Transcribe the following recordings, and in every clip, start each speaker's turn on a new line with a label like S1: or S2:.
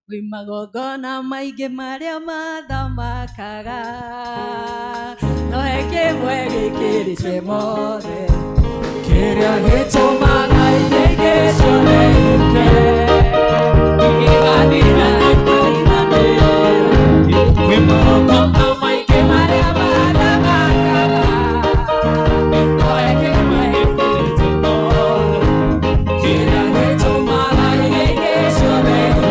S1: Kwĩ magongona maingĩ marĩa mathamakaga, no he kĩmwe gĩkĩrĩte mothe, kĩrĩa gĩtũmaga ingĩ cioneke, igĩgathira ĩkaiganĩra. Kwĩ magongona maingĩ marĩa mathamakaga, no he kĩmwe gĩkĩrĩte mothe, kĩrĩa gĩtũmaga ingĩ cioneke.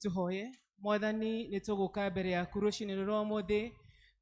S2: Tuhoye Mwathani nituguka mbere yaku rucini rwa muthi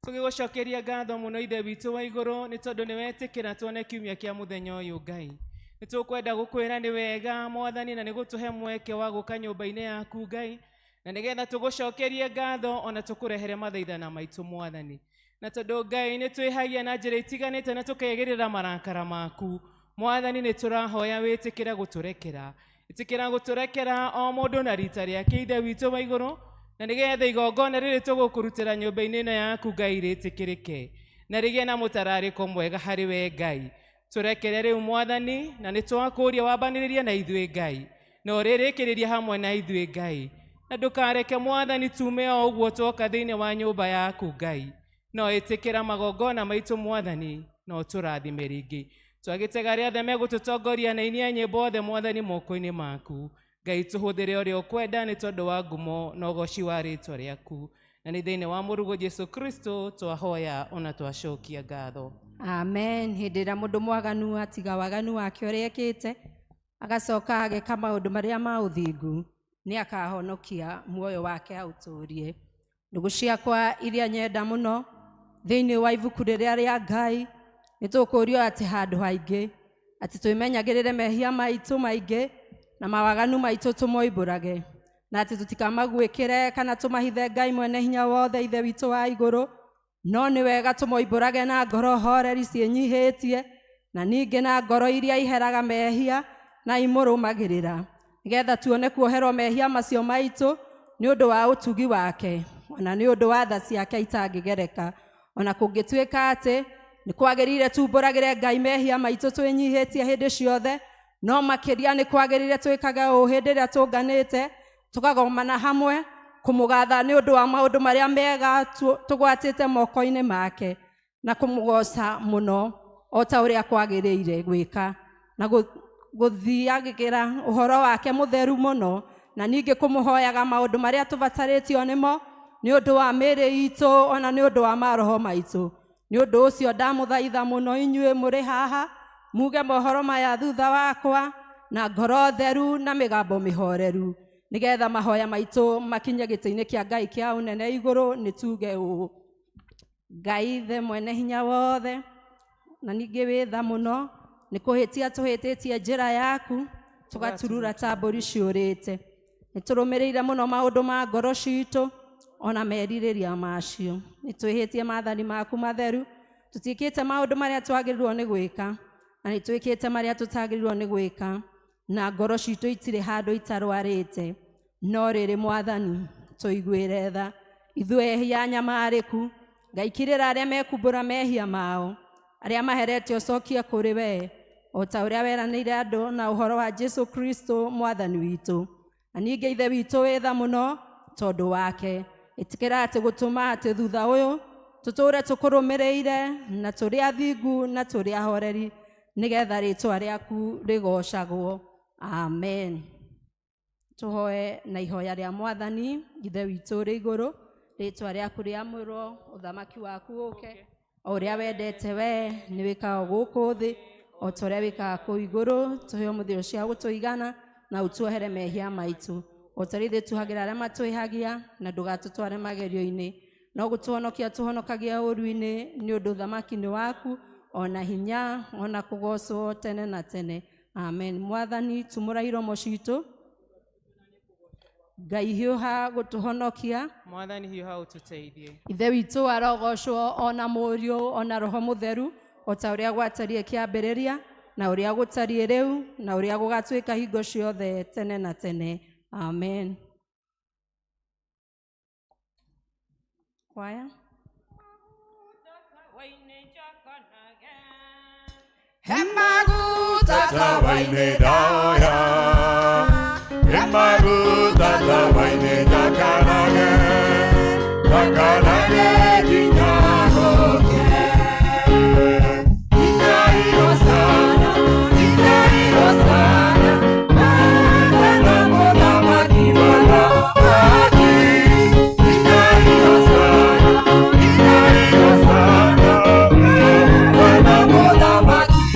S2: tugigucokeria ngatho muno ithe witu wa iguru ni tondu ni wetikira tuone kiumia kia muthenya uyu Ngai nitukwenda gukwira ni wega Mwathani na nigutuhe mweke wa guka nyumba-ini yaku Ngai na nigetha tugucokerie ngatho ona tukurehere mathaithana maitu Mwathani na tondu Ngai nitwihagia na njira itiganite na tukegirira marakara maku Mwathani niturahoya witikire guturekera itikira guturekera o mundu na rita riake ithe witu wa iguru na nigetha igongona riri tugukurutira nyumba-ini ino yaku Ngai ritikirike na rigie na mutarariko mwega hari we Ngai turekere riu Mwathani na nitwakuria wambaniririe na ithuĩ Ngai na uririkiriria hamwe na ithuĩ Ngai na ndukareke Mwathani tume o uguo twoka thiini wa nyumba yaku Ngai no itikira magongona maitu Mwathani no turathime ringi twagitega riothe megututongoria na inia nyimbo othe Mwathani moko-ini maku Ngai tuhuthire uria ukwenda ni tondu wa ngumo na ugoci wa ritwa riaku na ni thiini wa murugo Jesu Kristo twahoya ona twacokia ngatho.
S1: Amen. Hindi ĩrĩa mũndũ mwaganu atiga waganu wake ũrĩa ekĩte agacoka ageka maũndũ marĩa ma ũthingu nĩ akahonokia muoyo wake aũtũrie. Ndũgũ ciakwa iria nyenda mũno thĩinĩ wa ibuku rĩrĩa rĩa Ngai nĩtũkũrio atĩ handũ haingĩ atĩ twĩmenyagĩrĩre mehia maitũ maingĩ na mawaganu maitũ tũmoimbũrage na atĩ tũtikamagwĩkĩre kana tũmahithe Ngai mwene hinya wothe ithe witũ wa igũrũ no nĩ wega tũmoimbũrage na ngoro horeri ciĩnyihĩtie na ningĩ na ngoro iria iheraga mehia na imũrũmagĩrĩra nĩgetha tuone kuoherwo mehia macio maitũ nĩ ũndũ wa ũtugi wake ona nĩ ũndũ wa tha ciake itangĩgereka ona kũngĩtuĩka atĩ nĩ kwagĩrĩire tumbũragĩre Ngai mehia maitũ twĩnyihĩtie hĩndĩ ciothe no makĩria nĩ kwagĩrĩire twĩkage ũũ hĩndĩ ĩrĩa tũnganĩte tũkagomana hamwe kũmũgatha nĩ ũndũ wa maũndũ marĩa mega tũgwatĩte moko-inĩ make na kũmũgoca mũno o ta ũrĩa kwagĩrĩire gwĩka na gũthiagĩra ũhoro wake mũtheru mũno na ningĩ kũmũhoyaga maũndũ marĩa tũbatarĩtio nĩmo nĩ ũndũ wa mĩĩrĩ itũ ona nĩ ũndũ wa maroho maitũ. Nĩ ũndũ ũcio ndamũthaitha mũno inyuĩ mũrĩ haha muge mohoro maya thutha wakwa na ngoro theru na mĩgambo mĩhoreru nĩgetha mahoya maitũ makinye gĩtĩ-inĩ kĩa Ngai kĩa ũnene igũrũ nĩ tuge ũũ. Ngai ithe mwene hinya wothe na ningĩ wĩ tha mũno nĩ kũhĩtia tũhĩtĩtie njĩra yaku tũgaturura ta mbũri ciũrĩte nĩ tũrũmĩrĩire mũno maũndũ ma ngoro citũ ona merirĩria macio nĩ twĩhĩtie maathani maku matheru tutikite maundu maria twagirirwo ni gwika na ni twikite maria tutagirirwo ni gwika na ngoro citu itire handu itarwarite no riri Mwathani tuiguire tha ithue ehia nyamariku ngaikirira aria mekumbura mehia mao aria maherete ucokia kuri we o ta uria weranire andu na uhoro wa Jesu Kristo Mwathani witu aninge ithe witu witha muno tondu wake itikira ati gutuma ati thutha uyu tuture tukurumireire na turi athingu na turi ahoreri nigetha ritwa riaku rigocagwo amen. Tuhoe na ihoya ria Mwathani ithe witu ri iguru ritwa riaku riamwirwo uthamaki waku uke o uria wendete we ni wikao guku thi o ta uria wikaga kuu iguru tuhe muthiro cia gutuigana na utuohere mehia maitu o ta rithe tuhagira aria matwihagia na ndugatutware magerio-ini no gutuhonokia tuhonokagia uru-ini ni undu uthamaki ni waku ona hinya ona kugocwo tene na tene amen. Mwathani tumura iromo citu Ngai hiuha gutuhonokia
S2: Mwathani hiuha ututeithie
S1: ithe witu arogocwo ona muriu ona roho mutheru o ta uria gwatarie kiambiriria na uria gutarie riu na uria gugatwika hingo ciothe tene na tene amen. Kwaya
S3: Hemaguta tawaine daya Hemaguta tawaine dakanage Dakanage kinyagoke Inairo sana Sana mola makiwala Maki Inairo sana Sana mola maki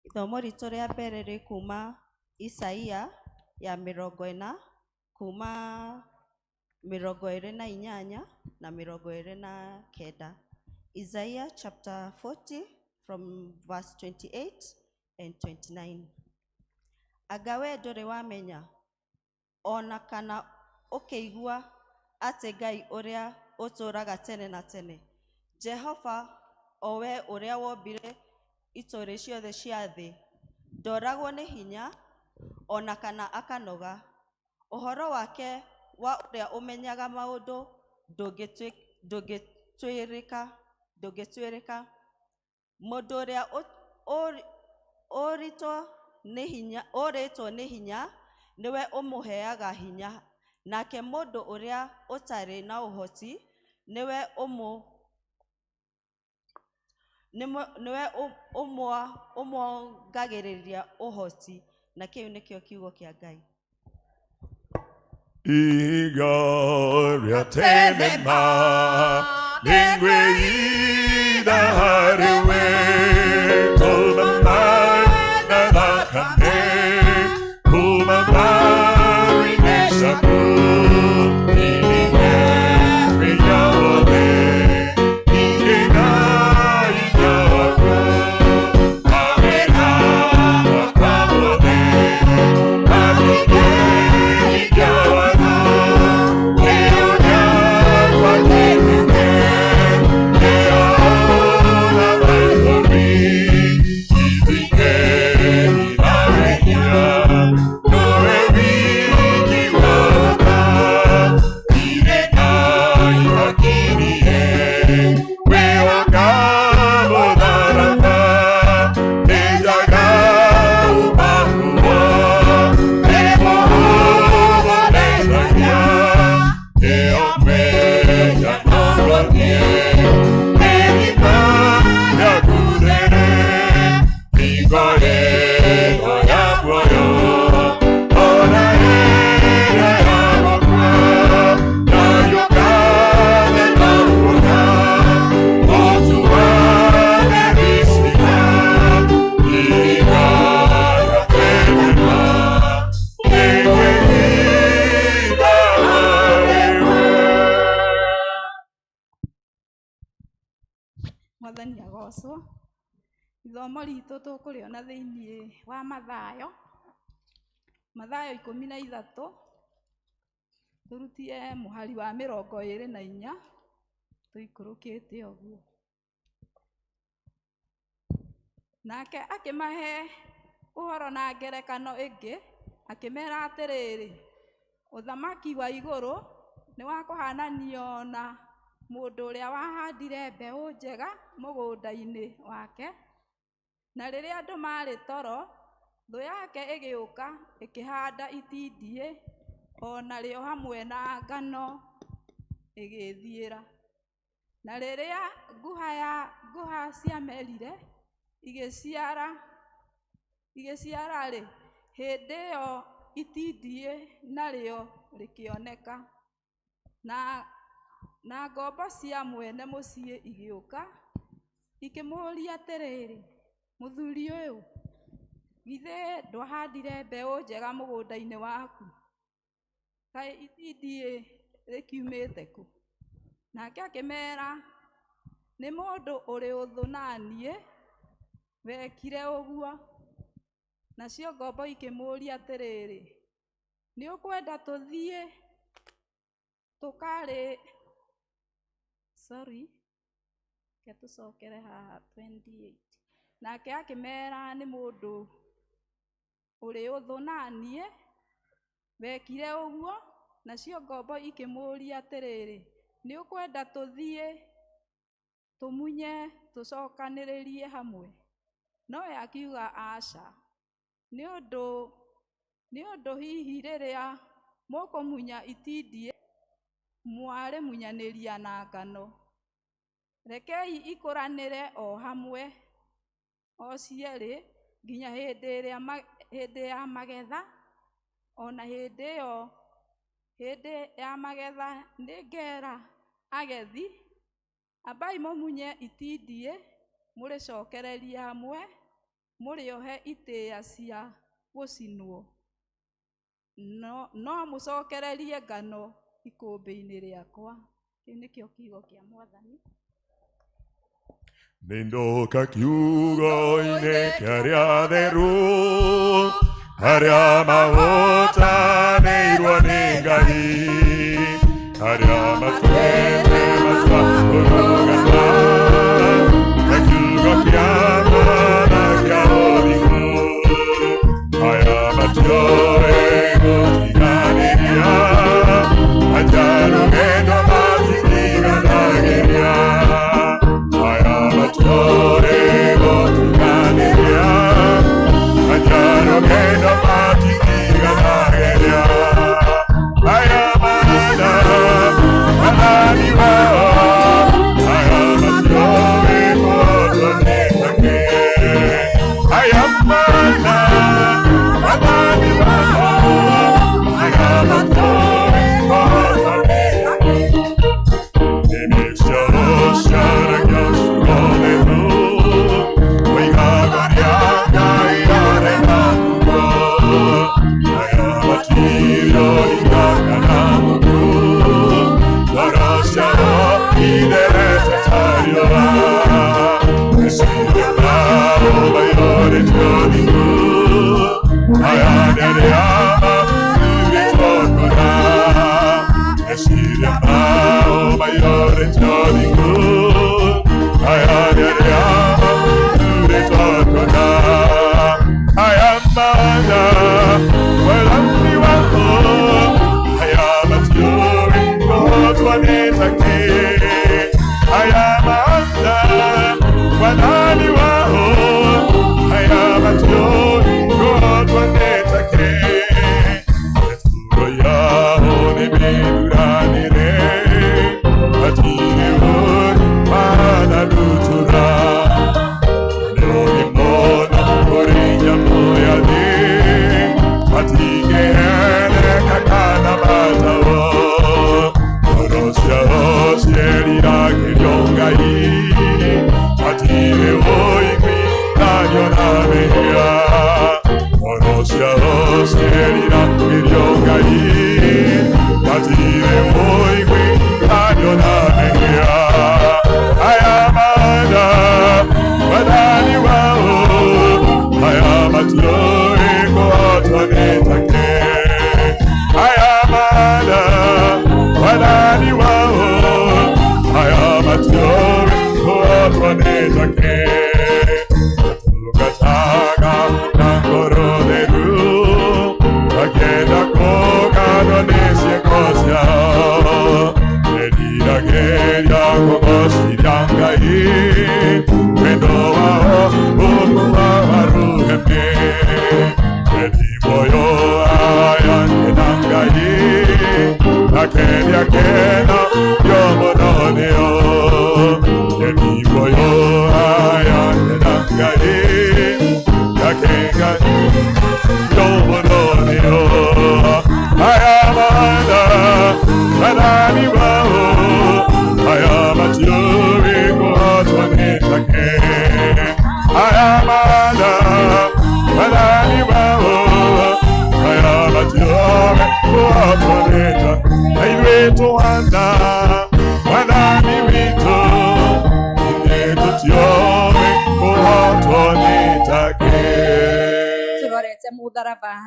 S4: Ithomo ritu ria mbere ri kuma Isaia ya 40 kuma 28 na 29. Isaiah chapter 40 from verse 28 and 29. Agawe nduri wamenya ona kana ukeigua ati Ngai uria uturaga tene na tene. Jehova owe uria wombire itore ciothe cia thi ndoragwo nĩ hinya, ona kana akanoga. Ũhoro wake wa ũrĩa ũmenyaga maũndũ ndũngĩtuĩrĩka. Mũndũ ũrĩa ũrĩtwo nĩ hinya nĩwe ũmũheaga hinya, nake mũndũ ũrĩa ũtarĩ na ũhoti nĩwe ũmuongagĩrĩria ũhoti. Na kĩu nĩkĩo kiugo kĩa Ngai.
S3: Igor tenema ningweida hariwe kulmamai nadakane kulmamai neshaku ininge riyawale ingena iyawaku amena wakwawale amine iyawaku
S5: Mwathani agocwo. Ithomo ritũ tũkũrĩona thĩinĩ wa Mathayo 13, tũrutie mũhari wa 24 tũikũrũkĩte ũguo. Nake akĩmahe ũhoro na ngerekano ĩngĩ, akĩmera atĩrĩrĩ, ũthamaki wa igũrũ nĩ wa kũhananio na mũndũ ũrĩa wahandire mbeũ njega mũgũnda-inĩ wake. Na rĩrĩa andũ marĩ toro, thũ yake ĩgĩũka ĩkĩhanda itindiĩ, o narĩo hamwe na ngano ĩgĩthiĩra. Na rĩrĩa nguha ciamerire igĩciara-rĩ, hĩndĩ ĩyo itindiĩ narĩo rĩkĩoneka. Na ngombo cia mwene mũciĩ igĩũka ikĩmũũria atĩrĩrĩ, mũthuri ũyũ, githĩ ndwahandire mbeũ njega mũgũnda-inĩ waku? Kaĩ itindiĩ rĩkiumĩte kũ? Nake akĩmera, nĩ mũndũ ũrĩ ũthũ na niĩ wekire ũguo. Nacio ngombo ikĩmũũria atĩrĩrĩ, nĩ ũkwenda tũthiĩ tũkarĩ tũcokere haha 28. Nake akĩmera, nĩ mũndũ ũrĩ ũthũ na niĩ wekire ũguo. Nacio ngombo ikĩmũũria atĩrĩrĩ, nĩ ũkwenda tũthiĩ tũmunye tũcokanĩrĩrie hamwe? Nowe akiuga aca, nĩ ũndũ hihi rĩrĩa mũkũmunya itindiĩ mwarĩmunyanĩria na ngano. Rekei ikũranĩre o hamwe o cierĩ nginya hĩndĩ ya magetha. Ona hĩndĩ ya magetha nĩngera agethi, ambai mũmunye itindiĩ mũrĩcokererie hamwe, mũrĩohe itĩa cia gũcinwo, no mũcokererie ngano ikũmbĩ-inĩ rĩakwa. Kĩu nĩkĩo kiugo kĩa Mwathani.
S3: Nĩndoka kiugo-inĩ kĩa arĩa atheru, arĩa mahotanĩirwo nĩ Ngai, arĩa matuĩte matua kũrũgama na kiugo kĩa Mwana kĩa ũthingu. it's jolly good. I am Mother, well, I'm the one. I am a Turing, God, one is a king. I am under, when I'm the one. I am a Turing, God, one is a king. Let's go, yeah, only be Durani, but he would, Mana Lutura.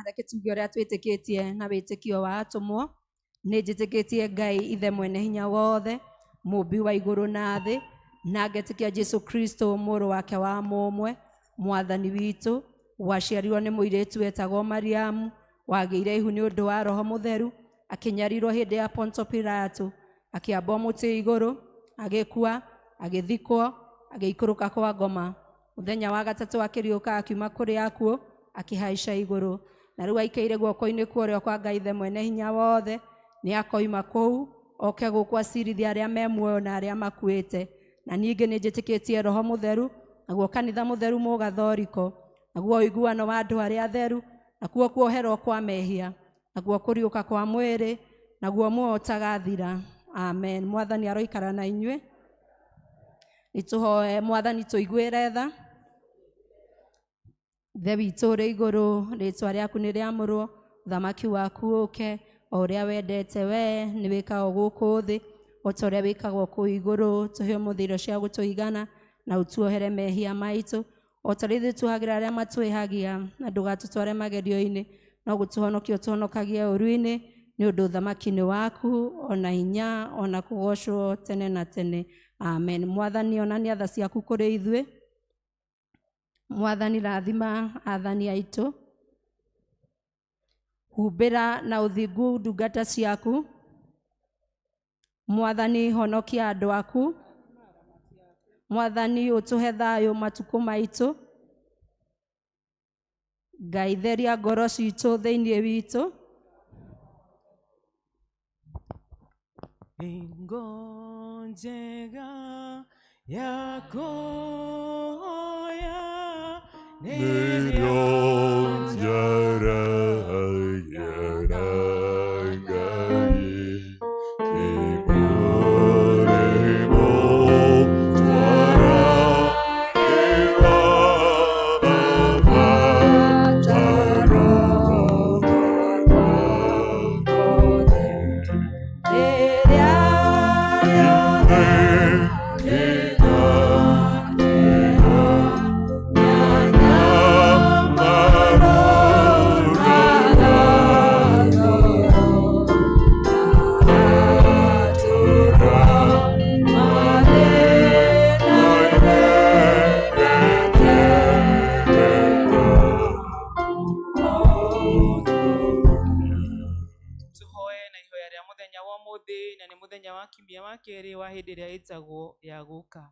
S1: Reke tuge ũrĩa twĩtĩkĩtie na wĩtĩkio wa atũmwo. Nĩ njĩtĩkĩtie Ngai ithe mwene hinya wothe, mũmbi wa igũrũ na thĩ, na ngetĩkia Jesu Kristo mũrũ wake wa mũmwe, mwathani witũ, waciarirwo nĩ mũirĩtu wetagwo Mariamu, wagĩire ihu nĩ ũndũ wa Roho Mũtheru, akĩnyarirwo hĩndĩ ya Ponto Pilato, akĩambwo mũtĩ igũrũ, agĩkua, agĩthikwo, agĩikũrũka kwa ngoma. Mũthenya wa gatatũ akĩriũka akiuma kũrĩ akuũ, akĩhaica igũrũ. Na rĩu aikaire guoko-inĩ kwa ũrĩo kwa Ngai ithe mwene hinya wothe, nĩ akoima kũu, oke gũkũ acirithie arĩa me muoyo na arĩa makuĩte. Na ningĩ nĩ njĩtĩkĩtie Roho Mũtheru, naguo kanitha mũtheru mũgathoriko, naguo ũiguano wa andũ arĩa atheru, nakuo kuoherwo kwa mehia, naguo kũriũka kwa mwĩrĩ, naguo muoyo ũtagathira. Amen. Mwathani aroikara na inyuĩ. Nĩtũhoe Mwathani tũiguĩre tha. Ithe witũ ũrĩ igũrũ, rĩĩtwa rĩaku nĩ rĩamũrwo, ũthamaki waku ũke, o ũrĩa wendete wee nĩ wĩkagwo gũkũ thĩ, o ta ũrĩa wĩkagwo kũu igũrũ. Tũhe ũmũthĩ irio cia gũtũigana, na ũtuohere mehia maitũ, o ta rĩu tuohagĩra arĩa matwĩhagia, na ndũgatũtware magerio-inĩ, no gũtũhonokia ũtũhonokagie ũru-inĩ, nĩ ũndũ ũthamaki nĩ waku, ona hinya, ona kũgocwo tene na tene. Amen. Mwathani onania tha ciaku kũrĩ ithuĩ. Mwathani rathima athani aitũ. Humbĩra na ũthingu ndungata ciaku. Mwathani honokia andũ aku. Mwathani ũtũhe thayũ matukũ maitũ. Ngai theria ngoro citũ thĩinĩ witũ.
S2: Ingo njega yako ya
S3: Mama
S2: muthi na nĩ mũthenya wa kiumia wa kerĩ wa hĩndĩ ĩrĩa ĩtagwo ya gũka.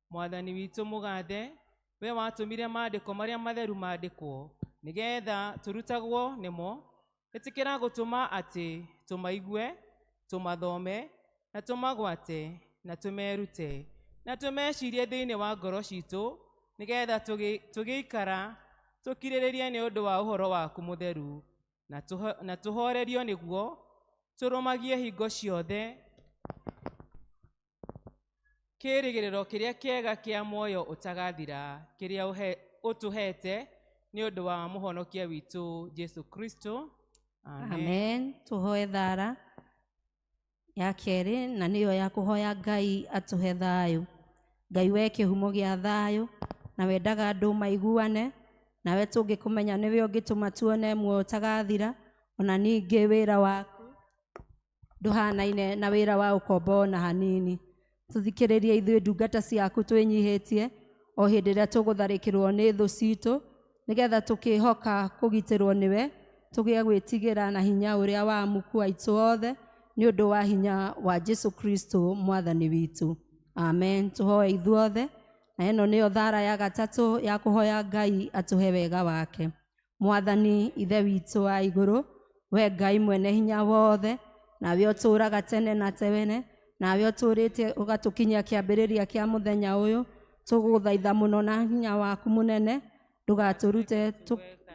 S2: Mwathani witũ mũgathe, we watũmire maandĩko marĩa matheru maandĩkwo nĩgetha tũrutagwo nĩmo, ĩtĩkĩra gũtũma atĩ tũmaigue, tũmathome na tũmagwate na tũmerute na tũmecirie thĩinĩ wa ngoro citũ, nĩgetha tũgĩikara tũkirĩrĩrie nĩ ũndũ wa ũhoro waku mũtheru, na tũhorerio nĩguo tũrũmagie hingo ciothe kĩĩrĩgĩrĩro kĩrĩa kĩega kĩa muoyo ũtagathira kĩrĩa ũtũhete nĩ ũndũ wa mũhonokia witũ Jesu Kristo.
S1: Amen. Tũhoe thara ya kerĩ, na nĩyo ya kũhoya Ngai atũhe thayũ. Ngai we kĩhumo gĩa thayũ, na wendaga andũ maiguane, nawe tũngĩkũmenya nĩwe ũngĩtũma tuone muoyo ũtagathira, ona ningĩ wĩra waku ndũhanaine na wĩra wa ũkombo na hanini. Tũthikĩrĩrie ithuĩ ndungata ciaku twĩnyihĩtie o hĩndĩ ĩrĩa tũgũtharĩkĩrwo nĩ thũ citũ, nĩgetha tũkĩhoka kũgitĩrwo nĩwe, tũgĩe gwĩtigĩra na hinya ũrĩa wa muku aitũ othe, nĩ ũndũ wa hinya wa Jesu Kristo mwathani witũ. Amen. Tũhoe ithuothe, na ĩno nĩyo thara ya gatatũ ya kũhoya Ngai atũhe wega wake. Mwathani ithe witũ wa igũrũ, we Ngai mwene hinya wothe, nawe ũtũũraga tene na tene, nawe ũtũũrĩte ũgatũkinyia kĩambĩrĩria kĩa mũthenya ũyũ, tũgũthaitha mũno na hinya waku mũnene, ndũgatũrute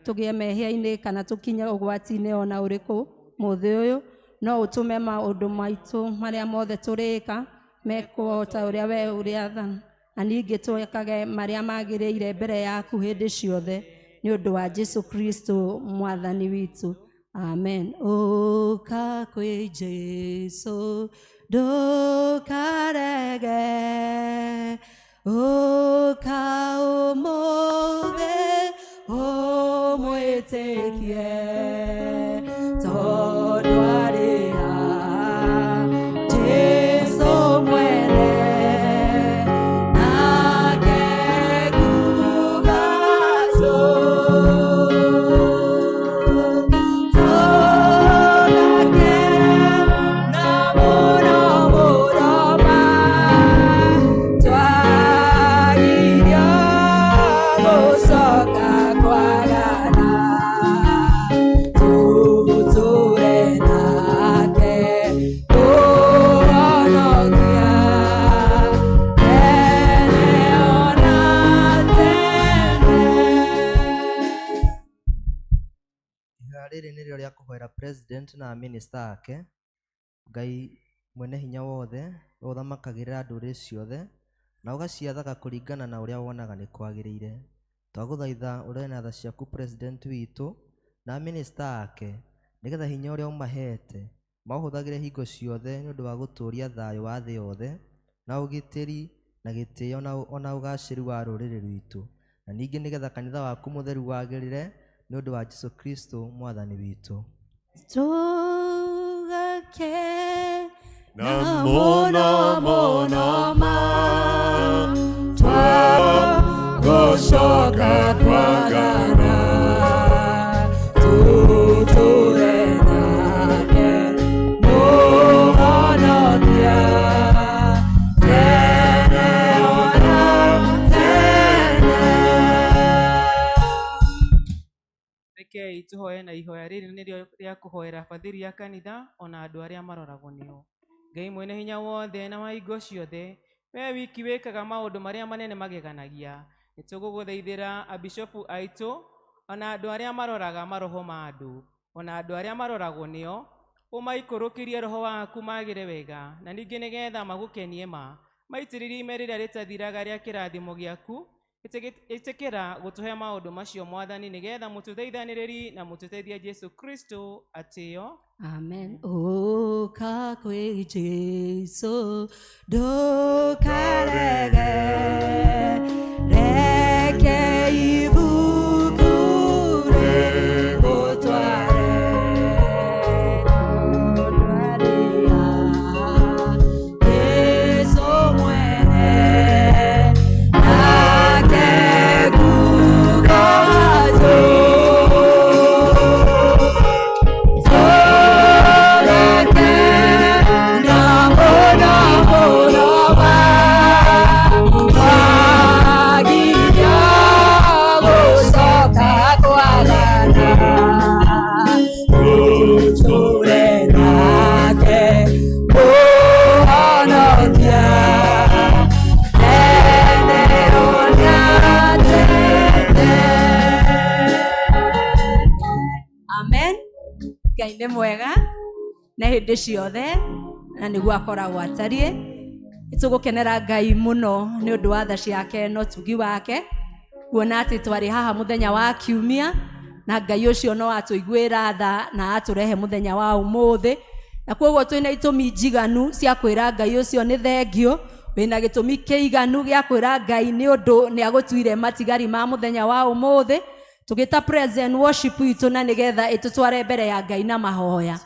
S1: tũgĩe mehia-inĩ kana tũkinye ũgwati-inĩ ona ũrĩkũ mũthĩ ũyũ, no ũtũme maũndũ maitũ marĩa mothe tũrĩka mekwo ta ũrĩa we ũrĩathana, na ningĩ twĩkage marĩa magĩrĩire mbere yaku hĩndĩ ciothe, nĩ ũndũ wa Jesu Kristo mwathani witũ. Amen. Ũka kwĩ Jesu ndũkarege, ũka ũmũthĩ ũmwĩtĩkie, tondũ arĩ ha Jesu mwene, nake kuuga tũũrage na mũno mũroma, twagirio gũcoka kwagana, tũtũũre nake kũhonokia tene ona tene.
S6: Ihoya rĩrĩ nĩrĩo rĩa kũhoera president na minister ake. Ngai mwene hinya wothe, ũthamakagĩrĩra ndũrĩrĩ ciothe na ũgaciathaga kũringana na ũrĩa wonaga nĩ kwagĩrĩire. Twagũthaitha ũrore na tha ciaku president witũ na minister ake, nĩgetha hinya ũrĩa ũmahete maũhũthagĩre hingo ciothe nĩ ũndũ wa gũtũũria thayũ wa thĩ yothe, na ũgitĩri na gĩtĩo ona ũgacĩru wa rũrĩrĩ rwitũ, na ningĩ nĩgetha kanitha waku mũtheru wagĩrĩre nĩ ũndũ wa Jesu Kristo mwathani witũ.
S1: Tũgake
S3: na mũno mũno ma twagũcoka kwagana,
S1: tũtũũre nake mũhonokia tene ona tene.
S2: Rekei tũhoe na ihoya rĩrĩ nĩrĩo rĩa kũhoera bathiri ya kanitha ona andũ arĩa maroragwo nĩo. Ngai mwene hinya wothe na wa hingo ciothe, we wiki wĩkaga maũndũ marĩa manene mageganagia, nĩtũgũgũthaithĩra abishopu aitũ ona andũ arĩa maroraga maroho ma andũ, ona andũ arĩa maroragwo nĩo, ũmaikũrũkĩrie roho waku magĩre wega, na ningĩ nĩgetha magũkenie maitĩrĩrie ime rĩrĩa rĩtathiraga rĩa kĩrathimo gĩaku, ĩtĩkĩra gũtũhe maũndũ macio mwathani, nĩgetha mũtũthaithanĩrĩri na mũtũteithia Jesu Kristo atĩo.
S1: Amen. Ũka kwĩ Jesu ndũkarege, reke ibuku rĩgũtware, ndwarĩa Jesu mwene, nake kuuga tũũrage Ngai nĩ mwega na hĩndĩ ciothe na nĩguo akoragwo atariĩ. Nĩtũgũkenera Ngai mũno nĩ ũndũ wa tha ciake na ũtugi wake, kuona atĩ twarĩ haha mũthenya wa Kiumia na Ngai ũcio no atũiguĩra tha na atũrehe mũthenya wa ũmũthĩ, na koguo twĩna itũmi njiganu cia kwĩra Ngai ũcio nĩ thengio. Wĩna gĩtũmi kĩiganu gĩa kwĩra Ngai nĩ ũndũ nĩ agũtuire matigari ma mũthenya wa ũmũthĩ, tũgĩta praise and worship itũ na nĩgetha ĩtũtware mbere ya Ngai na mahoya.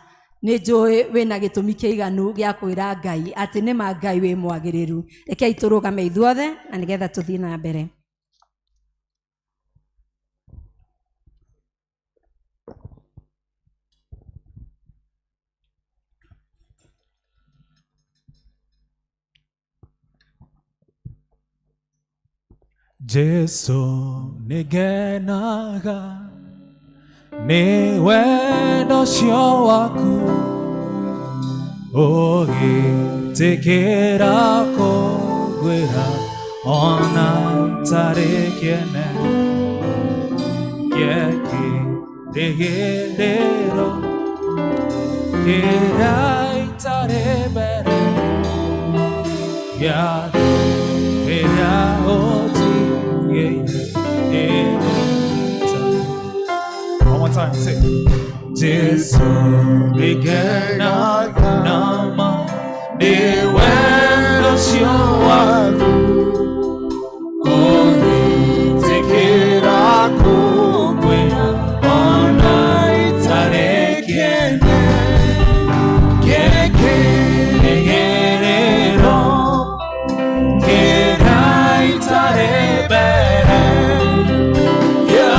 S1: Nĩ njũĩ wĩna gĩtũmi kĩiganu gĩa kwĩra Ngai atĩ nĩ ma Ngai wĩ mwagĩrĩru. Rekei tũrũgame ithuothe na nĩgetha tũthiĩ na mbere.
S7: Jesu nigenaga ni wendo cio waku ũgĩtĩkĩra kũngwĩra ona itarĩ kĩene gĩa kĩrĩgĩrĩro kĩrĩa itarĩ mbere gĩa kĩrĩa one more time, say Jesu nigenaga nama ni wendo cio waku ũgĩtĩkĩra kũngwĩra ona itarĩ kĩene gĩa kĩrĩgĩrĩro kĩrĩa itarĩ mbere gĩa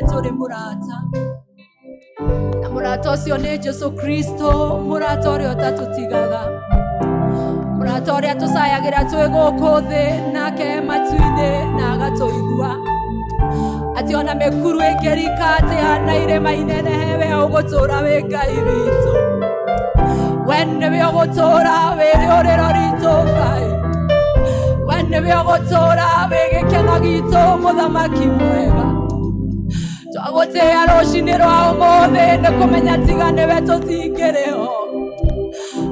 S5: nĩ tũrĩ mũrata, na mũrata ũcio nĩ Jesũ Kristo, mũrata ũrĩa ũtatũtigaga, mũrata ũrĩa tũcayagĩra twĩ gũkũ thĩ, nake matu-inĩ na agatũigua, atĩ ona mĩkuru ĩngĩrika atĩa na irĩma inenehe, we ũgũtũũra wĩ Ngai witũ. We nĩwe ũgũtũũra wĩ rĩũrĩro ritũ Ngai, we nĩwe ũgũtũũra wĩ gĩkeno gitũ mũthamaki mwega. Twagũtĩĩa rũcinĩ rwa ũmũthĩ nĩ kũmenya tiga nĩwe tũtingĩrĩ ho.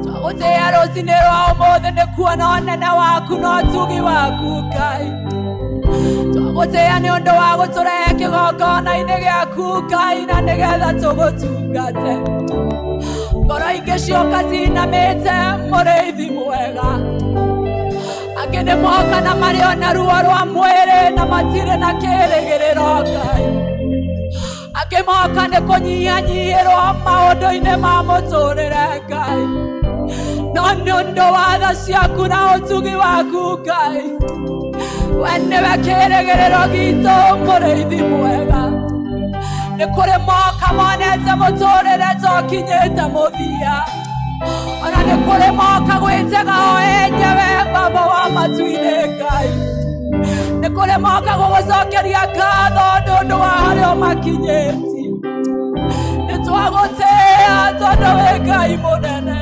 S5: Twagũtĩĩa rũcinĩ rwa ũmũthĩ nĩ kuona ũnene waku na ũtugi waku Ngai. Twagũtĩĩa nĩ ũndũ wa gũtũrehe kĩgongona-inĩ gĩaku Ngai, na nĩgetha tũgũtungate. Ngoro ingĩ cioka cinamĩte mũrĩithi mwega, angĩ nĩ moka na marĩ ona ruo rwa mwĩrĩ na matirĩ na kĩĩrĩgĩrĩro Ngai, angĩ moka nĩ kũnyihanyihĩrwo maũndũ-inĩ ma mũtũũrĩre Ngai, no nĩ ũndũ wa tha ciaku na ũtugi waku Ngai, we nĩwe kĩĩrĩgĩrĩro gitũ mũrĩithi mwega. Nĩ kũrĩ moka monete mũtũũrĩre tũkinyĩte mũthia, ona nĩ kũrĩ moka gwĩtega o enyewe Baba wa matu-inĩ Ngai, nĩ kũrĩ moka gũgũcokeria ngatho nĩ ũndũ wa harĩa ũmakinyĩtie. Nĩ twagũtĩĩa tondũ wĩ Ngai mũnene,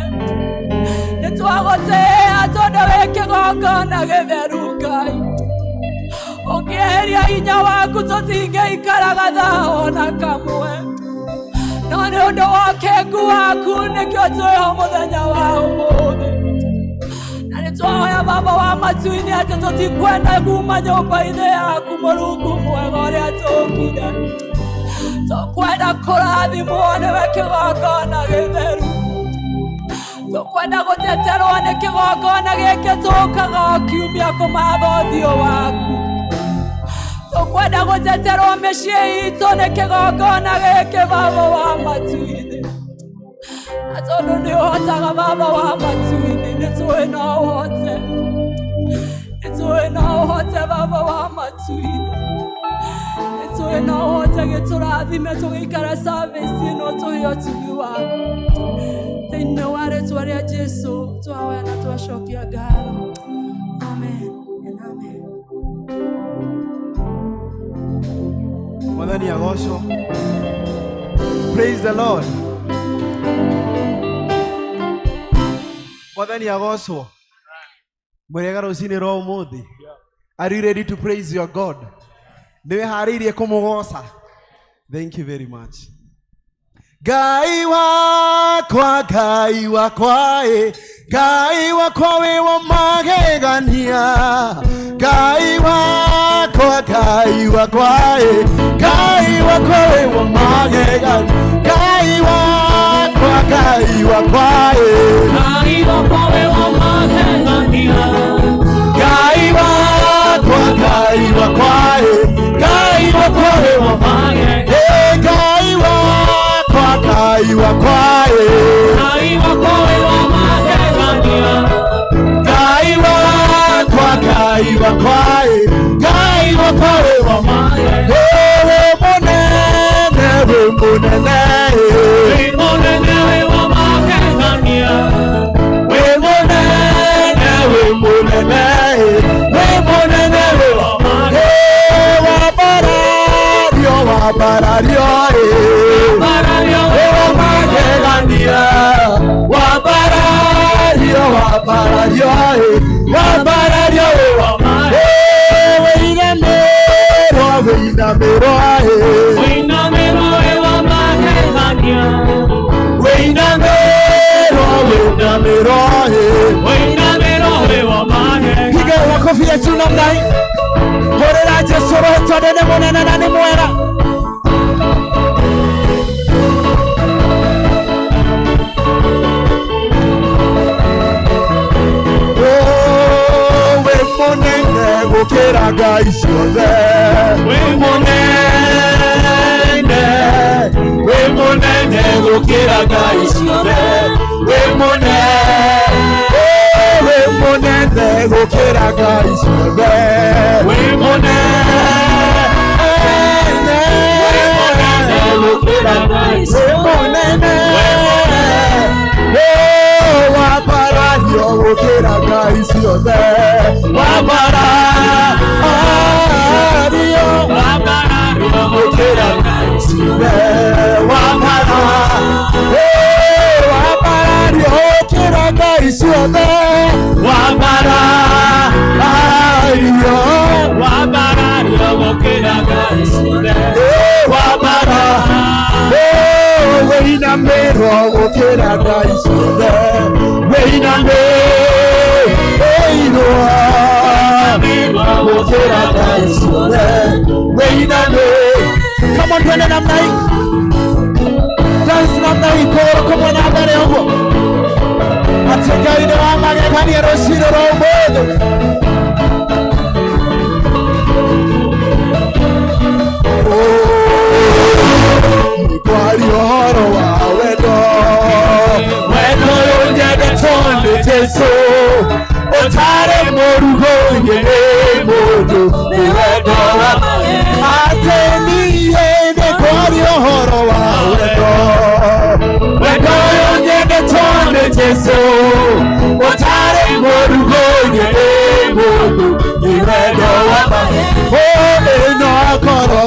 S5: nĩ twagũtĩĩa tondũ wĩ kĩgongona gĩtheru Ngai. Ũngĩeheria hinya waku tũtingĩikaraga thaa ona kamwe, no nĩ ũndũ wa ũkengu waku nĩkĩo twĩho mũthenya wa ũmũthĩ. Na nĩ twahoya Baba wa matu-inĩ atĩ tũtikwenda kuma nyũmba-inĩ yaku Mũrungu mwega ũrĩa tũkire. Tũkwenda kũrathimwo nĩwe kĩgongona gĩtheru, tũkwenda gũteterwo nĩ kĩgongona gĩkĩ tũkaga o kiumia kũmatha ũthiũ waku. Tũkwenda gũteterwo mĩciĩ itũ nĩ kĩgongona gĩkĩ Baba wa matu-inĩ, na tondũ nĩ ũhotaga Baba wa matu-inĩ, nĩ tũĩ no ũhote, nĩ tũĩ no ũhote Baba wa matu-inĩ, nĩ tũĩ no ũhote gĩtũrathime tũgĩikara service ĩno tũhe ũtugi waku. Thĩinĩ wa rĩĩtwa rĩa Jesũ twahoya na twacokia ngatho. Amen and amen.
S8: Mwathani agocwo. Praise the Lord. Mwathani agocwo. Mwega rũcinĩ rwa ũmũthĩ. Are you ready to praise your God? Nĩwĩharĩirie kũmũgoca? Thank you very much. Ngai wakwa, Ngai wakwa, Ngai wakwa wĩ wa magegania. Ngai wakwa, Ngai wakwa, Ngai wakwa wĩ wa magegania. Ngai wakwa, Ngai wakwa,
S7: Ngai wakwa wĩ wa magegania.
S8: Ngai wakwa, Ngai wakwa, Ngai wakwa wĩ wa magegania. Ngai wakwa, Ngai wakwa,
S7: Ngai wakwa wĩ wa magegania.
S8: Ngai wakwa, Ngai wakwa, Ngai wakwa wĩ wa magegania. Wĩ mũnene, wĩ mũnene,
S7: Wĩ mũnene wĩ wa magegania.
S8: wĩ mũnene, wĩ mũnene, wĩ mũnene, wĩ wa magegania. Wambarario, wambarario,
S7: Wambarario
S8: wĩ wa magegania. Wambarario, wambarario, wambarario, wĩ wa magegania. Wĩinamĩrwo, wĩinamĩrwo,
S7: Wĩinamĩrwo wĩ wa magegania.
S8: wĩinamĩrwo, wĩinamĩrwo.
S7: Wĩinamĩrwo wĩ wa magegania.
S8: Piga makofi yetu namna hii. Hurera Yesu, roho tondũ nĩ mũnene na nĩ mwega. Wĩ mũnene gũkĩra ngai ciothe.
S7: Wĩ mũnene,
S8: Wĩ mũnene gũkĩra ngai ciothe. Wĩ mũnene, wĩ mũnene gũkĩra ngai ciothe.
S7: wĩ mũnene,
S8: Wĩ wambarario gũkĩra ngai ciothe wambarario gũkĩra ngai ciothe wambarario gũkĩra ngai ciothe wĩinamĩrwo gũkĩra ngai ciothe wĩinamĩrwo gũkĩra ngai ciothe Come on, twende namna hii. Dance namna hii koro kumwe na mbele huko. Ateka ine wa magegania rũciinĩ rwa ũmũthĩ. Kwari ũhoro wa wendo ũyũ nyendetwo nĩ Jesũ ũtarĩ mũrugo nyene mũndũ nĩ wendo wa atĩ niĩ nĩ kwari ũhoro wa wendo ũyũ nyendetwo nĩ Jesũ ũtarĩ mũrugo nyene mũndũ nĩ wendo wa ĩno ngoro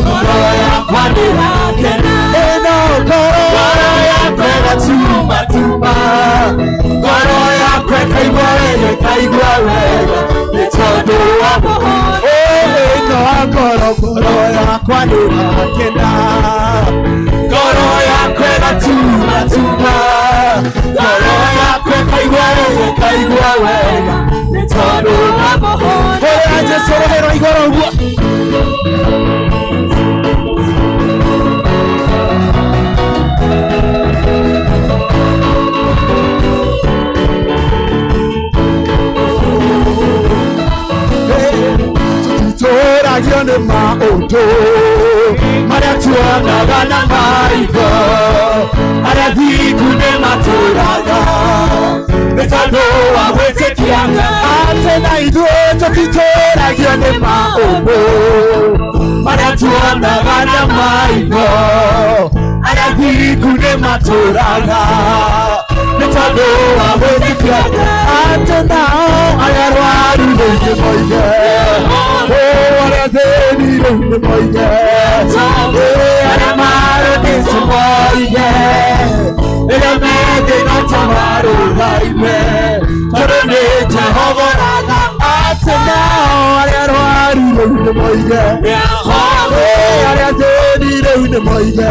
S8: yakwa ndĩrakena ngoro yakwa ĩgatuma ngoro yakwa ĩkaigua wega nĩ tondũ wa ĩno ngoro yakwa ndĩrakena ngoro yakwa ĩgatuma ngoro yakwa ĩkaigua wega nĩ tondũ wa Jesũ rũgĩrwo igũrũ ũguo tutitũragio nĩ maũndũ marĩa tuonaga na maitho arĩa thingu nĩ matũraga nĩ tondũ wa gwĩtĩkia atĩ na ithuĩ tutitũragio nĩ maũndũ marĩa tuonaga na maitho arĩa thingu nĩ matũraga nĩ tondũ wa gwĩtĩkia atĩ nao arĩa arwaru rĩu moige arĩa thĩni rĩu nĩ moige arĩa marũmĩte moige rĩrĩa methĩna ta marũgaime tondũ nĩ Jehova atĩ nao arĩa arwaru rĩu nĩ moige arĩa thĩni rĩu nĩ moige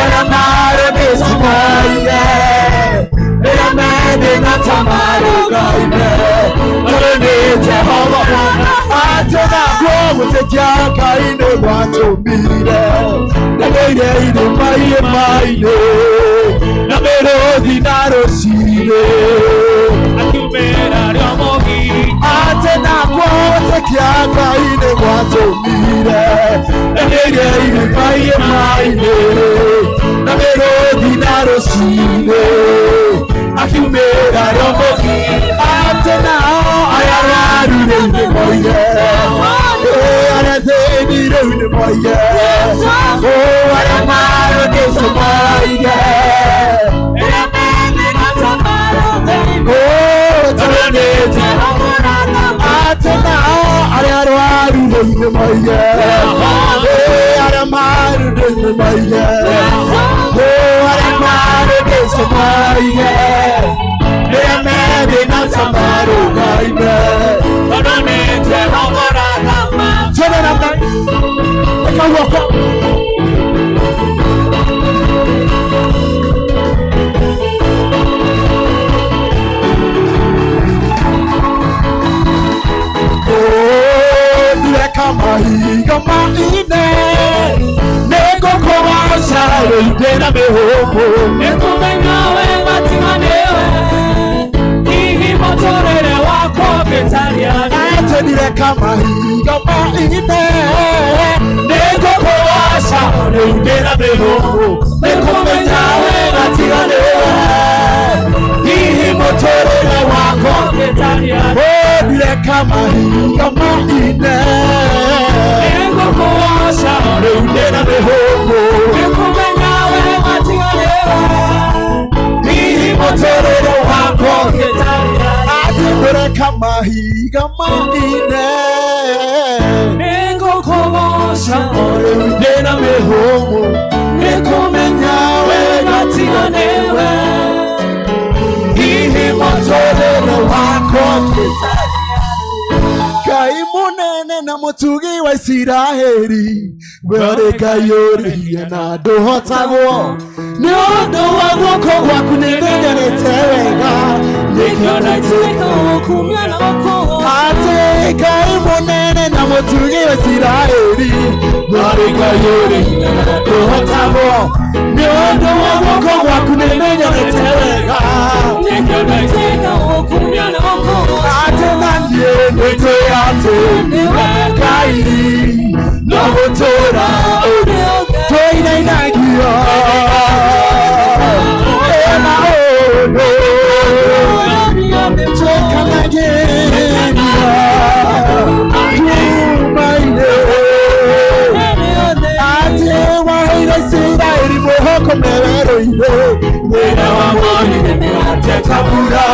S8: arĩa marũmĩte moige rĩrĩa methĩna ta marũgaime tondũ nĩ Jehova atĩ naguo gũtĩkia Ngai nĩ gwatũmire ngereire irĩma-inĩ na mĩrũthi na rũciinĩ akiumĩra rĩo mũgiri atĩ naguo gũtĩkia Ngai nĩ gwatũmire ngereire irĩma-inĩ na mĩrũthi na rũciinĩ akiumĩra rĩo mũgiri atĩ nao arĩa arwaru rĩu nĩ moige arĩa thĩni rĩu nĩ moige arĩa marũmĩte moige rĩrĩa methĩna ta marũgaime tondũ nĩ Jehova atĩ nao arĩa arwaru rĩu nĩ moige arĩa maru rĩu nĩ moige arĩa marũmĩte moige rĩrĩa methĩna ta marũgaime tondũ nĩ Jehova twende namna eka guoko ndireka mahiga maine nĩngũkũgoca rĩu ndĩna mĩhũmũ nĩkũmenya wega tiga nĩwe hihi mũtũrĩre wakwa ngĩtaria atĩ ndireka mahiga maine nĩngũkũgoca rĩu ndĩna mĩhũmũ nĩkũmenya wega tiga nĩwe hihi mũtũrĩre wakwa ngĩtaria ndireka mahiga maine nĩngũkũgoca rĩu ndĩna mĩhũmũ nĩkũmenya wega tiga nĩwe hihi mũtũrĩre wakwa ngĩtaria atĩ ndireka kamahiga maine
S7: Nĩngũkũgooca
S8: Orĩu ndĩna mĩhũmũ nĩkũmenya wega tiga nĩwe hihi mũtũrĩre wakwa Ngai mũnene na mũtugi wa Isiraeli we ũrĩ Ngai ũrĩhie na ndũhotagwo nĩ ũndũ wa guoko gwaku nĩmenyerete wega nĩkĩo ndaituĩka gũkumia na moko atĩ Ngai mũnene na mũtugi wa Isiraeli we ũrĩ Ngai ũrĩhie na ndũhotagwo nĩ ũndũ wa guoko gwaku nĩmenyerete wega nĩkĩo ndaituĩka gũkumia na moko atĩ na niĩ nĩtũĩ atĩ nĩwe Ngai na gũtũũra twĩinainagia maũndũ twĩkanagĩria tumaine atĩ waheire Isiraeli mwĩhoko mewerũ-inĩ wĩra wa monire nĩgateta mbura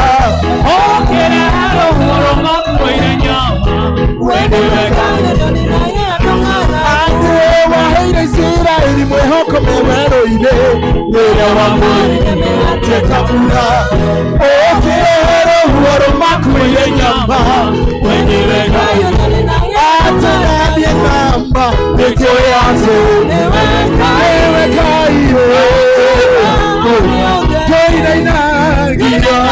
S7: ũkĩrehe ũhoro makuoire nyama
S8: wenĩwe atĩ waheire Isiraeli mwĩhoko mewerũ-inĩ wĩra wa monire nĩgateta mbura ũkĩrehe ũhoro makuoire nyama wenĩwe atũranie namba nĩtũĩ atĩ nĩwe Ngai twĩinainagia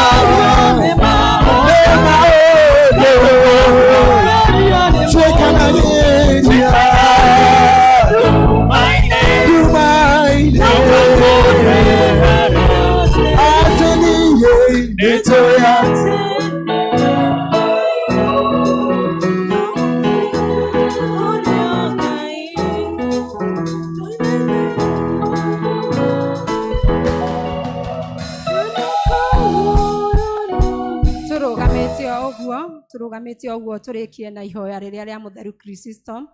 S8: twĩkanagĩria atĩ niĩ nĩtũĩ atĩ
S1: tũrũgamĩte ũguo tũrĩkie na ihoya rĩrĩa rĩa mũtheru Chrysostom.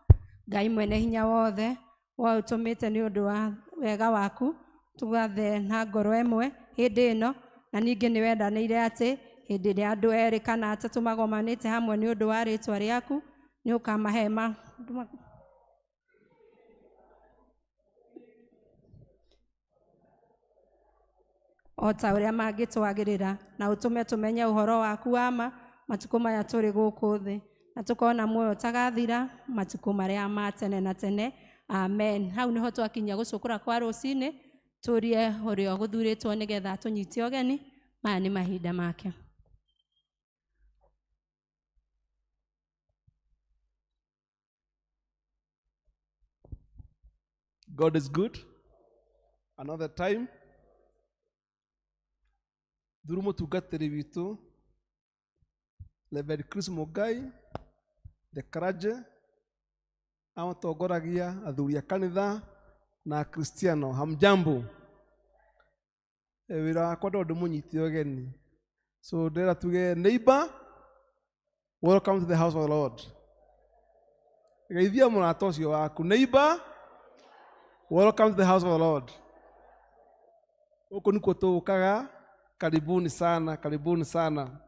S1: Ngai mwene hinya wothe wa ũtũmĩte nĩ ũndũ wa wega waku tũgathe na ngoro ĩmwe hĩndĩ ĩno, na ningĩ nĩ wendanĩire atĩ hĩndĩ ĩrĩa andũ erĩ kana atatũ magomanĩte hamwe nĩ ũndũ wa rĩtwa rĩaku nĩ ũkamahe o ta ũrĩa mangĩtwagĩrĩra, na ũtũme tũmenye ũhoro waku wa ma matukũ maya tũrĩ gũkũ thĩ, na tũkona muoyo ũtagathira matukũ marĩa ma tene na tene. Amen. Hau nĩho twakinya gũcũkũra kwa rũcinĩ, tũrie ũrĩa gũthurĩtwo nĩgetha tũnyite ũgeni. Maya nĩ mahinda make.
S9: God is good. Another time. Through mũtungatĩri witũ Reverend Chris Mugai, the clergy, amatongoragia athuri a kanitha na Kristiano. Hamjambo. Wĩra wakwa ndĩmũnyite ũgeni. So ndĩrenda tuge neighbor, welcome to the house of the Lord. Geithia mũrata ũcio waku. Neighbor, welcome to the house of the Lord. Huko niko tũkaga. Karibuni sana, karibuni sana.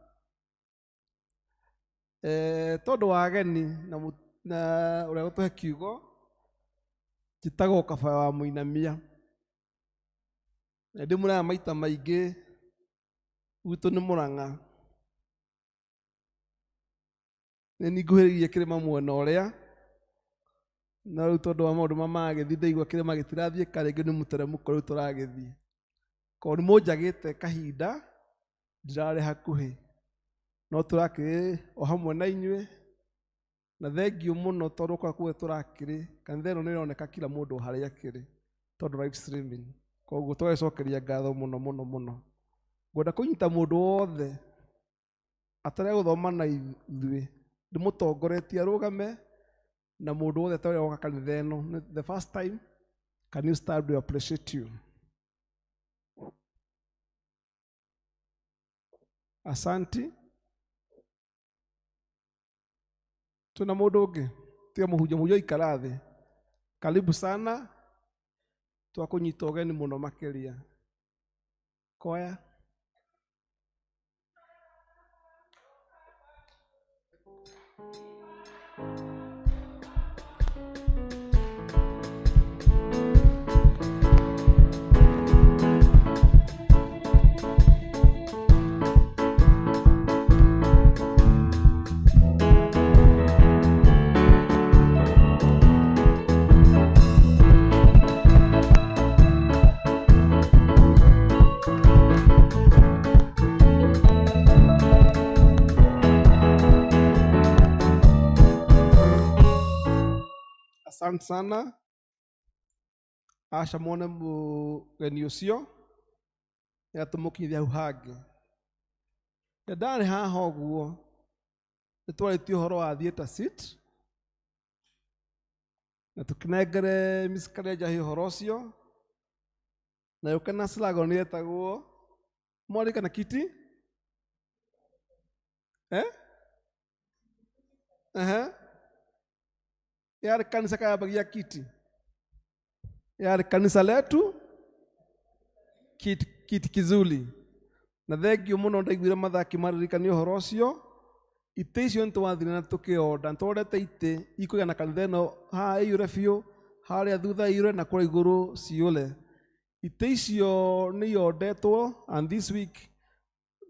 S9: Tondũ wa ageni na ũrĩa gũtũhe kiugo njĩtagwo Kaba wa Mũinamia. Ndĩmũraga maita maingĩ gwitũ nĩ Mũrang'a. Nĩ nguhĩrĩirie kĩrĩma mwena ũrĩa, na rĩu tondũ wa maũndũ magĩthiĩ ndaigua kĩrĩma gĩtirathiĩ karĩngĩ nĩ mũteremũko rĩu tũragĩthiĩ. Korwo nĩ mũnjagĩte kahinda ndirarĩ hakuhĩ, no tũrakĩrĩ o hamwe na inyuĩ, na thengiũ mũno tondũ kwa kuo tũrakĩrĩ kanitha ĩno nĩ ĩroneka kila mũndũ harĩa akĩrĩ tondũ live streaming. Koguo tũgĩcokeria ngatho mũno mũno mũno. Ngwenda kũnyita mũndũ wothe atarĩ gũthoma na ithuĩ ndĩmũtongoretie arũgame, na mũndũ wothe atarĩ gũka kanitha ĩno the first time, can you stand? We appreciate you. Asanti. Tuna mũndũ ũngĩ tiga mũhunjia ikara thĩ. Karibu sana, twakũnyita ũgeni mũno makĩria. Koya. asante sana Asha mwone mũgeni ũcio nĩatũmũkinyithia hau hangĩ ndarĩ haha ũguo nĩtwarĩtie ũhoro wa theatre seat na tũkĩnengere Miss Karenja ũhoro ũcio na yũke na slago nĩetagwo mwarĩka na kiti yale kanisa kayabagia kiti yale kanisa letu kiti kizuli na thengio muno ndaiguire mathaki maririkania ũhoro ũcio ite icio nĩtwathire na tũkĩoda nĩtwodete ite ikũgĩa na kanitha ĩno haha ĩiyũre biũ harĩa thutha ĩiyũre na kũrĩa igũrũ ciũle ite icio nĩyondetwo and this week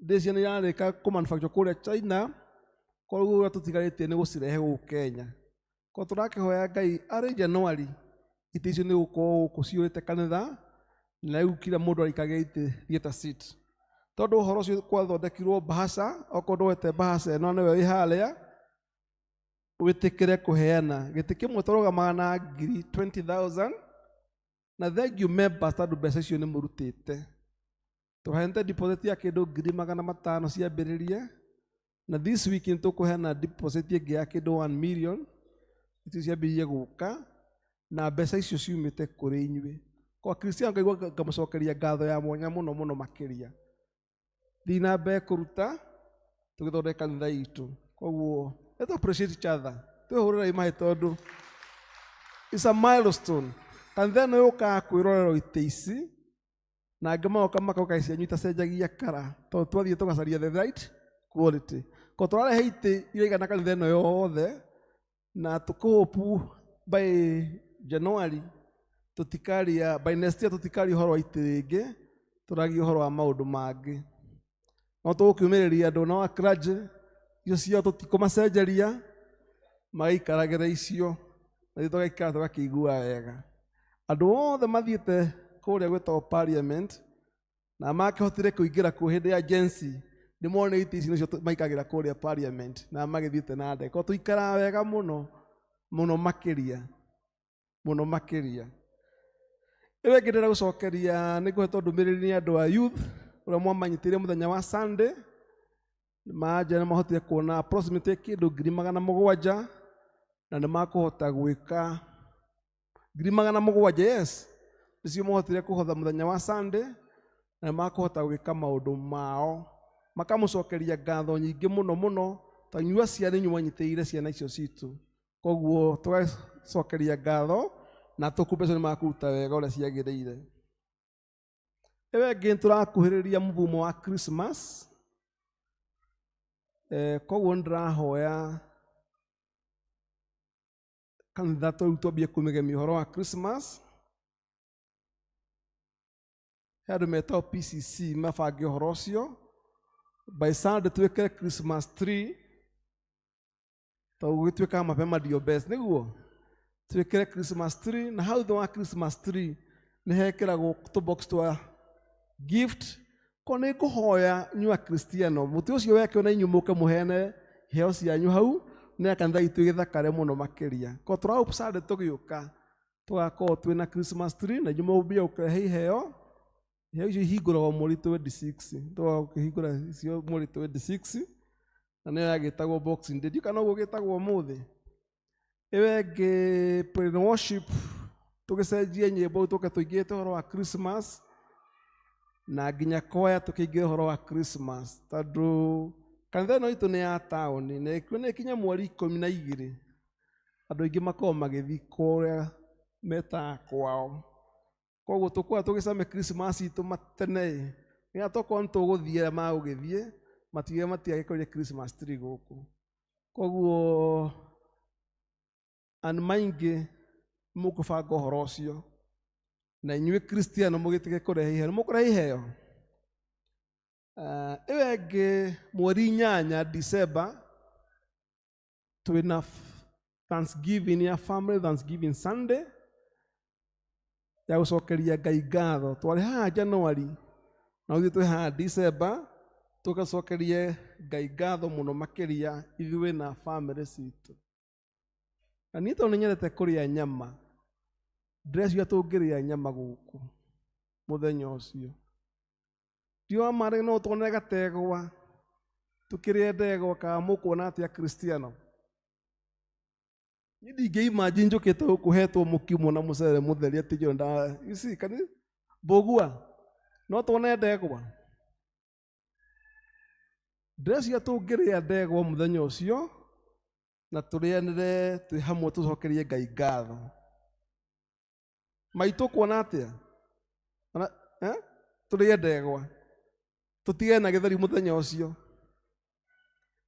S9: ndĩcia nĩyarĩka kũmanufacture kũrĩa China koguo ũrĩa tũtigarĩtie nĩ gũcirehe gũkũ Kenya ko tũrakĩhoya Ngai arĩ Januari ite icio nĩgũkorwo gũkũ ciũrĩte kanitha na rĩu kila mũndũ arĩikagia ite theatre seat tondũ ũhoro ũcio kwathondekirwo bahasha okorwo ndwete bahasha ĩno nĩwe wĩ harĩa wĩtĩkĩre kũheana gĩtĩ kĩmwe tũrũgamaga na 20,000 na thengiũ members tondũ mbeca icio nĩ mũrutĩte tũheanĩte deposit ya kĩndũ 500,000 ciambĩrĩrie na this week nĩtũkũheana deposit ĩngĩ ya kĩndũ 1 million icio ciambĩrĩrie gũka na mbeca icio ciumĩte kũrĩ inyuĩ kwa Kristiano ngaigua ngamũcokeria ngatho ya mwanya mũno mũno makĩria thiĩ na mbere kũruta tũgĩthondeka kanitha itũ koguo let's appreciate each other twĩhũrĩre imaĩ tondũ it's a milestone kanitha ĩno yũkaga kwĩrorerwo ite ici na angĩ magoka makauka cianyu itacenjagia kara tondũ twathiĩ tũgacaria the right quality ko tũrarehe ite iraigana kanitha ĩno yothe na tũkũhopu by January tũtikaria by next year tũtikaria ũhoro wa ite rĩngĩ tũragia ũhoro wa maũndũ mangĩ no tũgũkiumĩrĩria andũ na wa clergy icio ciao tũtikũmacenjeria magaikaragĩra icio na ithuĩ tũgaikara tũgakĩigua wega andũ othe mathiĩte kũrĩa gwĩtagwo parliament na makĩhotire kũingĩra kũu hĩndĩ ya agency nĩmone ite ici nĩcio maikagĩra kũrĩa parliament na magĩthiĩte na ndeko tũikara wega mũno mũno makĩria ĩwe ngĩndĩra gũcokeria nĩngũhetwo ndũmĩrĩri nĩ andũ a youth ũrĩa mwamanyitĩire mũthenya wa Sunday maja nĩmahotire kuona approximately kĩndũ 700,000 na nĩmakũhota gwĩka 700,000 yes nĩcio mahotire kũhotha mũthenya wa Sunday na nĩmakũhota gwĩka maũndũ mao makamũcokeria ngatho nyingĩ mũno mũno ta inyuĩ aciari inyuĩ mwanyitĩire ciana icio citũ koguo tũgacokeria ngatho na tũkumbe cio nĩmakũruta wega ũrĩa ciagĩrĩire ĩwe ngĩ tũrakuhĩrĩria mũthumo wa Christmas koguo nĩndĩrahoya kanitha tũrĩu twambie kũmĩgemia ũhoro wa Christmas he andũ metagwo PCC mabange ũhoro ũcio by Sunday twĩkĩre Christmas tree tondũ gũgĩtuĩkaga mapema ndio best nĩguo twĩkĩre Christmas tree na hau thĩ wa Christmas tree nĩ hekĩragwo tũbox twa gift ko nĩ ngũhoya nyuĩ Akristiano mũtĩ ũcio weke na inyuĩ mũke mũheane iheo cianyu hau nĩ kanitha itũ ĩgĩthakare mũno makĩria ko tũra Sunday tũgĩũka tũgakorwo twĩna Christmas tree na inyuĩ mũmbia ũkĩrehe iheo icio ihingũragwo mweri 26 tũgakĩhingũra icio mweri 26 na nĩyo yagĩtagwo Boxing Day kana ũguo gĩtagwo mũthĩ ĩwe ngĩ praise worship tũgĩcenjie nyĩmbo tũke tũingĩte ũhoro wa Christmas na nginya koya tũkĩingĩra ũhoro wa Christmas tondũ kanitha ĩno itũ nĩ ya taũni na nĩ ikinya mweri 12 andũ aingĩ makoragwo magĩthiĩ kũrĩa metaga kwao koguo tũkoragwo tũgĩcame Christmas itũ matene nginya tokorwo nĩtũgũthiĩ magũgĩthiĩ matigagĩkorire Christmas tree gũkũ koguo and maingĩ mũkũbanga ũhoro ũcio na inyuĩ Kristiano mũgĩtige kũrehe iheo mũkũrehe iheo ĩwe ngĩ mweri 8 December twĩna Thanksgiving ya family Thanksgiving Sunday ya gũcokeria Ngai ngatho twarĩ haha January na ũthiĩ twĩ haha December tũgacokerie Ngai ngatho mũno makĩria ithuĩ na family citũ Na niĩ tondũ nĩnyendete kũrĩa nyama, ndĩreciria tũngĩrĩa nyama gũkũ mũthenya ũcio. Ndiũa marĩ no tuone gategwa, tũkĩrĩa ndegwa ka mũkuona atĩa Kristiano. Niĩ ndingĩ-imagine njũkĩte gũkũ hetwo mũkimo na mũcere mũtheri atĩ njĩra nda, you see, mbũgua, no tuone ndegwa. Ndĩreciria tũngĩrĩa ndegwa mũthenya ũcio, na tũrĩanĩre twĩ hamwe tũcokerie Ngai ngatho. Maitũ kuona atĩa? Tũrĩe ndegwa. Tũtige na gĩtheri mũthenya ũcio.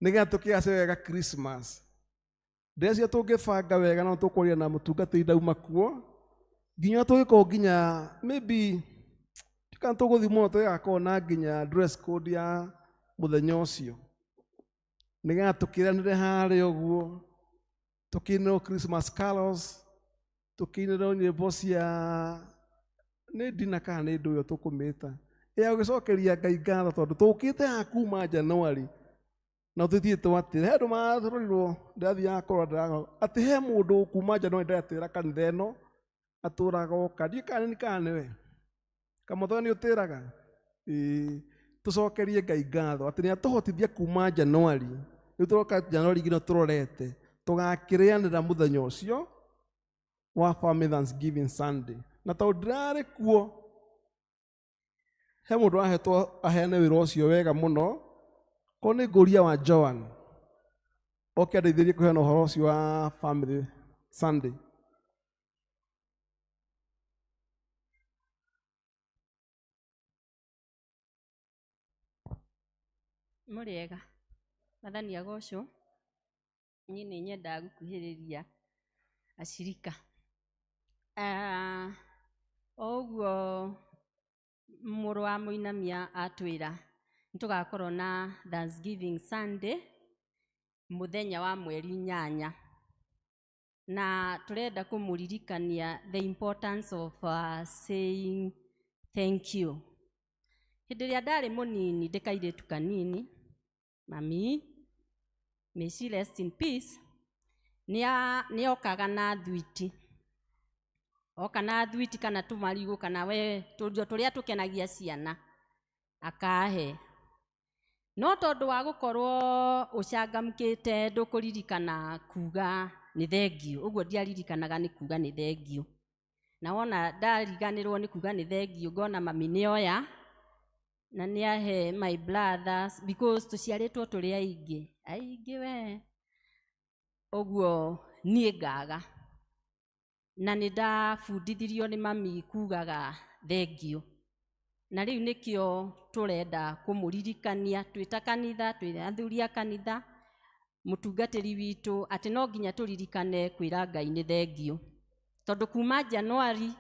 S9: Nĩgetha tũkĩgace wega Christmas. Ndĩreciria tũngĩbanga wega no tũkũria na mũtungatĩri ndauma kuo. Nginya tũgĩkorwo nginya maybe kana tũgũthiĩ mũno tũgakorwo na nginya dress code ya mũthenya ũcio. Nĩgetha tũkĩranĩre harĩa ũguo, tũkĩinĩrwo Christmas carols, tũkĩinĩrwo nyĩmbo cia nĩ ndina kana nĩ ndũ ĩyo tũkũmĩta ya gũcokeria Ngai ngatho tondũ tũkĩte haha kuma January na tũthiĩte atĩ he andũ mathurirwo ndathiaga kũrora ndĩraga atĩ he mũndũ kuma January ndatĩra kanitha ĩno atũraga oka ndiĩ kana nĩwe Kamotho nĩ ũtĩraga tũcokerie Ngai ngatho atĩ nĩatũhotithia kuma January rĩu tũroka January ngino tũrorete tũgakĩrĩanĩra mũthenya ũcio wa Family Thanksgiving Sunday. Na tondũ ndirarĩ kuo he mũndũ ahetwo aheane wĩra ũcio wega mũno ko nĩ ngũria wa Joan oke andeithĩrie kũheana ũhoro ũcio wa Family Sunday.
S10: Mũrĩega Mathani agocwo niĩ nĩ nyendaga gũkuhĩrĩria acirika ũguo mũrũ wa Mũinamia atwĩra nĩtũgakorwo na Thanksgiving Sunday mũthenya wa mweri 8 na tũrenda kũmũririkania the importance of saying thank you. Hĩndĩ ĩrĩa ndarĩ mũnini ndĩkairĩtu kanini mami may she rest in peace nĩokaga na thwiti oka na thwiti kana tũmarigũ kana we tũrĩa tũkenagia ciana akahe no tondũ wa gũkorwo ũcangamkĩte ndũkũririkana kuga nĩ thengiũ ũguo ndiaririkanaga nĩ kuga nĩ thengiũ na wona ndariganĩrwo nĩ kuga nĩ thengiũ ngona mami nĩoya na nĩahe my brothers because tũciarĩtwo tũrĩ aingĩ we ũguo niĩ ngaga na nĩndabundithirio nĩ mami kugaga thengiũ na rĩu nĩkĩo tũrenda kũmũririkania twĩta kanitha twĩ athuri a kanitha mũtungatĩri witũ atĩ no nginya tũririkane kwĩra Ngai nĩ thengiũ tondũ kuma January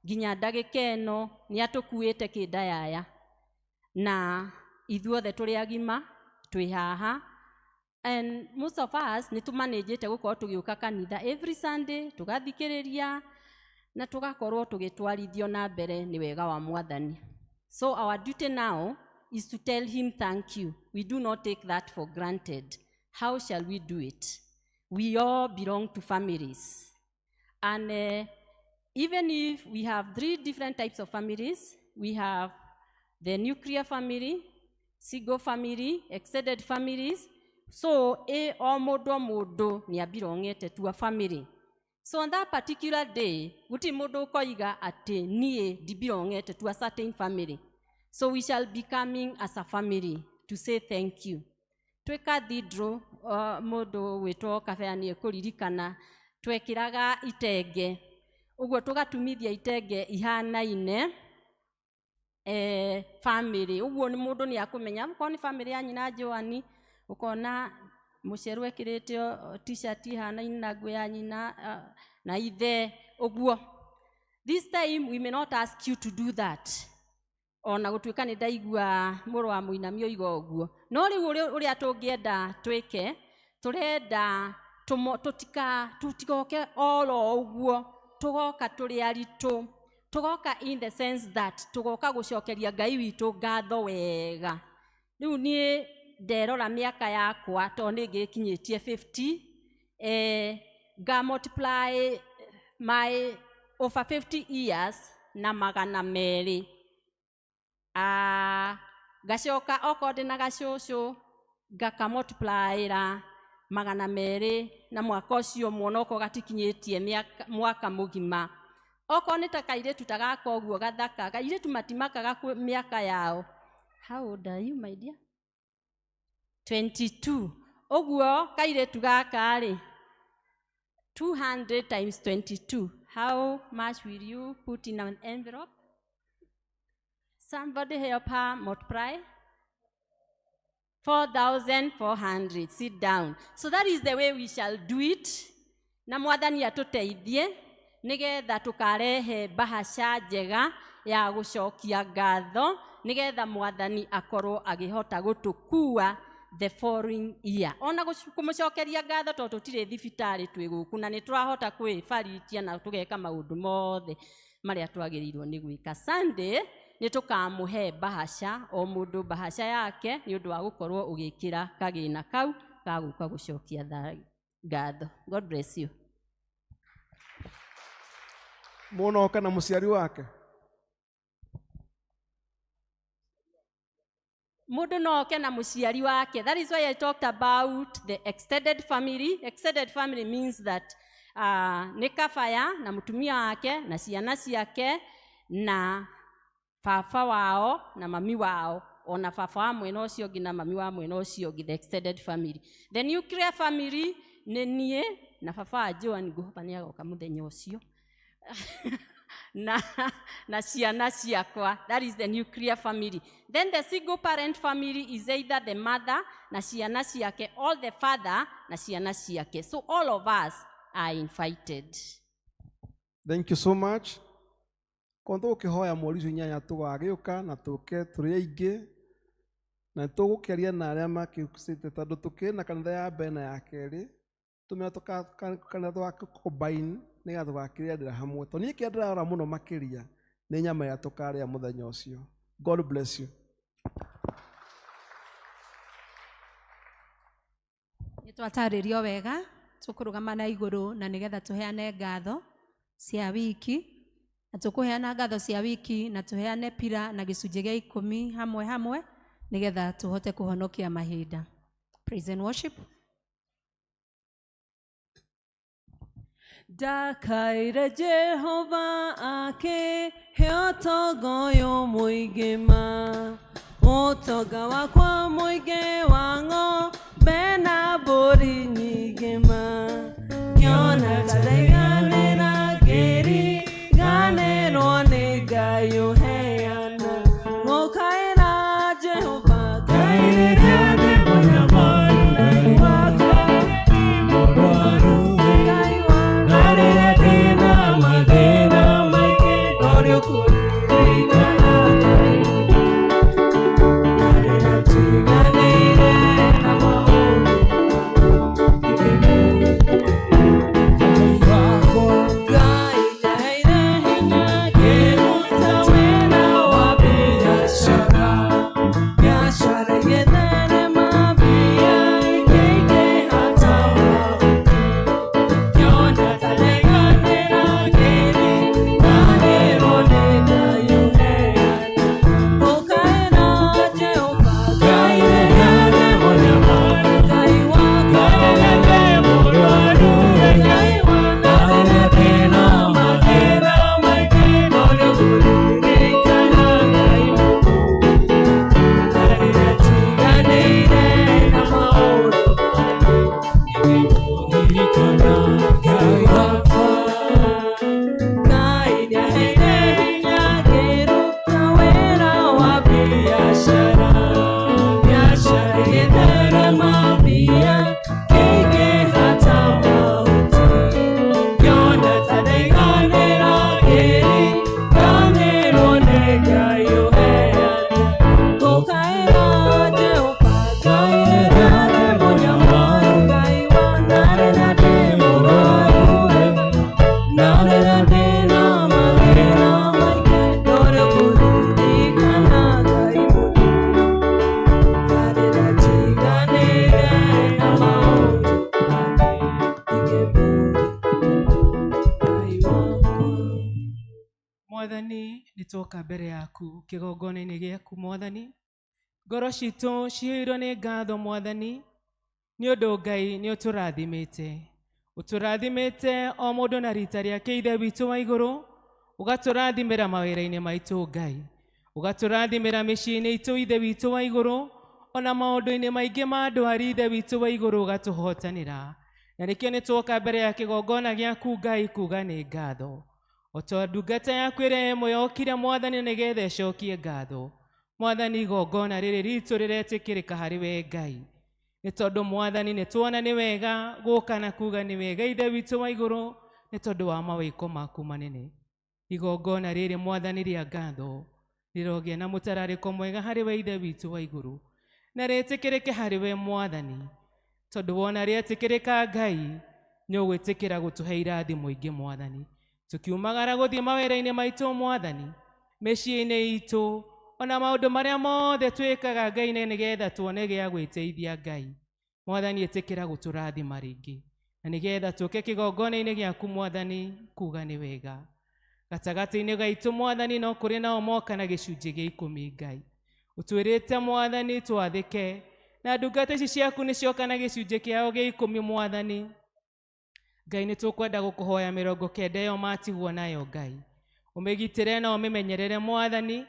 S10: nginya ndagĩka ĩno nĩatũkuĩte kĩndayaya na ithuothe tũrĩ agima twĩ haha and most of us nĩtũmanĩnjĩte gũkorwo tũgĩũka kanitha every Sunday tũgathikĩrĩria na tũgakorwo tũgĩtwarithio na mbere nĩ wega wa Mwathani. So our duty now is to tell him thank you. We do not take that for granted. How shall we do it? We all belong to families. And even if we have 3 different types of families, we have the nuclear family, single family, extended families. So o mũndũ nĩabelongete to a family. So on that particular day, guti mũndũ koiga atĩ niĩ ndibelongete to a certain family. So we shall be coming as a family to say thank you. Twĩ cathedral mũndũ wĩtwo kabeanie kũririkana twekĩraga itenge. Ũguo tũgatumithia itenge ihanaine family. Ũguo nĩ mũndũ nĩakũmenya ko nĩ family ya nyina Joani ukona mũcerũ ekĩrĩte t-shirt ihanaine na nguo ya nyina na ithe ũguo. This time we may not ask you to do that. Ona gũtuĩka nĩ ndaigua mũrũ wa Mũinamia oiga ũguo. No rĩu ũrĩa tũngĩenda twĩke tũrenda tũtigoke oro ũguo tũgoka tũrĩ aritũ tũgoka in the sense that tũgoka gũcokeria Ngai witũ ngatho wega. Rĩu niĩ nderora mĩaka yakwa to nĩ ngĩkinyĩtie 50 ga multiply my over 50 years na 200. Gacoka oko ndi na gacucu gaka multiply ra 200 na mwaka ucio mwana oko gatikinyitie mwaka mugima. Oko ni ta kairetu tagaka oguo gathaka, kairetu matimakaga miaka yao. How old are you, my dear? 22. Oguo kairetu gaka ri 200 times 22. How much will you put in an envelope? Somebody help her multiply. 4,400. Sit down. So that is the way we shall do it. Na mwathani atuteithie nigetha tukarehe bahasha njega ya gucokia ngatho nigetha mwathani akorwo agihota gutukua the following year. Ona kumucokeria ngatho to tutire thibitari twi guku na ni turahota kwifaritia na tugeka maundu mothe maria twagirirwo ni gwika. Sunday ni tukamuhe bahasha, o mundu bahasha yake ni undu wa gukorwo ugikira kagina kau gaguka gucokia ngatho. God bless you.
S9: Mwana oka na muciari wake.
S10: Mundu no oke na muciari wake. That is why I talked about the extended family. Extended family means that ni kafaya na mutumia wake na ciana ciake na baba wao na mami wao, ona baba wa mwena ucio ngi na mami wa mwena ucio ngi, the extended family. The nuclear family ni nie na baba wa Joan nguhopa ni agoka muthenya ucio na ciana ciakwa. That is the nuclear family. Then the single parent family is either the mother na ciana ciake or the father na ciana ciake. So all of us are invited.
S9: Thank you so much. Kondo ukihoya mweri ucio inyanya tugagiuka na tuke turi aingi na tugukeria na aria makiukusite tondu tukina kanitha ya mbere ya keri tumira kanitha twa combine niga tugakiria hamwe to nie kiendera muno makiria ni nyama ya tukaria muthenya ucio. God bless you.
S1: Nitwataririo wega tukurugama na iguru na nigetha tuheane ngatho cia wiki na tukuheana ngatho cia wiki na tuheane pira na gicunje gia 10 hamwe nigetha tuhote kuhonokia mahinda. Praise and worship.
S11: Ndakaire Jehova ake heotogoyo muigima utoga wakwa muige wango bena bori nyigima nyona tadegane na geri gane rone gayo heana mokaira Jehova kaire gane monyamani wako moroaru Madena, Mike, Gloria, you have
S2: Mwathani nĩtwoka mbere yaku kĩgongona-inĩ gĩaku Mwathani, ngoro citũ ciihũirwo nĩ ngatho Mwathani, nĩ ũndũ Ngai nĩ ũtũrathimĩte o mũndũ na rita rĩake Ithe witũ wa igũrũ, ũgatũrathimĩra mawĩra-inĩ maitũ Ngai, ũgatũrathimĩra mĩciĩ-inĩ itũ Ithe witũ wa igũrũ, ona maũndũ-inĩ maingĩ ma ndwari Ithe witũ wa igũrũ ũgatũhotanĩra. Na nĩkĩo nĩtwoka mbere ya kĩgongona gĩaku Ngai kuga nĩ ngatho. O ta ndungata yaku ĩrĩa ĩmwe yokire Mwathani nĩgetha ĩcokie ngatho. Mwathani igongona rĩrĩ ritũ rĩretĩkĩrĩka harĩ we Ngai. Nĩ tondũ Mwathani nĩtuona nĩ wega gũka na kuga nĩ wega Ithe witũ wa igũrũ, nĩ tondũ wa mawĩko maku manene. Igongona rĩrĩ Mwathani rĩa ngatho rĩrogĩa na mũtararĩko mwega harĩ we Ithe witũ wa igũrũ, na rĩtĩkĩrĩke harĩ we Mwathani, tondũ wona rĩetĩkĩrĩka Ngai nĩ ũgwĩtĩkĩra gũtũhe irathimo ingĩ Mwathani. Tukiumagara gũthiĩ mawĩra-inĩ maitũ Mwathani, mĩciĩ-inĩ itũ, ona maũndũ marĩa mothe twĩkaga Ngai nĩgetha tuone gĩa gwĩteithia Ngai. Mwathani ĩtĩkĩra gũtũrathima rĩngĩ, na nĩgetha tũke kĩgongona-inĩ gĩaku Mwathani kuga nĩ wega. Gatagatĩ-inĩ gaitũ Mwathani no kũrĩ nao moka na gĩcunjĩ gĩa 10 Ngai. Ũtwĩrĩte Mwathani twathĩke, na ndungata ici ciaku nĩcioka na gĩcunjĩ kĩao gĩa 10 Mwathani. Ngai nĩtũkwenda gũkũhoya 90 ĩyo matigwo nayo Ngai, ũmĩgitĩre na ũmĩmenyerere Mwathani,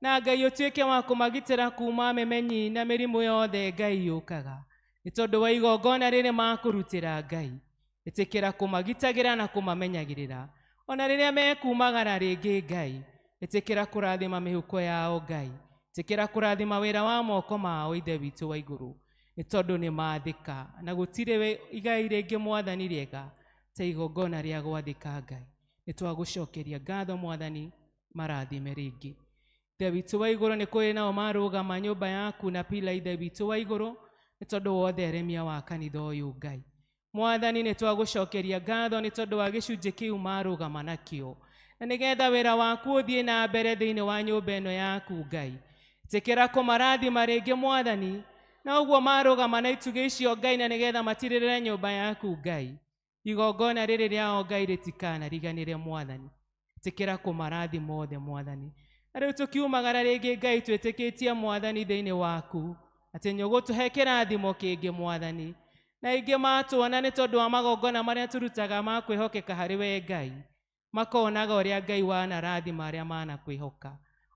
S2: na Ngai ũtuĩke wa kũmagitĩra kuma mĩmenyi na mĩrimũ yothe Ngai yũkaga. Nĩ tondũ wa igongona rĩrĩ makũrutĩra Ngai, ĩtĩkĩra kũmagitagĩra na kũmamenyagĩrĩra. Ona rĩrĩa mekumagara rĩngĩ Ngai, ĩtĩkĩra kũrathima mĩhuko yao Ngai, ĩtĩkĩra kũrathima wĩra wa moko mao Ithe witũ wa igũrũ, nĩ tondũ nĩ maathĩka, na gũtirĩ igai rĩngĩ Mwathani rĩega ta igongona rĩa gwathĩka Ngai. Nĩ twagũcokeria ngatho Mwathani, marathime rĩngĩ. Ithe witũ wa igũrũ, nĩ kũrĩ nao marũgama nyũmba yaku na pila Ithe witũ wa igũrũ, nĩ tondũ wa ũtheremia wa kanitha ũyũ Ngai. Mwathani nĩ twagũcokeria ngatho nĩ tondũ wa gĩcunjĩ kĩu marũgama nakĩo, na nĩgetha wĩra waku ũthiĩ na mbere thĩinĩ wa nyũmba ĩno yaku Ngai. Ĩtĩkĩra kũmarathima rĩngĩ Mwathani, na ũguo marũgama na itugĩ icio Ngai, na nĩgetha matirĩrĩre nyũmba yaku Ngai. Igongona rĩrĩ rĩao Ngai rĩtikanariganĩre Mwathani, ĩtĩkĩra kũmarathima othe Mwathani. Na rĩu tũkiumagara rĩngĩ Ngai twĩtĩkĩtie Mwathani thĩinĩ waku, atĩ nĩũgũtũhe kĩrathimo kĩngĩ Mwathani, na ingĩ matuona nĩ tondũ wa magongona marĩa tũrutaga ma kwĩhokeka harĩ we Ngai, makonaga ũrĩa Ngai wanarathima arĩa manakwĩhoka.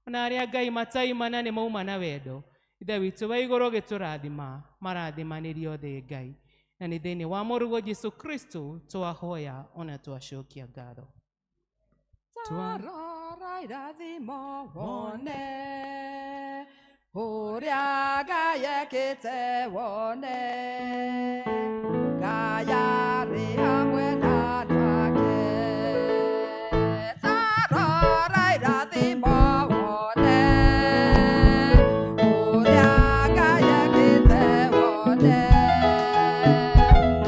S2: Ona arĩa Ngai mataimana nĩ mauma na wendo, Ithe witũ wa igũrũ gĩtũrathima, marathimanĩrie othe Ngai. Na nĩ thĩinĩ wa mũrugo Jesũ Kristo twahoya ona twacokia ngatho.
S1: Tarora irathimo wone, ũrĩa Ngai ekĩte wone, Ngai arĩ hamwe na andũ ake. Tarora irathimo wone, ũrĩa Ngai ekĩte wone,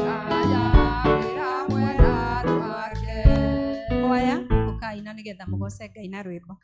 S1: Ngai arĩ hamwe na andũ ake. Hoya ũkaina nĩgetha mũgoce Ngai na rwĩmbo.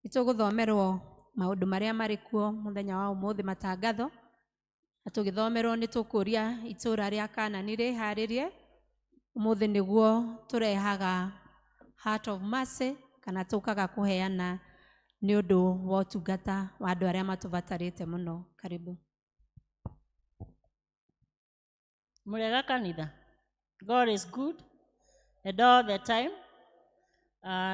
S1: Nituguthomerwo maundu maria mari kuo muthenya wa umuthi matangatho na tugithomerwo nitukuria itura ria Kanani riharirie umuthi niguo turehaga Heart of Mercy kana tukaga kuheana ni undu wa utungata wa andu aria matuvatarite muno. Karibu.
S10: Murega kanitha. God is good and all the time.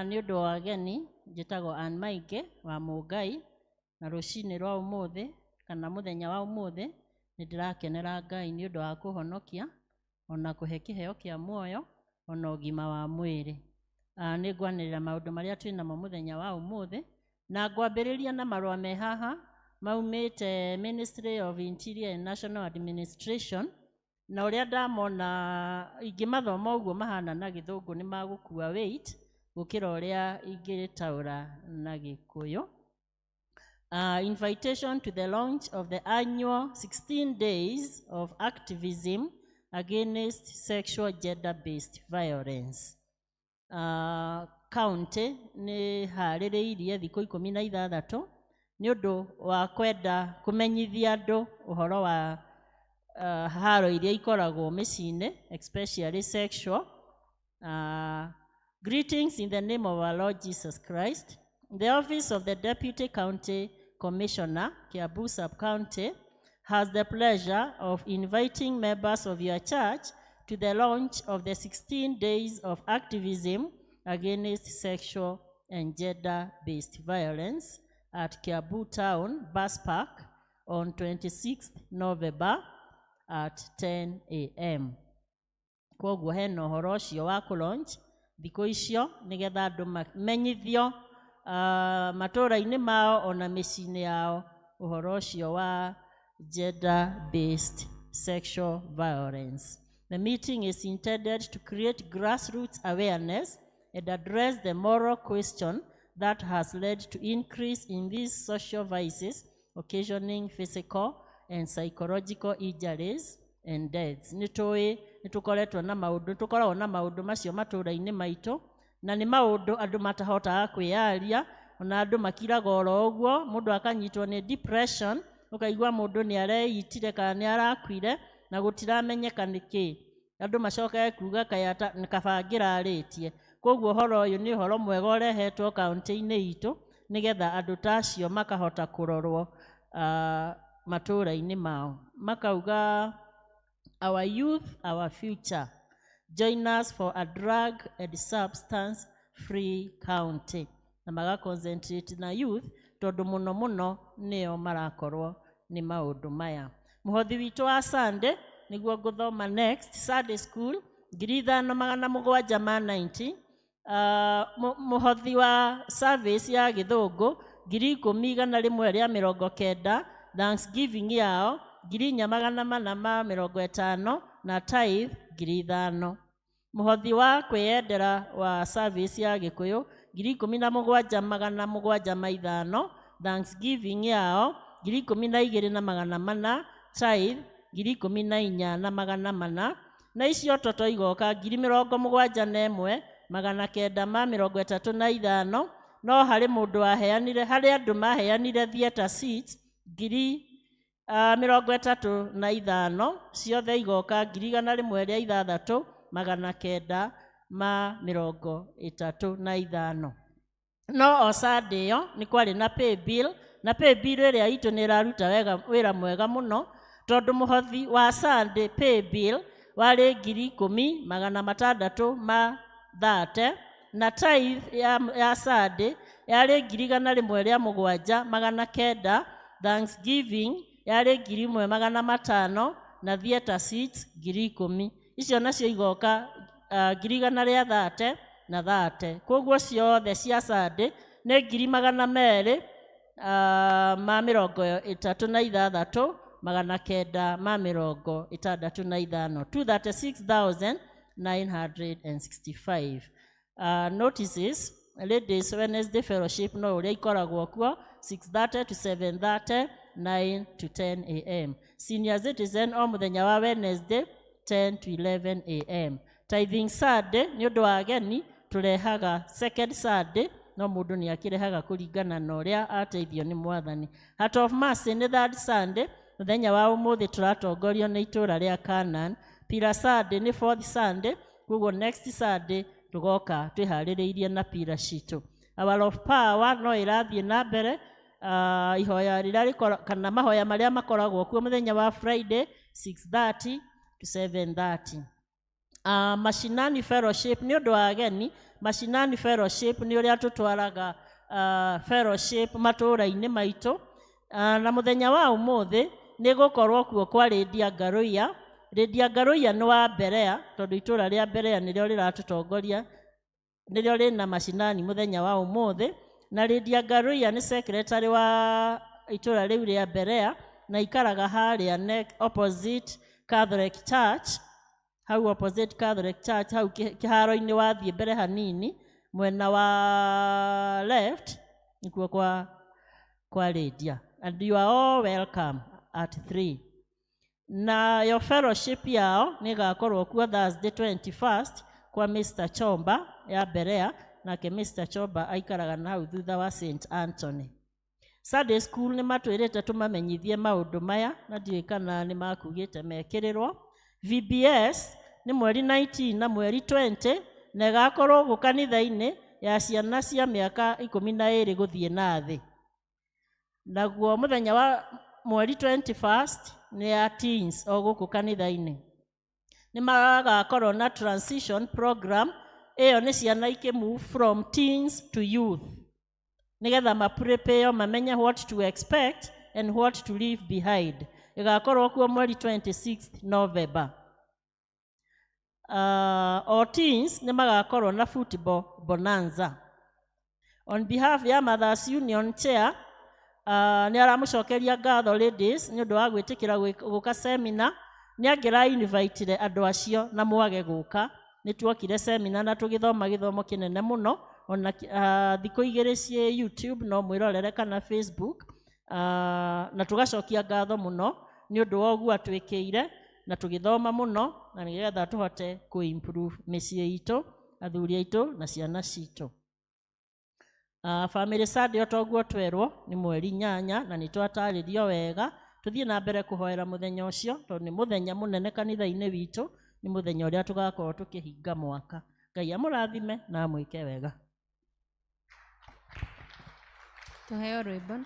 S10: Ni undu wa ageni njitagwo Ann Maige wa Mungai na rucini rwa umuthi kana muthenya wa umuthi nindirakenera Ngai ni undu wa kuhonokia ona kuhe kiheo kia muoyo ona ugima wa mwiri. Ni ngwanirira maundu maria twinamo muthenya wa umuthi na ngwambiriria na marua me haha maumite Ministry of Interior and National Administration
S12: na ũrĩa ndamona ingĩmathoma ũguo mahana na Gĩthũngũ nĩ magũkua weight gũkĩra ũrĩa ingĩtaũra na Gĩkũyũ. Invitation to the launch of the annual 16 days of activism against sexual gender-based violence. County nĩ harĩrĩirie thikũ 16 nĩ ũndũ wa kwenda kũmenyithia andũ ũhoro wa haro iria ikoragwo mĩciĩ-inĩ, especially sexual. Greetings in the name of our Lord Jesus Christ. The office of the Deputy County Commissioner, Kiambu Sub-County, has the pleasure of inviting members of your church to the launch of the 16 days of activism against sexual and gender-based violence at Kiambu Town Bus Park on 26th November at 10 a.m. Koguo hena ũhoro ũcio wa kũlaunch thikũ icio nĩgetha andũ mamenyithio matũũra-inĩ mao ona mĩciĩ-inĩ yao ũhoro ũcio wa gender-based sexual violence. The meeting is intended to create grassroots awareness and address the moral question that has led to increase in these social vices, occasioning physical and psychological injuries and deaths. Nĩtũkoretwo na maũndũ, tũkoragwo na maũndũ macio matũũra-inĩ maitũ, na nĩ maũndũ andũ matahotaga kwĩyaria, ona andũ makiraga oro ũguo, mũndũ akanyitwo nĩ depression, ũkaigua mũndũ nĩ areitire kana nĩ arakuire na gũtiramenyeka nĩkĩ. Andũ macokaga kuuga kaba angĩrarĩtie. Koguo ũhoro ũyũ nĩ ũhoro mwega ũrehetwo kaunti-inĩ itũ nĩgetha andũ ta acio makahota kũrorwo matũũra-inĩ mao. Makauga, our youth, our future. Join us for a drug and substance free county. Na maga concentrate na youth tondũ mũno mũno nĩo marakorwo nĩ maũndũ maya. Mũhothi witũ wa Sunday nĩguo ngũthoma next. Sunday school 5,790. Mũhothi wa service ya Gĩthũngũ 10,190. Thanksgiving yao 4,450 na tithe 5,000. Mũhothi wa kwĩyendera wa service ya Gĩkũyũ 17,750. Thanksgiving yao 12,400. Tithe 14,400. Na icio toto igoka 71,935. No harĩ mũndũ aheanire, harĩ andũ maheanire theatre seats 35,000 ciothe igoka 106,935. No o Sunday ĩyo nĩ kwarĩ na pay bill, na pay bill ĩrĩa itũ nĩ ĩraruta wĩra mwega mũno tondũ mũhothi wa Sunday pay bill warĩ 10,630 na tithe ya Sunday yarĩ 107,900. Thanksgiving yarĩ 1,500 na theatre seats 10,000. Icio nacio igoka 130 na 30. Koguo ciothe cia Sunday nĩ 2,236,965. 236,965. Notices, Ladies Wednesday Fellowship no ũrĩa ikoragwo kuo 6:30 to 7:30, 9 to 10 a.m. Senior Citizen o mũthenya wa Wednesday 10 to 11 a.m. Tithing Sunday nĩ ũndũ wa ageni tũrehaga second Sunday, no mũndũ nĩ akĩrehaga kũringana na ũrĩa ateithio nĩ Mwathani. Heart of Mercy nĩ third Sunday, mũthenya wa ũmũthĩ tũratongorio nĩ itũũra rĩa Canaan. Pillar Sunday nĩ fourth Sunday, koguo next Sunday tugoka twĩharĩrĩirie na pillar citũ. Hour of Power no ĩrathiĩ na mbere, ihoya rĩrĩa kana mahoya marĩa makoragwo kuo mũthenya wa Friday 6:30 to 7:30. Mashinani Fellowship nĩ ũndũ wa ageni. Mashinani Fellowship nĩ ũrĩa tũtwaraga fellowship matũũra-inĩ maitũ, na mũthenya wa ũmũthĩ nĩ gũkorwo kuo kwa Lydia Ngaruiya. Lydia Ngaruiya nĩ wa Berea, tondũ itũũra rĩa Berea nĩrĩo rĩratũtongoria, nĩrĩo rĩna mashinani mũthenya wa ũmũthĩ, na Lydia Ngaruiya nĩ secretary wa itũũra rĩu rĩa Berea na ikaraga harĩa opposite Catholic Church, hau opposite Catholic Church, hau kiharo-inĩ wathiĩ mbere hanini, mwena wa left, nikuo kwa Lydia. And you are all welcome at 3. Na your fellowship yao nigakorwo kuo Thursday 21st kwa Mr. Chomba ya Berea, nake Mr. Chomba aikaraga na hau thutha wa St. Anthony. Sunday school ni matwirite tumamenyithie maundu maya na ndiũĩ kana ni makugĩte mekĩrĩrwo. VBS ni mweri 19 na mweri 20 na ĩgakorwo gũ kanitha-inĩ ya ciana cia mĩaka 12 gũthiĩ na thĩ. Naguo mũthenya wa mweri 21st ni ya teens o gũkũ kanitha-inĩ. Ni magakorwo na transition program, ĩyo nĩ ciana ikĩmove from teens to youth, nigetha maprepare mamenye what to expect and what to leave behind. Ĩgakorwo kuo mweri 26th November. All teens ni magakorwo na football bonanza. On behalf ya Mothers Union Chair, ni aramucokeria ngatho ladies ni ũndũ wa gwĩtĩkĩra gũka seminar. Ni angĩra invite andũ acio na mwage gũka. Ni tuokire seminar na tũgĩthoma gĩthomo kĩnene mũno, ona thikũ igĩrĩ cie YouTube no mwĩrorere kana Facebook, na tũgacokia ngatho mũno ni ũndũ wa ũguo atwĩkĩire na tũgĩthoma mũno na nĩgetha tũhote kũ-improve mĩciĩ itũ, athuri aitũ na ciana citũ. Family Sunday otoguo twerwo ni mweri 8 na nĩtwatarĩrio wega tuthiĩ na mbere kũhoera mũthenya ũcio, tondũ nĩ mũthenya mũnene kanitha-inĩ witũ, ni mũthenya ũrĩa tũgakorwo tũkĩhinga mwaka. Ngai amũrathime na amwĩke wega.
S1: Tuheo rwĩmbo.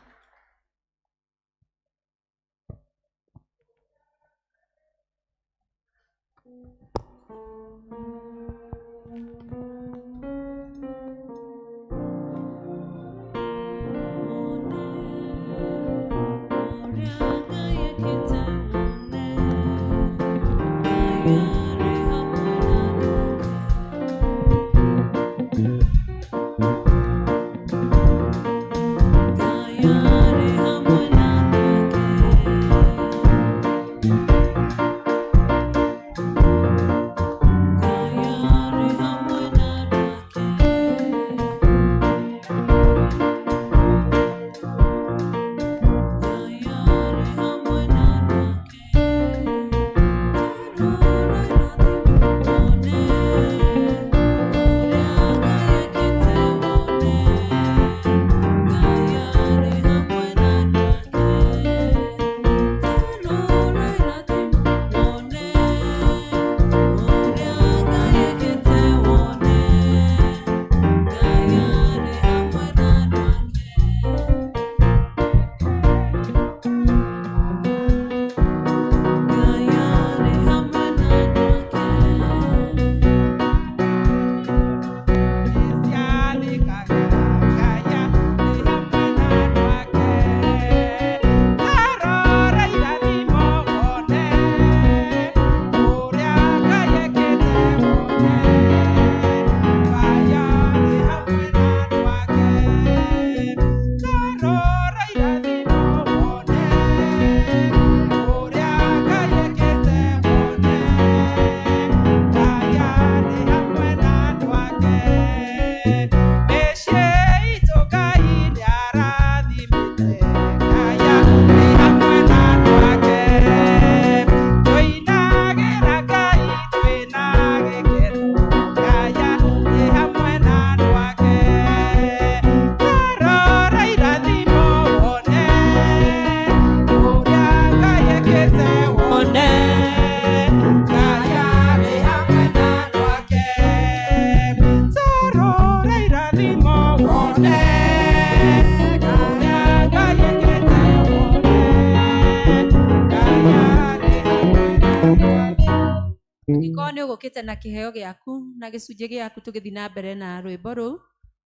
S1: Angĩkorwo nĩ ũgũkĩte na kĩheo gĩaku na gĩcunjĩ gĩaku tũgĩthiĩ na mbere na rwĩmbo rũu,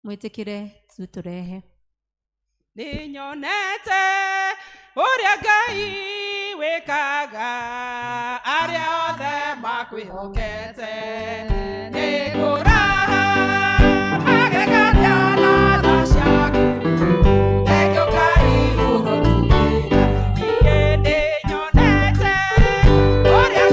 S1: mwĩtĩkĩre tũrehe.
S2: Nĩnyonete ũrĩa Ngai wĩkaga arĩa othe makwĩhokete. Nĩngũraha magegania na tha ciaku, nĩkĩo Ngai ũrotugĩra. Niĩ nĩnyonete ũrĩa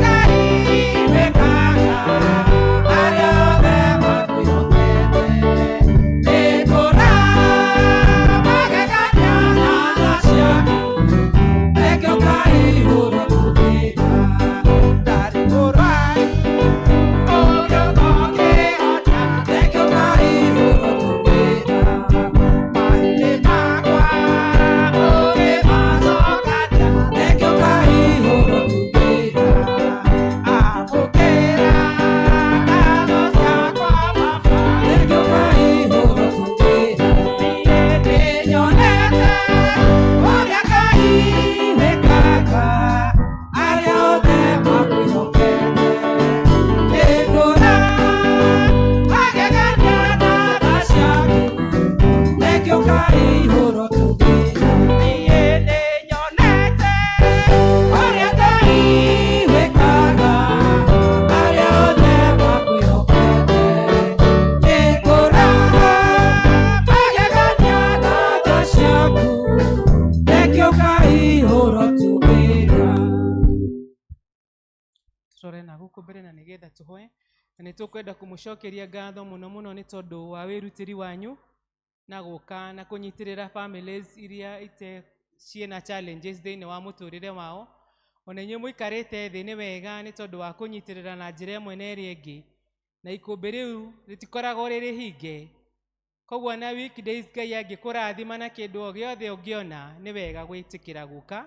S2: guku mbere na nigetha tuhoe na nĩ tũkwenda kũmũcokeria ngatho mũno mũno nĩ tondũ wa wĩrutĩri wanyu na gũka na kũnyitĩrĩra families iria ciĩna challenges thĩinĩ wa mũtũrĩre wao. Ona inyuĩ mũikarĩte thĩ nĩ wega nĩ tondũ wa kũnyitĩrĩra na njĩra ĩmwe na ĩrĩa ĩngĩ, na ikũmbĩ rĩu rĩtikoragwo rĩrĩ hinge. Koguo na weekdays Ngai angĩkũrathima na kĩndũ o gĩothe ũngĩona nĩ wega gwĩtĩkĩra gũka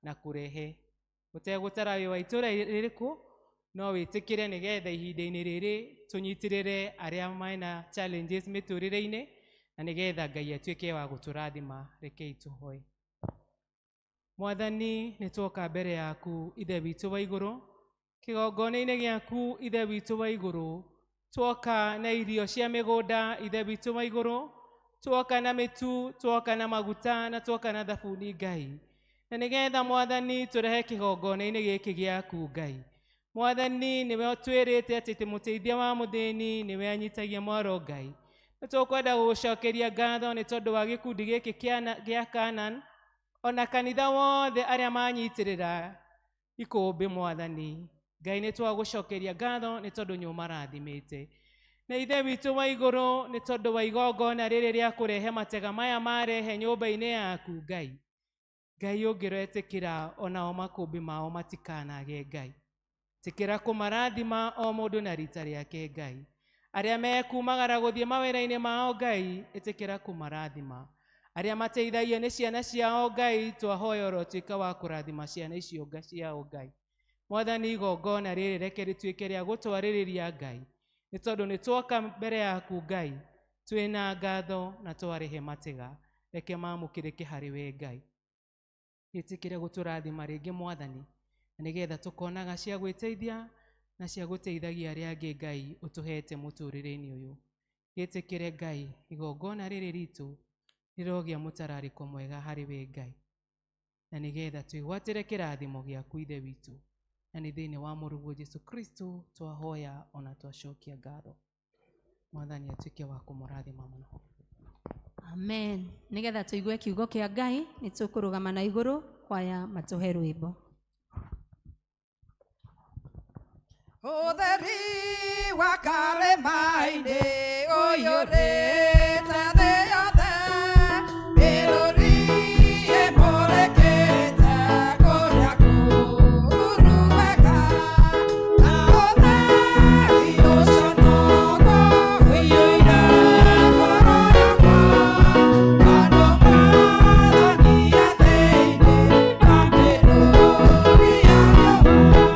S2: na kũrehe. Ũtegũtara wĩ wa itũra rĩrĩkũ, no wĩtĩkĩre nĩgetha ihinda-inĩ rĩrĩ tũnyitĩrĩre arĩa mena challenges mĩtũrĩre-inĩ na nĩgetha Ngai atuĩke wa gũtũrathima. Rekei tũhoe. Mwathani, nĩ tuoka mbere yaku Ithe witũ wa igũrũ, kĩgongona-inĩ gĩaku Ithe witũ wa igũrũ, tuoka na irio cia mĩgũnda Ithe witũ wa igũrũ, tuoka na mĩtu, tuoka na maguta na tuoka na thabuni Ngai, na nĩgetha Mwathani tũrehe kĩgongona-inĩ gĩkĩ gĩaku Ngai. Mwathani, nĩwe twĩrĩte atĩ mũteithia wa mũthĩni nĩwe anyitagia mwaro Ngai. Nĩ tũkwenda gũgũcokeria ngatho nĩ tondũ wa gĩkundi gĩkĩ gĩa Canaan, ona kanitha wothe arĩa manyitĩrĩra ikũmbĩ Mwathani. Ngai, nĩ twagũcokeria ngatho nĩ tondũ nĩ ũmarathimĩte. Na Ithe witũ wa igũrũ, nĩ tondũ wa igongona rĩrĩ rĩa kũrehe matega maya marehe nyũmba-inĩ yaku Ngai. Ngai, ũngĩretĩkĩra onao makũmbĩ mao matikanage Ngai. Tĩkĩra kũmarathima o mũndũ na rita rĩake Ngai. Arĩa mekumagara gũthiĩ mawĩra-inĩ mao Ngai, ĩtĩkĩra kũmarathima. Arĩa mateithagio nĩ ciana ciao Ngai, twahoya ũrotuĩka wa kũrathima ciana icio ciao Ngai. Mwathani, igongona rĩrĩ reke rĩtuĩke rĩa gũtwarĩrĩria Ngai, nĩ tondũ nĩ tuoka mbere yaku Ngai twĩna ngatho na twarĩhe matega. Reke mamũkĩrĩke harĩ we Ngai. Ĩtĩkĩre gũtũrathima rĩngĩ Mwathani, na nĩgetha tũkonaga cia gwĩteithia na cia gũteithagia arĩa angĩ Ngai ũtũhete mũtũrĩre-inĩ ũyũ. Ĩtĩkĩre Ngai igongona rĩrĩ ritũ rĩrogĩa mũtararĩko mwega harĩ we Ngai, na nĩgetha twĩgwatĩre kĩrathimo gĩaku Ithe witũ, na nĩ thĩinĩ wa mũrũguo Jesũ Kristo twahoya ona twacokia ngatho. Mwathani atuĩke wa kũmũrathima mũno.
S1: Amen. Nĩgetha tũigue kiugo kĩa Ngai, nĩ tũkũrũgama na igũrũ kwaya matũhe rwĩmbo.
S13: Ũtheri wa karĩma-inĩ ũiyũrĩte thĩ yothe, mĩrũri ĩmũrĩkĩte kũrĩa kũruru wega, na ũtheri ũcio noguo ũiyũire ngoro yakwa, andũ mathoniĩ thĩinĩ wa mĩrũri ya riũa.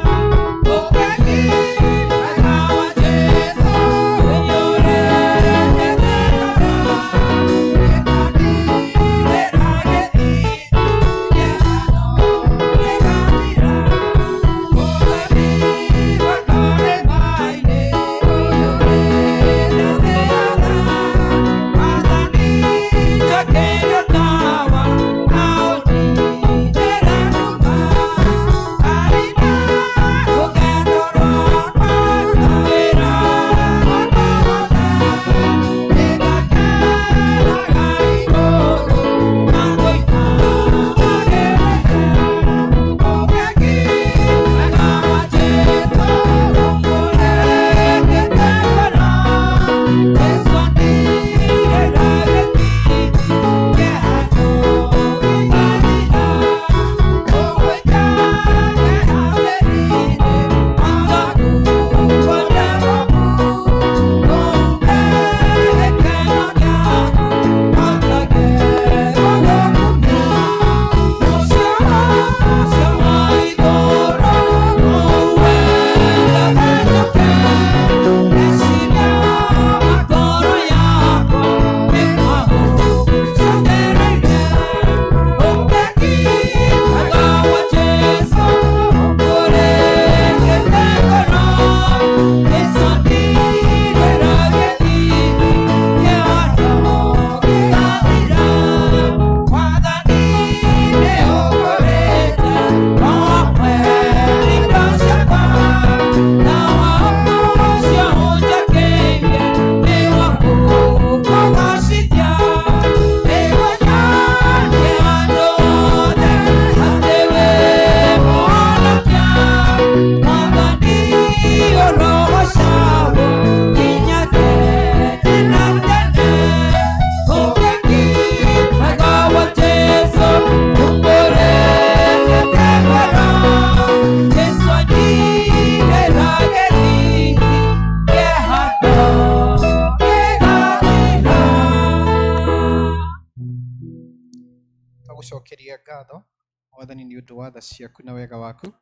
S14: tũracokia ngatho Mwathani nĩ ũndũ wa tha ciaku na wega waku.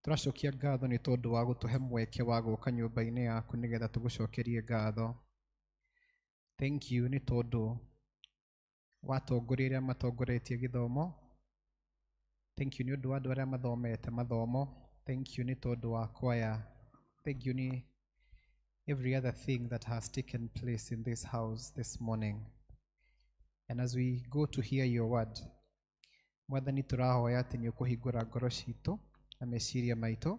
S14: Tũracokia ngatho nĩ tondũ wa gũtũhe mweke wa gũka nyũmba-inĩ yaku nĩgetha tũgũcokerie ngatho. Thank you nĩ tondũ watongoria arĩa matongoretie gĩthomo. Thank you nĩ ũndũ wa andũ arĩa mathomete mathomo. Thank you nĩ tondũ wa choir. Thank you nĩ every other thing that has taken place in this house this morning. And as we go to hear your word, Mwathani tũrahoya atĩ nĩ ũkũhingũra ngoro citũ na meciria maitũ.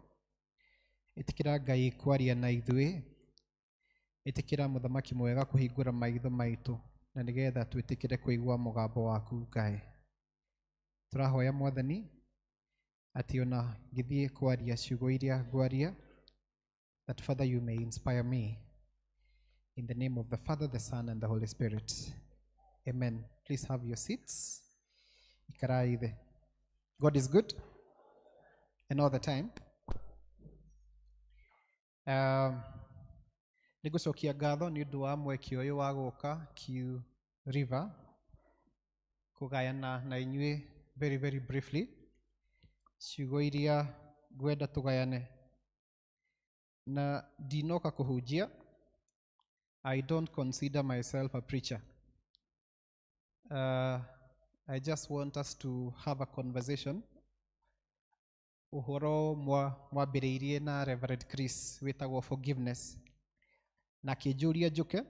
S14: Ĩtĩkĩra Ngai kwaria na ithuĩ. Ĩtĩkĩra Mũthamaki mwega kũhingũra maitho maitũ na nĩgetha twĩtĩkĩre kũigua mũgambo waku Ngai. Tũrahoya Mwathani atĩ ona ngĩthiĩ kwaria ciugo iria ngwaria, that Father you may inspire me. In the name of the Father, the Son, and the Holy Spirit. Amen. Please have your seats. Ikarai the. God is good. And all the time. Nĩgũcokia ngatho nĩ ũndũ wa mweke ũyũ wa gũka Q River kũgayana na inyuĩ very briefly ciugo iria ngwenda tũgayane. Na ndinoka kũhunjia. I don't consider myself a preacher. I just want us to have a conversation. Ũhoro mwambĩrĩirie na Reverend Chris wĩtagwo forgiveness. Na kĩnjũria njũke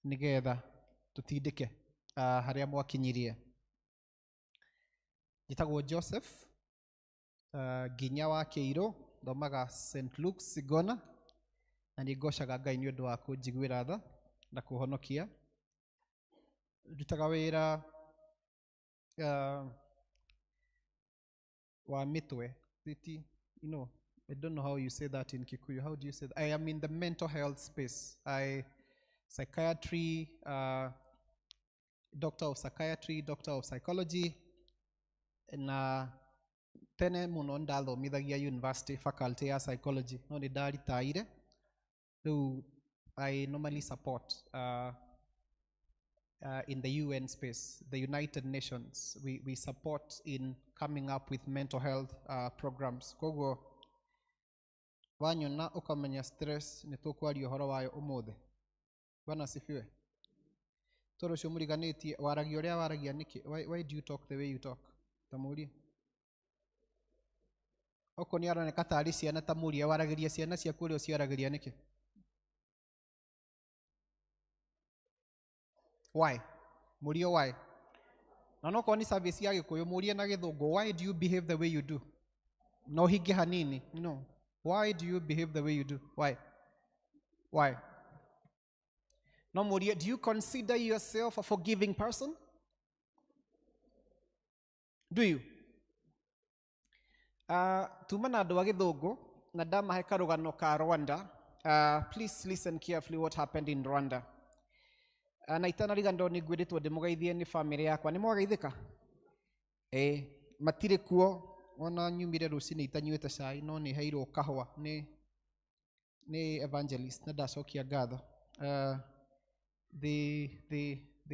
S14: nĩgetha tũtindĩke harĩa mwakinyirie. Njĩtagwo Joseph Nginya wa Kĩirũ, thomaga St. Luke's Sigona, na nĩ ngocaga Ngai nĩ ũndũ wa kũnjiguĩra tha na kũhonokia. Ndutaga wĩra wa mitwe. I don't know how you say that in Kikuyu. How do you say that? I am in the mental health space. Psychiatry, doctor of psychiatry, doctor of psychology, na tene muno ndathomithagia university faculty ya psychology. No nĩ ndaritaire. So I normally support in the UN space, the United Nations. We support in coming up with mental health programs. Koguo wanyona ukamenya stress nĩ tũkwaria ũhoro wayo ũmũthĩ. Bwana asifiwe. Toro cio mũriganĩtie waragia ũrĩa waragia nĩkĩ? Why do you talk the way you talk? Tamuria. Oko nĩ aroneka tarĩ ciana tamuria waragĩria ciana ciaku ũrĩa ũciaragĩria nĩkĩ? Why? Murio why? Na no koni service ya Gĩkũyũ murie na Gĩthũngũ. Why do you behave the way you do? No hinge hanini. No. Why do you behave the way you do? Why? Why? No murie, do you consider yourself a forgiving person? Do you? Tuma na andũ a Gĩthũngũ na ndamahe karũgano ka Rwanda. Please listen carefully what happened in Rwanda. Na itanariga ndo nĩ ngwĩrĩtwo ndĩmũgeithie nĩ family yakwa. Nĩ mwageithĩka? Matirĩ kuo. Ona nyumire rũcinĩ itanyuĩte cai no nĩ heirwo kahũa nĩ evangelist na ndacokia ngatho. They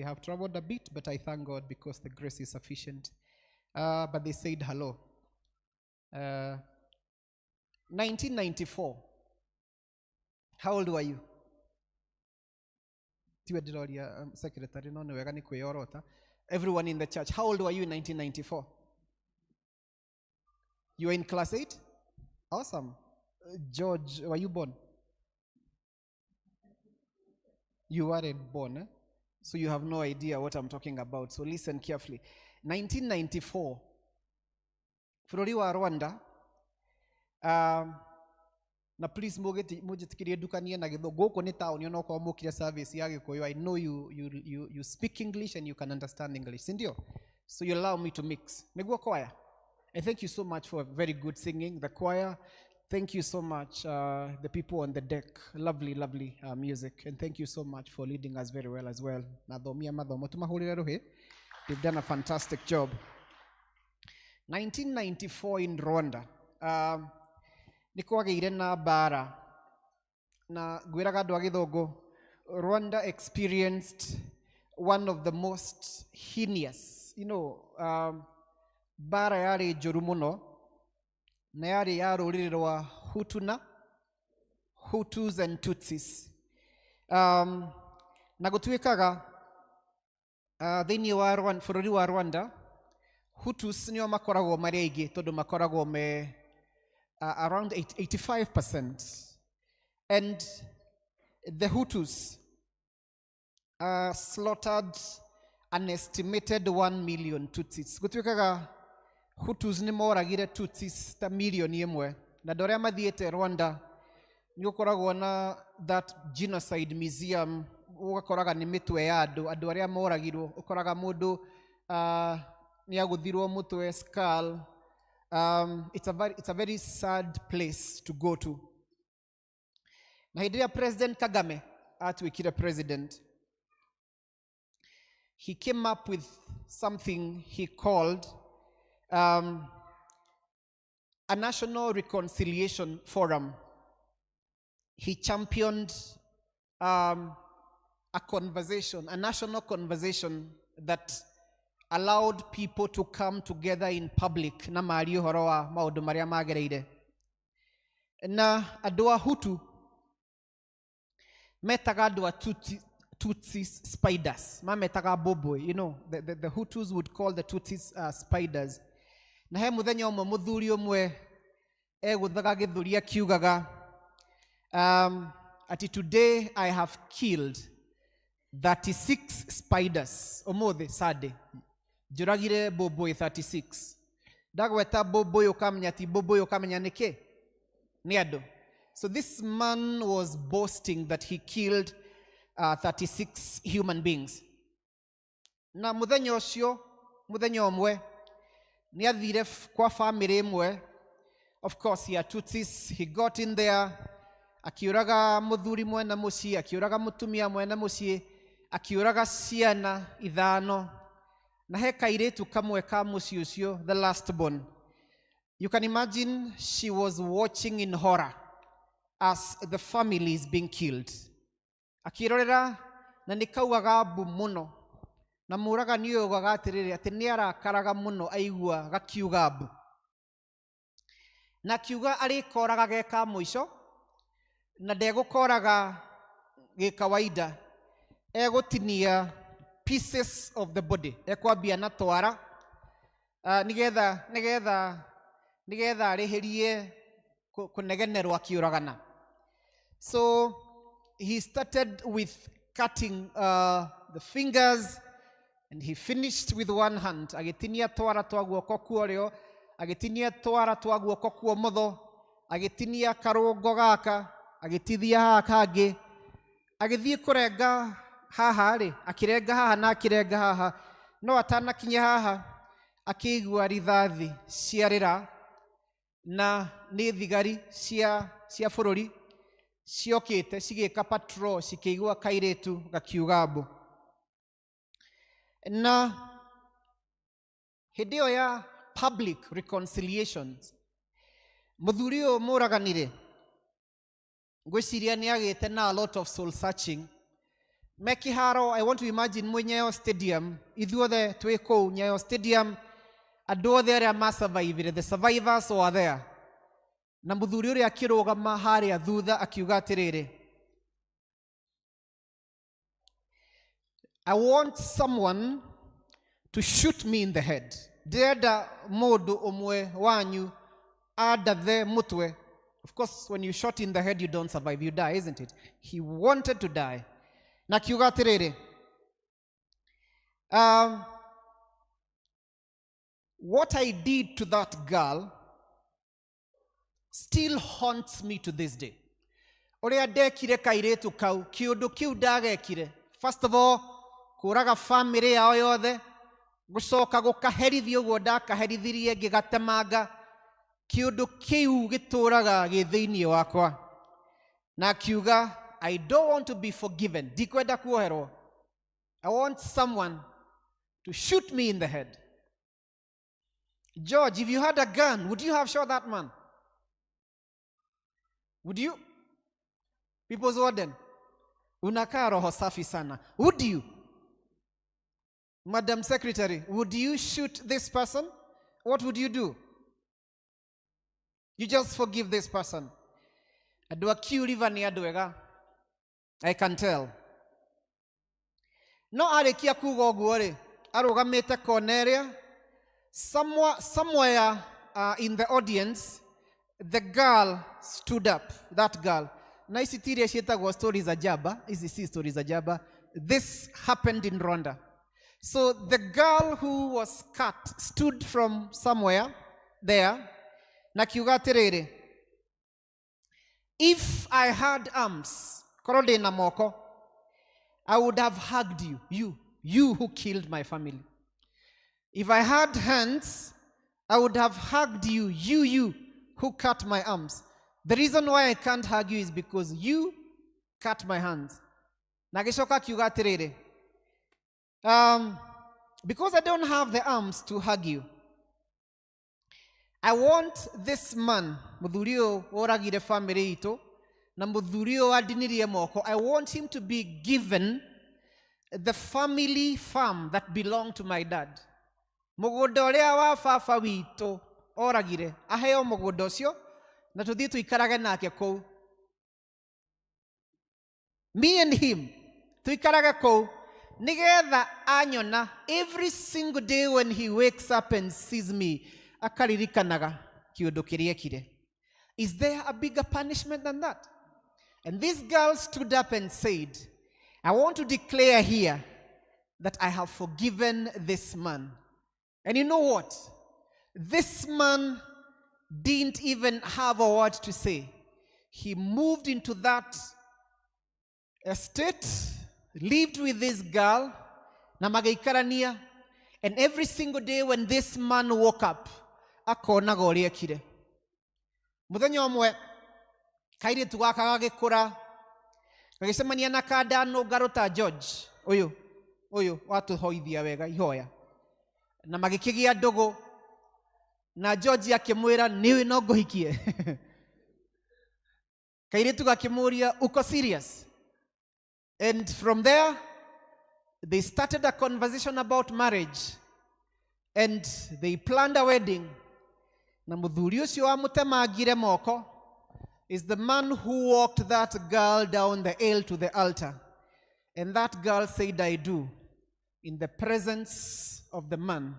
S14: have traveled a bit, but I thank God because the grace is sufficient. But they said hello. 1994. How old were you? Secretary, no, everyone in the church. How old were you in 1994? You were in class 8? Awesome. George, were you born? You weren't born, eh? So you have no idea what I'm talking about. So listen carefully. 1994, bũrũri wa Rwanda, na please mujitikirie dukanie na Gĩthũngũ. Gũkũ nĩ taũni ona okorwo mũkire service ya Gĩkũyũ. I know you speak English and you can understand English. Sindio? So you allow me to mix. Nĩguo choir. And thank you so much for very good singing. The choir, thank you so much. The people on the deck, lovely music. And thank you so much for leading us very well as well. You've done a fantastic job. 1994 in Rwanda. Nĩkwagĩire na mbara. Na ngwĩraga andũ a Gĩthũngũ, Rwanda experienced one of the most heinous bara yarĩ njũru mũno na yarĩ ya rũrĩrĩ rwa Hutus and Tutsis. Na gũtuĩkaga thĩinĩ wa bũrũri wa Rwanda, Hutus nĩo makoragwo marĩ aingĩ tondũ makoragwo me around 85%. And the Hutus slaughtered an estimated 1 million Tutsis. Gũtuĩkaga Hutus nĩ moragire Tutsis ta milioni ĩmwe. Na andũ arĩa mathiĩte Rwanda nĩ ũkoragwo na that genocide museum, ũgakoraga nĩ mĩtwe ya andũ arĩa moragirwo, ũkoraga mũndũ nĩ agũthirwo mũtwe, skull. It's a very sad place to go to. Na hĩndĩ ĩrĩa President Kagame atuĩkire president, he came up with something he called a National Reconciliation Forum. He championed a national conversation that allowed people to come together in public na maarie ũhoro wa maũndũ marĩa magereire. Na andũ a Hutu metaga andũ a Tutsis spiders. Mametaga bobo, the Hutus would call the Tutsis spiders. Na he mũthenya ũmwe mũthuri ũmwe egũthaga gĩthũri akiugaga, ati today I have killed 36 spiders. Ũmũthĩ Sunday njũragire bobo 36. Ndagweta bobo ũkamenya ti bobo ũkamenya nĩkĩ? Nĩ andũ. So this man was boasting that he killed 36 human beings. Na mũthenya ũcio, mũthenya ũmwe, nĩ athire kwa family ĩmwe. Of course, he had Tutsis. He got in there, akiuraga mũthuri mwena mũciĩ, akiuraga mũtumia mwena mũciĩ, akiuraga ciana 5. Na he kairĩtu kamwe ka mũciĩ ũcio, the last born. You can imagine she was watching in horror as the family is being killed. Akirorera na nikaugaga mbu muno. Na mũragani ũyũ augaga atĩrĩrĩ atĩ nĩ arakaraga mũno aigua gakiuga mbu. Na kiuga arĩkoraga geka mũico na ndegũkoraga gĩkawaida. Egũtinia pieces of the body. Ekwambia na twara nigetha arĩhĩrie kũnegenerwo akiũragana. So he started with cutting the fingers, and he finished with one hand. Agĩtinia twara twa guoko kwa ũrĩo, agĩtinia twara twa guoko kwa ũmotho, agĩtinia karũngo gaka, agĩtithia haha kangĩ, agĩthiĩ kũrenga haha rĩ, akĩrenga haha na akĩrenga haha. No atanakinya haha akĩigua rithathi ciarĩra, na nĩ thigari cia bũrũri ciokĩte cigĩka patrol cikĩigua kairĩtu gakiuga mbu. Na hĩndĩ ĩyo ya public reconciliations, mũthuri ũyũ mũraganire ngwĩciria nĩ agĩte na a lot of soul searching. Me kĩharo, I want to imagine mwĩ Nyayo Stadium, ithuothe twĩ kũu Nyayo Stadium, andũ othe arĩa ma-survivire, the survivors were there. Na mũthuri ũrĩa akĩrũgama harĩa thutha akiuga atĩrĩrĩ, I want someone to shoot me in the head. Ndĩrenda mũndũ ũmwe wanyu andathe mũtwe. Of course, when you shot in the head, you don't survive, you die, isn't it? He wanted to die. Na akiuga atĩrĩrĩ, what I did to that girl still haunts me to this day. Ũrĩa ndekire kairĩtu kau, kĩũndũ kĩu ndagekire. First of all, kũraga family yao yothe, gũcoka gũkaherithia ũguo ndakaherithirie ngĩgatemanga, kĩũndũ kĩu gĩtũraga gĩ thĩinĩ wakwa. Na akiuga, I don't want to be forgiven. Ndikwenda kuoherwo. I want someone to shoot me in the head. George, if you had a gun, would you have shot that man? Would you? People's Warden, unakaa roho safi sana. Would you? Madam Secretary, would you shoot this person? What would you do? You just forgive this person. Adu akiu river ni adwega. I can tell. No arekia kuga uguo ri arugamite Cornelia. Somewhere in the audience, the girl stood up. That girl. Na isi tiria cietagwo stories ajaba. Isi si stories ajaba. This happened in Rwanda. So the girl who was cut stood from somewhere there. Na kiuga atiriri. If I had arms, korode na moko, I would have hugged you. You who killed my family. If I had hands, I would have hugged you. You who cut my arms. The reason why I can't hug you is because you cut my hands. Nagishoka kiuga atiriri. Because I don't have the arms to hug you, I want this man, muthurio oragire family ito, na muthurio adinirie moko, I want him to be given the family farm that belonged to my dad. Mugundo uria wa baba wito oragire, aheo mugundo ucio, na tuthie tuikarage nake kou. Me and him, tuikarage kou. Nigetha anyona, every single day when he wakes up and sees me, akaririkanaga kiundu kiria kire. Is there a bigger punishment than that? And this girl stood up and said, I want to declare here that I have forgiven this man. And you know what? This man didn't even have a word to say. He moved into that estate, lived with this girl, na magaikarania, and every single day when this man woke up, akona goria kire. Muthenya umwe kairitu gaka gagikura gagisemania na kadano garota George uyu watuhoithia wega ihoya na magikigia ndogo na George akimwira niwe no nguhikie. Kairitu gakimuria uko serious? And from there, they started a conversation about marriage. And they planned a wedding. Na muthuri ucio wa mutemagire moko is the man who walked that girl down the aisle to the altar. And that girl said, I do, in the presence of the man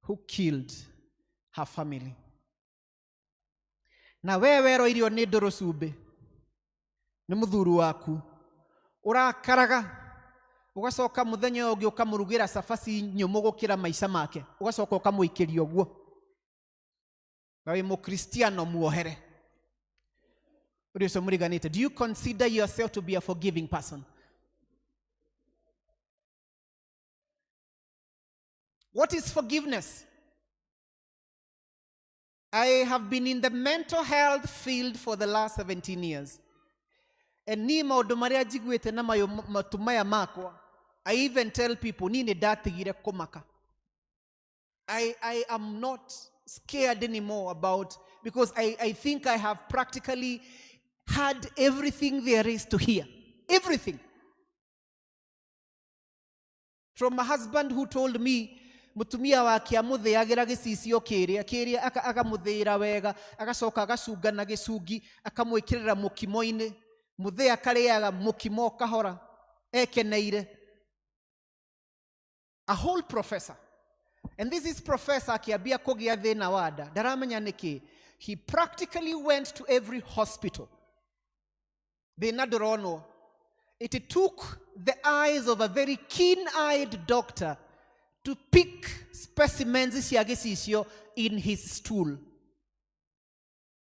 S14: who killed her family. Na wewe roirio ni nduru cumbi ni muthuri waku urakaraga ugacoka muthenya ungi ukamurugira sabaci nyumu gukira maica make ugacoka ukamuikiria uguo nawe mukristiano muohere uriso muriganite. Do you consider yourself to be a forgiving person? What is forgiveness? I have been in the mental health field for the last 17 years. And ni maundu maria njiguite na matumaya makwa, I even tell people ni ndatigire kumaka. I am not scared anymore about, because I think I have practically had everything there is to hear. Everything. From a husband who told me, mutumia wake amuthiagira gicicio kiria akamuthira wega, agacoka agacunga na gicungi, akamwikirira mukimo-ini, muthia akariaga mukimo kahora ekeneire. A whole professor. And this is Professor akiambia kugia thina wada ndaramenya niki. He practically went to every hospital. It took the eyes of a very keen-eyed doctor to pick specimens in his stool.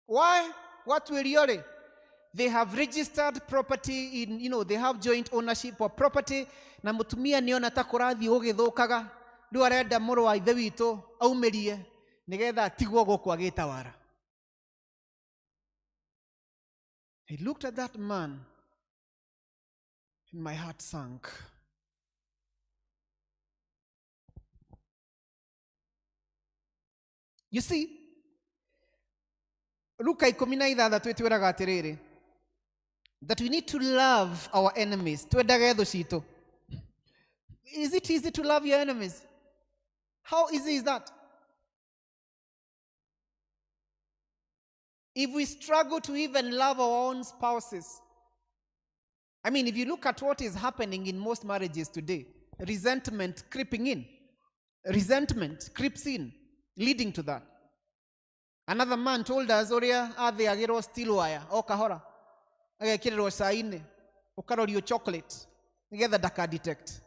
S14: Why? What will you? They have registered property in, they have joint ownership of property. Na mutumia niona takurathi ugithukaga ndu arenda muru wa ithe witu aumirie nigetha atigwo guku agitawara. I looked at that man and my heart sank. You see, Luka 16 twitwiraga atiriri, that we need to love our enemies. Twendage thu citu.
S15: Is it easy to love your enemies? How easy is that? If we struggle to even love our own spouses, I mean, if you look at what is happening in most marriages today, resentment creeping in. Resentment creeps in, leading to that. Another man told us, Oria, they are still wire, o kahora. I get saine, o your chocolate. Together daka detect.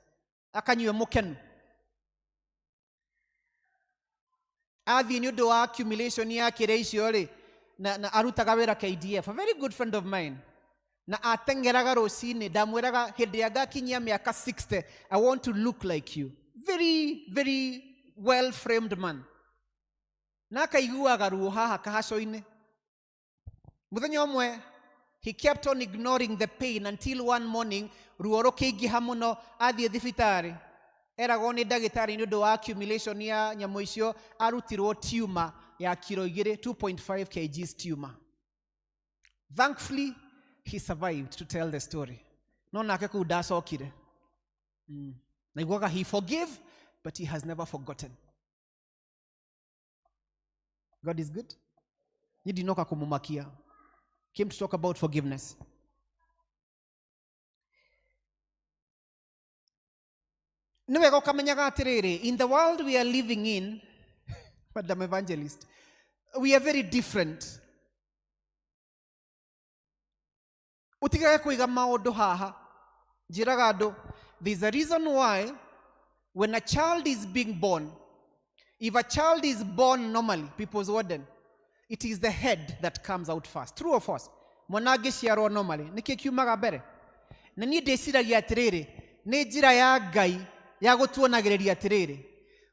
S15: Akanyu moken. Adi nyudo accumulation ya kireishiore na arutagawera KDF. A very good friend of mine. Na atengeraga rosine damweraga hediaga kinya miaka 60. I want to look like you. Very, very well-framed man. Na akaiguaga ruo haha kahasho-ine. Muthenya umwe, he kept on ignoring the pain until one morning, ruo rũkĩingĩha mũno athiĩ thibitarĩ. Eragwo nĩ ndagĩtarĩ nĩ ũndũ wa accumulation ya nyamũ icio, arutirwo tumor ya kilo 2.5 kgs tumor. Thankfully, he survived to tell the story. No nake kũu ndacokire. Naiguaga he forgave, but he has never forgotten. God is good. Nidinoka kumumakia. Came to talk about forgiveness. In the world we are living in, Madam Evangelist, we are very different. There's a reason why when a child is being born, if a child is born normally, people's warden, it is the head that comes out first. True or false? Mwanage shiaro normally. Nike kiumaga bere. Na ni desiragia atiriri. Ne jira ya Ngai ya gutuonagereria atiriri.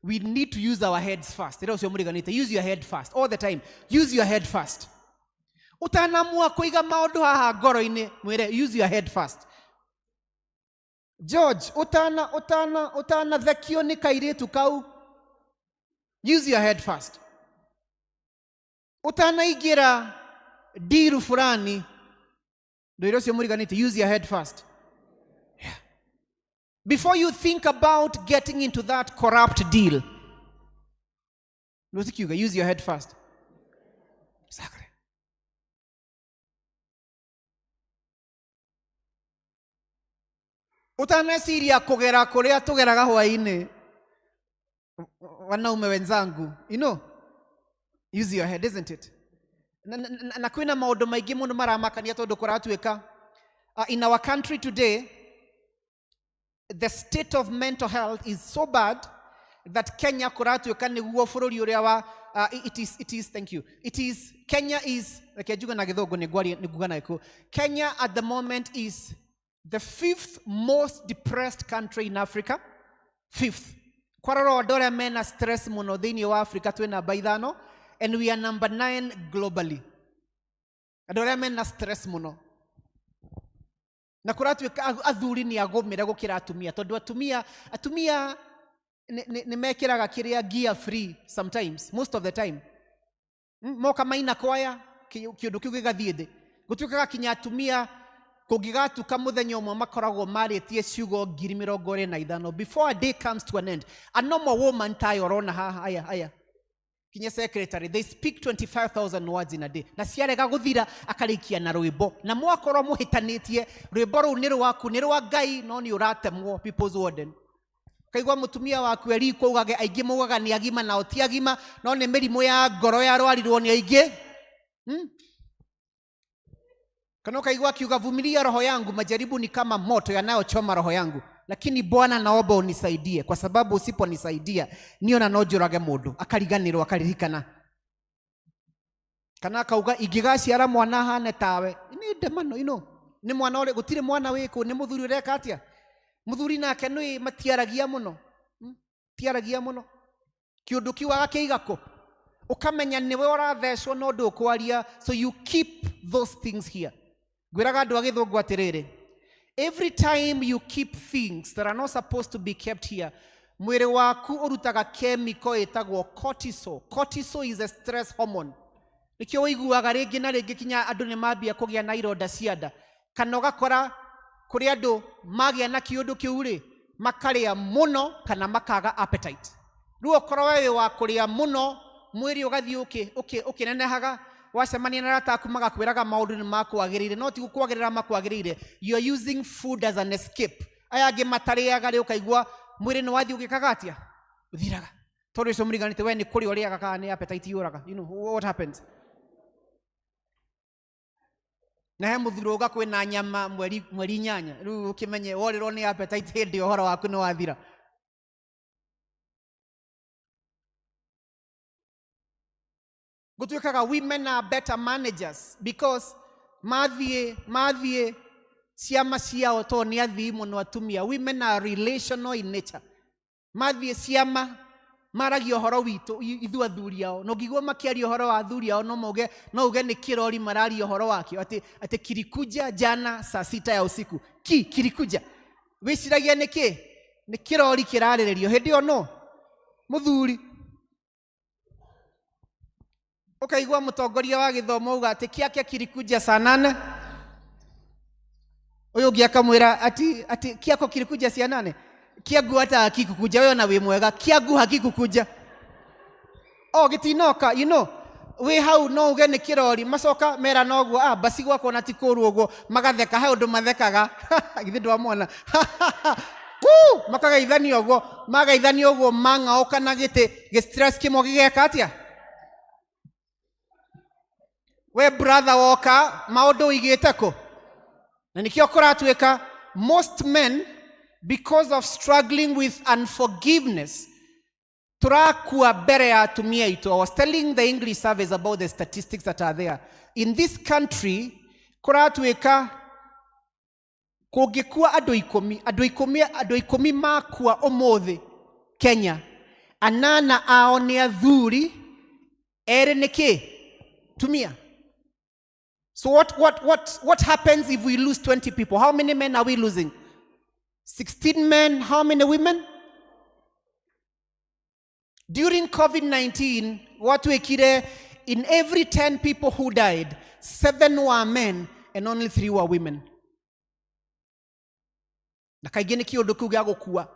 S15: We need to use our heads first. Use your head first. All the time. Use your head first. Utanamua kuiga maundu haha ngoro-ini mwire, use your head first. George, utana thekio ni kairitu kau. Use your head first. Utanaigira diru fulani. Use your head first. Yeah. Before you think about getting into that corrupt deal, use your head first. Exactly. Utanasiria kugera kuria tugeraga hwaini. Wanaume wenzangu, you know, use your head, isn't it? Na kwina maundu maingi muno maramakania tondu kuratuika. In our country today, the state of mental health is so bad that Kenya kuratuika niguo bururi uria wa Kenya at the moment is the 5th most depressed country in Africa. 5th. Kwaroro dole mena stress muno thini wa Africa twina baithano, and we are number 9 globally. Adore mena stress muno. Na kuratu athuri ni agomera gukira atumia tondu atumia ni mekiraga kiria gear free sometimes, most of the time. Moka maina kwaya kiundu kiu gigathiende gutuikaga kinya atumia kugigatuka muthenya umwe makoragwo maritie ciugo 25,000 before a day comes to an end. A normal woman tayorona aya kinya secretary, they speak 25,000 words in a day. Na ciarega guthira akarikia na rwimbo na mwakorwo muhitanitie rwimbo ru ni rwaku ni rwa Ngai no ni uratemwo people's warden. Kaigwa mutumia waku eri kuugage aingi mugaga ni agima na oti agima no ni mirimu ya ngoro ya rwarirwo ni aingi. Kana kaigwa kiuga vumilia roho yangu, majaribu ni kama moto yanayochoma roho yangu, lakini Bwana naomba unisaidie kwa sababu usiponisaidia niona nojurage mundu akariganirwo akaririkana. Kana kauga igigaciara mwana hane tawe ni ndemano ni mwana ore gutire mwana wiku ni muthuri ureka atia muthuri nake nui matiaragia muno tiaragia muno kiundu kiwaga kiigako ukamenya niwe urathecwo no ndukwaria, so you keep those things here. Gwiraga andu agithungu atiriri, every time you keep things that are not supposed to be kept here, mwiri waku urutaga chemical itagwo cortisol. Cortisol is a stress hormone. Nikio wiguaga ringi na ringi kinya andu ni mambia kugia na ironda cia nda, kana ugakora kuri andu magia na kiundu kiu ri makaria muno kana makaga appetite ruo korwo wewe wa kuria muno mwiri ugathii ukinenehaga wacemania na arata aku magakwiraga maundu ni makwagirire no ti gukwagirira makwagirire you are using food as an escape aya angi matariaga ri ukaigua mwiri ni wathii ugikaga atia uthiraga tondu icio muriganite we ni kuri uriaga kana ni appetite yuraga you know what happens na he muthuro uga kwina nyama mweri nyanya riu ukimenye worirwo ni appetite hindi uhoro waku ni wathira gutuikaga women are better managers because mathie ciama ciao to ni athii muno atumia women are relational in nature mathie ciama maragia uhoro witu ithu athuri ao no ngigwa makiaria uhoro wa athuri ao no uge ni kirori mararia uhoro wakio ati kirikuja jana saa 6 ya usiku kirikuja wiciragia ni kirori kirarirerio hindi o no muthuri ukaigwa mutongoria wa githomo uga ati kia kirikuja saa 8 uyu ngi akamwira ati kiako kirikuja saa 8 kiagu hata hakikukuja wewe na we mwega kiagu hakikukuja gitinoka you know we hau no uge ni kirori macoka mera noguo basi gwako na tikuru uguo magatheka he undu mathekaga githi ndwamona makageithania uguo magaithania uguo mang'aoka na giti stress kimwe gigeka atia we brother woka maundu igite ko na nikio kuratuika most men because of struggling with unforgiveness turakua bere ya atumia itu. I was telling the English service about the statistics that are there in this country. Kuratuika kugikua andu ikumi makua umuthi Kenya, anana ao ni athuri ere niki tumia. So what happens if we lose 20 people? How many men are we losing? 16 men, how many women? During COVID-19, watu ekire, in every 10 people who died, 7 were men and only 3 were women. Na kaigene kiundu kiu gia gukua.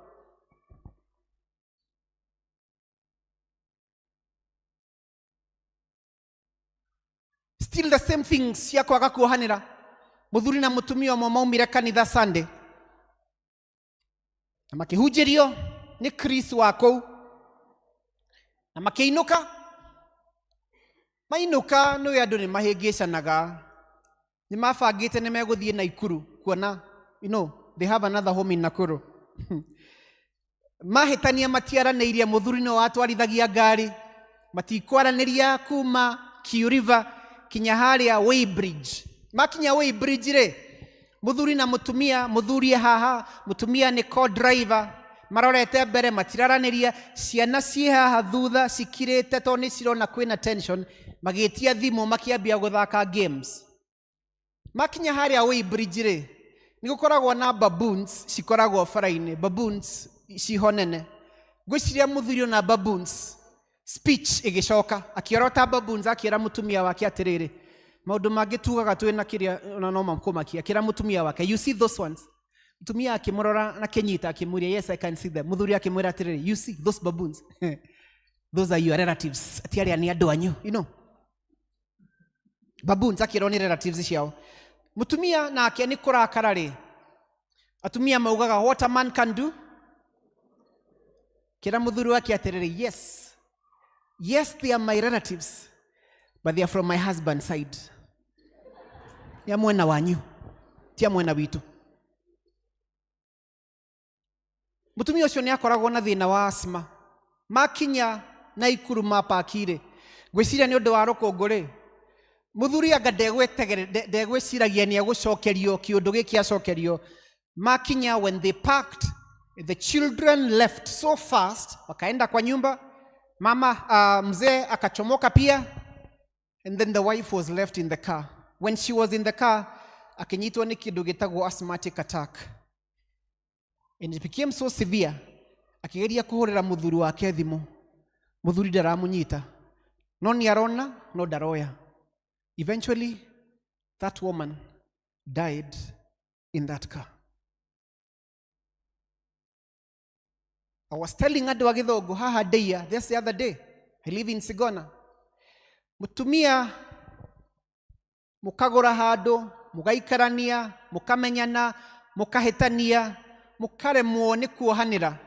S15: Still the same things cia kwaga kuohanira. Muthuri na mutumia mo maumire kanitha Sunday. Na makihujirio ni Chris wako. Na makiinuka. Mainuka no ya ndone mahegecanaga. Ni mafagite ni meguthie Naikuru kuona, you know, they have another home in Nakuru. Mahitania matiaraniria muthuri no atwarithagia ngari. Matikwaraniria kuma Kiu River kinya haria Weybridge. Makinya Weybridge re muthuri na mutumia, muthuri haha, mutumia ni co-driver, marorete mbere matiraraniria, ciana cie haha thutha cikirite to ni cirona kwina tension, magitia thimu makiambia guthaka games. Makinya haria Weybridge re nigukoragwo na baboons cikoragwo faraine, baboons cihonene. Gwiciria muthuri na baboons speech igicoka akiorota baboons akira mutumia wake atiriri maundu mangitugaga twina kiria ona no mamkumakia akira mutumia wake, you see those ones. Mutumia akimurora na kenyita akimuria, yes I can see them. Muthuri akimwira atiriri, you see those baboons those are your relatives. Atiaria ni andu anyu, you know, baboons akira ni relatives ciao. Mutumia na ake ni kurakara ri atumia maugaga what a man can do. Kira muthuri wake atiriri, yes they are my relatives but they are from my husband's side. Ya mwena wanyu, tia mwena witu. Mutumia ucio ni akoragwo na thina wa asthma. Makinya Naikuru mapakire. Gwiciria ni undu wa rukunguri. Muthuri anga ndegwiciragia ni agucokerio kiundu giki acokerio. Makinya when they packed, the children left so fast, wakaenda kwa nyumba. Mama mzee akachomoka pia, and then the wife was left in the car. When she was in the car, akinyitwa ni kindu gitagwo asthmatic attack, and it became so severe. Akigeria kuhurira muthuri wake thimu, muthuri ndaramunyita, no ni arona no daroya. Eventually that woman died in that car. I was telling andu agithogo haha Deia this the other day. I live in Sigona. Mutumia mukagora handu, mugaikarania, mukamenyana, mukahitania, mukaremwo ni kuohanira.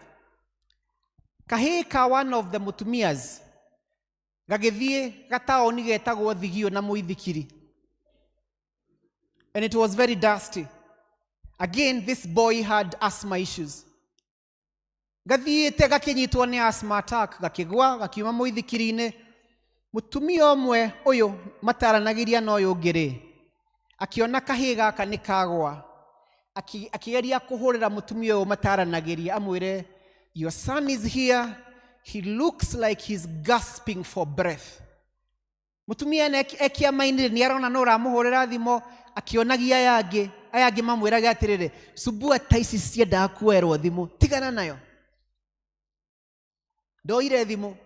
S15: Kahika one of the mutumias gagithie gataoni getagwo Thigio na Muithikiri. And it was very dusty. Again, this boy had asthma issues. Gathiite gakinyitwo ni asthma attack, gakigwa gakiuma Muithikiri-ine. Mutumia omwe uyu mataranagiria na uyu ngiri akiona kahi gaka ni kagwa, akigeria kuhurira mutumia uyu mataranagiria, amwire, your son is here, he looks like he's gasping for breath. Mutumia ekia maini ni arona no ramuhurira thimo, akionagia ayage mamwiraga atirire, subua taisi cienda kuerwo thimo, tigana nayo. Ndoire thimo.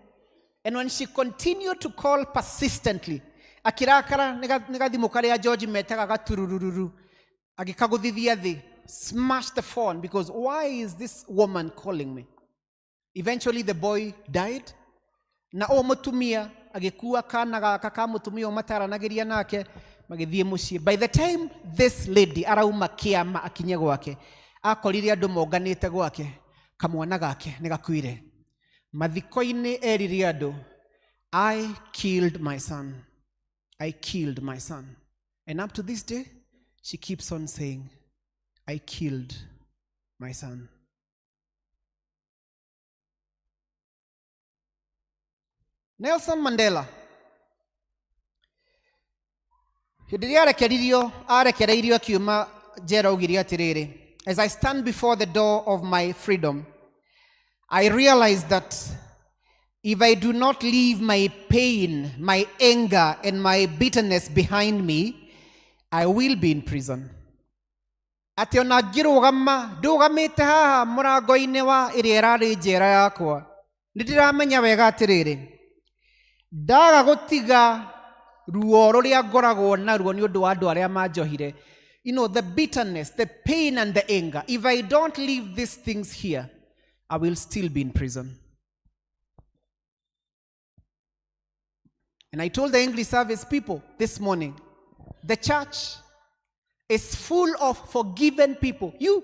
S15: And when she continued to call persistently, akirakara nigathimu karia George metaga gaturururu, agikaguthithia thi, smashed the phone because why is this woman calling me? Eventually the boy died. Na o mutumia agikua kana gaka ka mutumia mataranagiria nake magithie mucie. By the time this lady arauma kiama akinye gwake, akorire andu monganite gwake, kamwana gake nigakuire. Mathiko-ini erire andu, I killed my son. I killed my son. And up to this day, she keeps on saying, I killed my son. Nelson Mandela. As I stand before the door of my freedom, I realize that if I do not leave my pain, my anger, and my bitterness behind me, I will be in prison. Ati ona ngirugama ndugamite haha murango-ini wa iria irari njera yakwa, nindiramenya wega atiriri, ndaga gutiga ruo ruria ngoragwo naruo ni undu wa andu aria manjohire. You know, the bitterness, the pain, and the anger. If I don't leave these things here, I will still be in prison. And I told the English service people this morning, the church is full of forgiven people. You,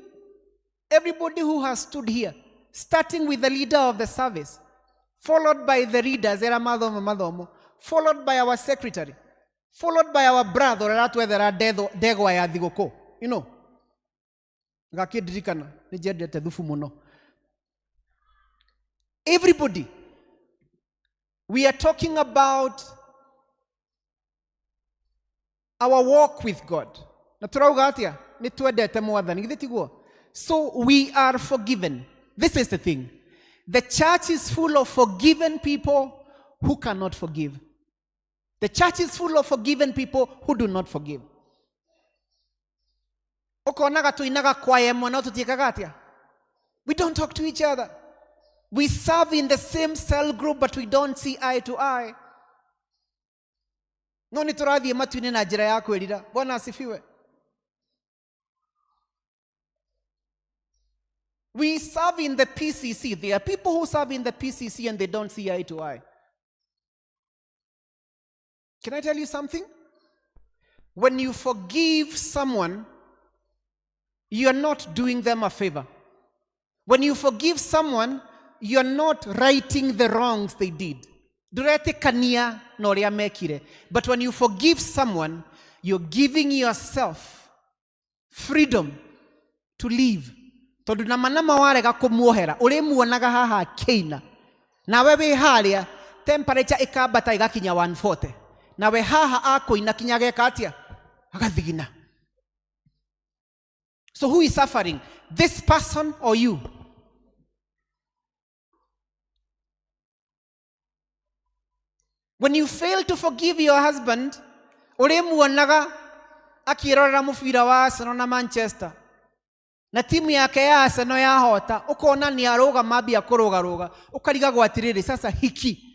S15: everybody who has stood here, starting with the leader of the service, followed by the readers, followed by our secretary, followed by our brother, you know. Everybody. We are talking about our walk with God. So we are forgiven. This is the thing. The church is full of forgiven people who cannot forgive. The church is full of forgiven people who do not forgive. We don't talk to each other. We serve in the same cell group, but we don't see eye to eye. We serve in the PCC. There are people who serve in the PCC and they don't see eye to eye. Can I tell you something? When you forgive someone, you are not doing them a favor. When you forgive someone, you are not righting the wrongs they did. But when you forgive someone, you're giving yourself freedom to live. Tondu na manama warega kumuohera urimuonaga haha keina nawe wi haria temperature ikambata igakinya 140 nawe haha akuina kinya geka atia agathigina. So who is suffering, this person or you? When you fail to forgive your husband, urimuonaga akirorera mubira wa Arsenal na Manchester na timu yake ya Arsenal yahota, ukona ni aroga mabia kuroga ukariga gwatiriri sasa hiki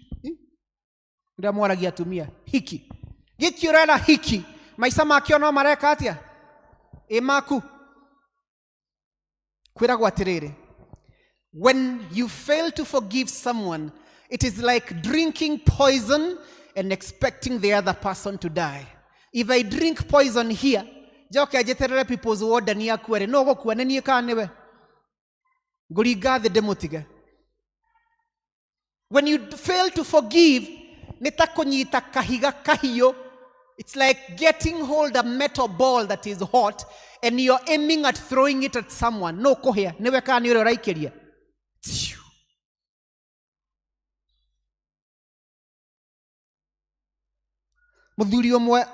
S15: ndio mwaragia tumia hiki gikiurera hiki maisa makio no mareka atia emaku kwira gwatiriri. When you fail to forgive someone, it is like drinking poison and expecting the other person to die. If I drink poison here, joke ajeterere people's word ni akwere no gokua nenie kanewe nguriga the demotige. When you fail to forgive, nitakonyita kahiga kahiyo. It's like getting hold of a metal ball that is hot and you're aiming at throwing it at someone. No kohia newe kanire raikeria. Muthuri omwe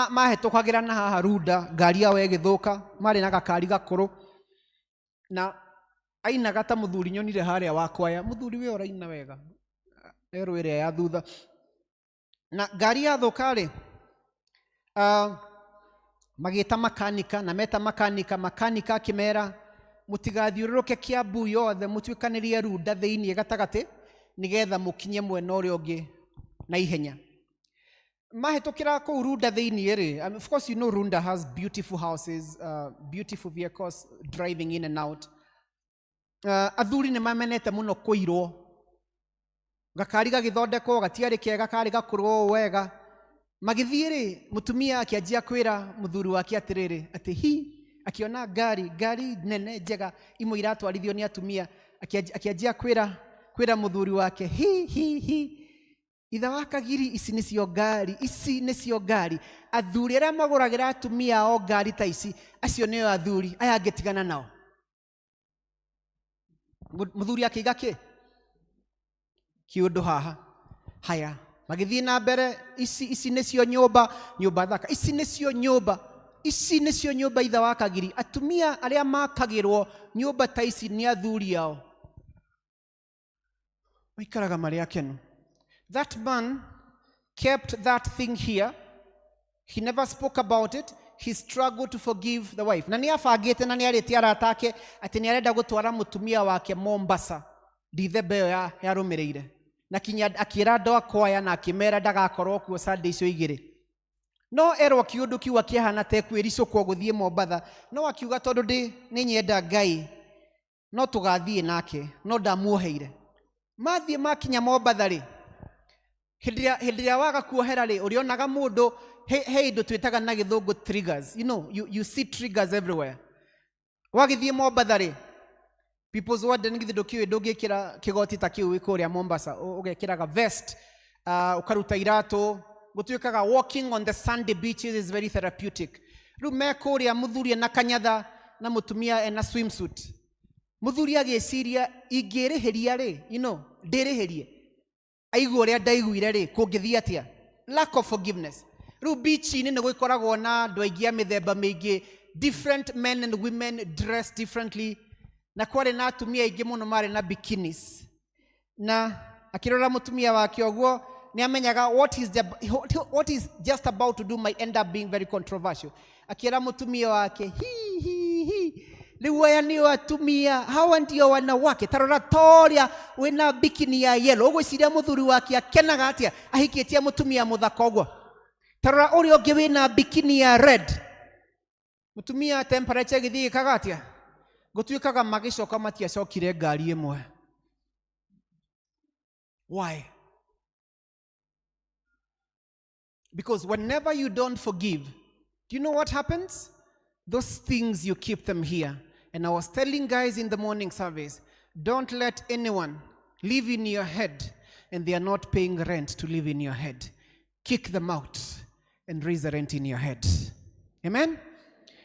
S15: mahetokagira na haha Runda ngari yao igithuka mari na gakari gakuru na ainaga ta muthuri nyonire haria wakwaya muthuri we oraina wega erwire ya thutha na ngari yathuka ri magita makanika na meta makanika kimera mutigathiururuke Kiambu yothe mutwikanirie Runda thiini gatagati nigetha mukinye mwena uria ungi na ihenya. Mahetokira ko Runda thiini ri. Of course you know Runda has beautiful houses, beautiful vehicles driving in and out. Athuri ni mamenete muno kuirwo. Gakari gagithondekwo gatiari kega kari gakurwo wega. Magithie ri mutumia akianjia kwira muthuri wake atiriri ati akiona gari nene njega imwe iratwarithio ni atumia akianjia kwira muthuri wake itha wakagiri isi nicio ngari athuri aria maguragira atumia o ngari ta ici acio nio athuri aya ngetigana nao. Muthuri akiga kiundu haha haya magithie na mbere isi nicio nyumba thaka isi nicio nyumba itha wakagiri atumia aria makagirwo nyumba ta ici ni athuri ao maikaraga mari akenu. That man kept that thing here. He never spoke about it. He struggled to forgive the wife. Na niafagite na niareti aratake ati niarenda gutwara mutumia wake Mombasa. Ndithebe ya rumireire. Na kinya akira andu akoya na akimera ndagakorwo kuo Sunday icio igiri. No erwo kiundu kiu akihana te kwiricukwo guthie Mombasa. No akiuga tondu ni nyenda Ngai. No tugathie nake. No ndamuoheire. Mathie makinya Mombasa ri. Hidria waga kuohera ri urionaga mundu he indo twitaga na githungu triggers. You know, you see triggers everywhere. Wagithie Mombasa ri people's word ni githindo kiu ndungikira kigoti ta kiu ikuria Mombasa ugekiraga vest ukaruta iratu gutwikaga walking on the sandy beaches is very therapeutic. Ru mekuria muthuri na kanyatha na mutumia ena swimsuit. Muthuri ageciria ingirihiria ri ndirihirie aigua uria ndaiguire ri kungithia atia lack of forgiveness. Ru beach ni gwikoragwo na andu aingi a mithemba mingi, different men and women dress differently, na kwari na atumia aingi muno mari na bikinis. Na akirora mutumia wake oguo ni amenyaga what is just about to do might end up being very controversial. Akira mutumia wake riu aya nio atumia hawa ndio wanawake tarora toria wina bikini ya yellow ugwiciria muthuri wake akenaga atia ahikitie mutumia muthaka oguo tarora uri ungi wina bikini ya red mutumia temperature githii kaga atia gutwikaga magicoka matiacokire ngari imwe. Why? Because whenever you don't forgive, do you know what happens? Those things, you keep them here. And I was telling guys in the morning service, don't let anyone live in your head and they are not paying rent to live in your head. Kick them out and raise the rent in your head. Amen?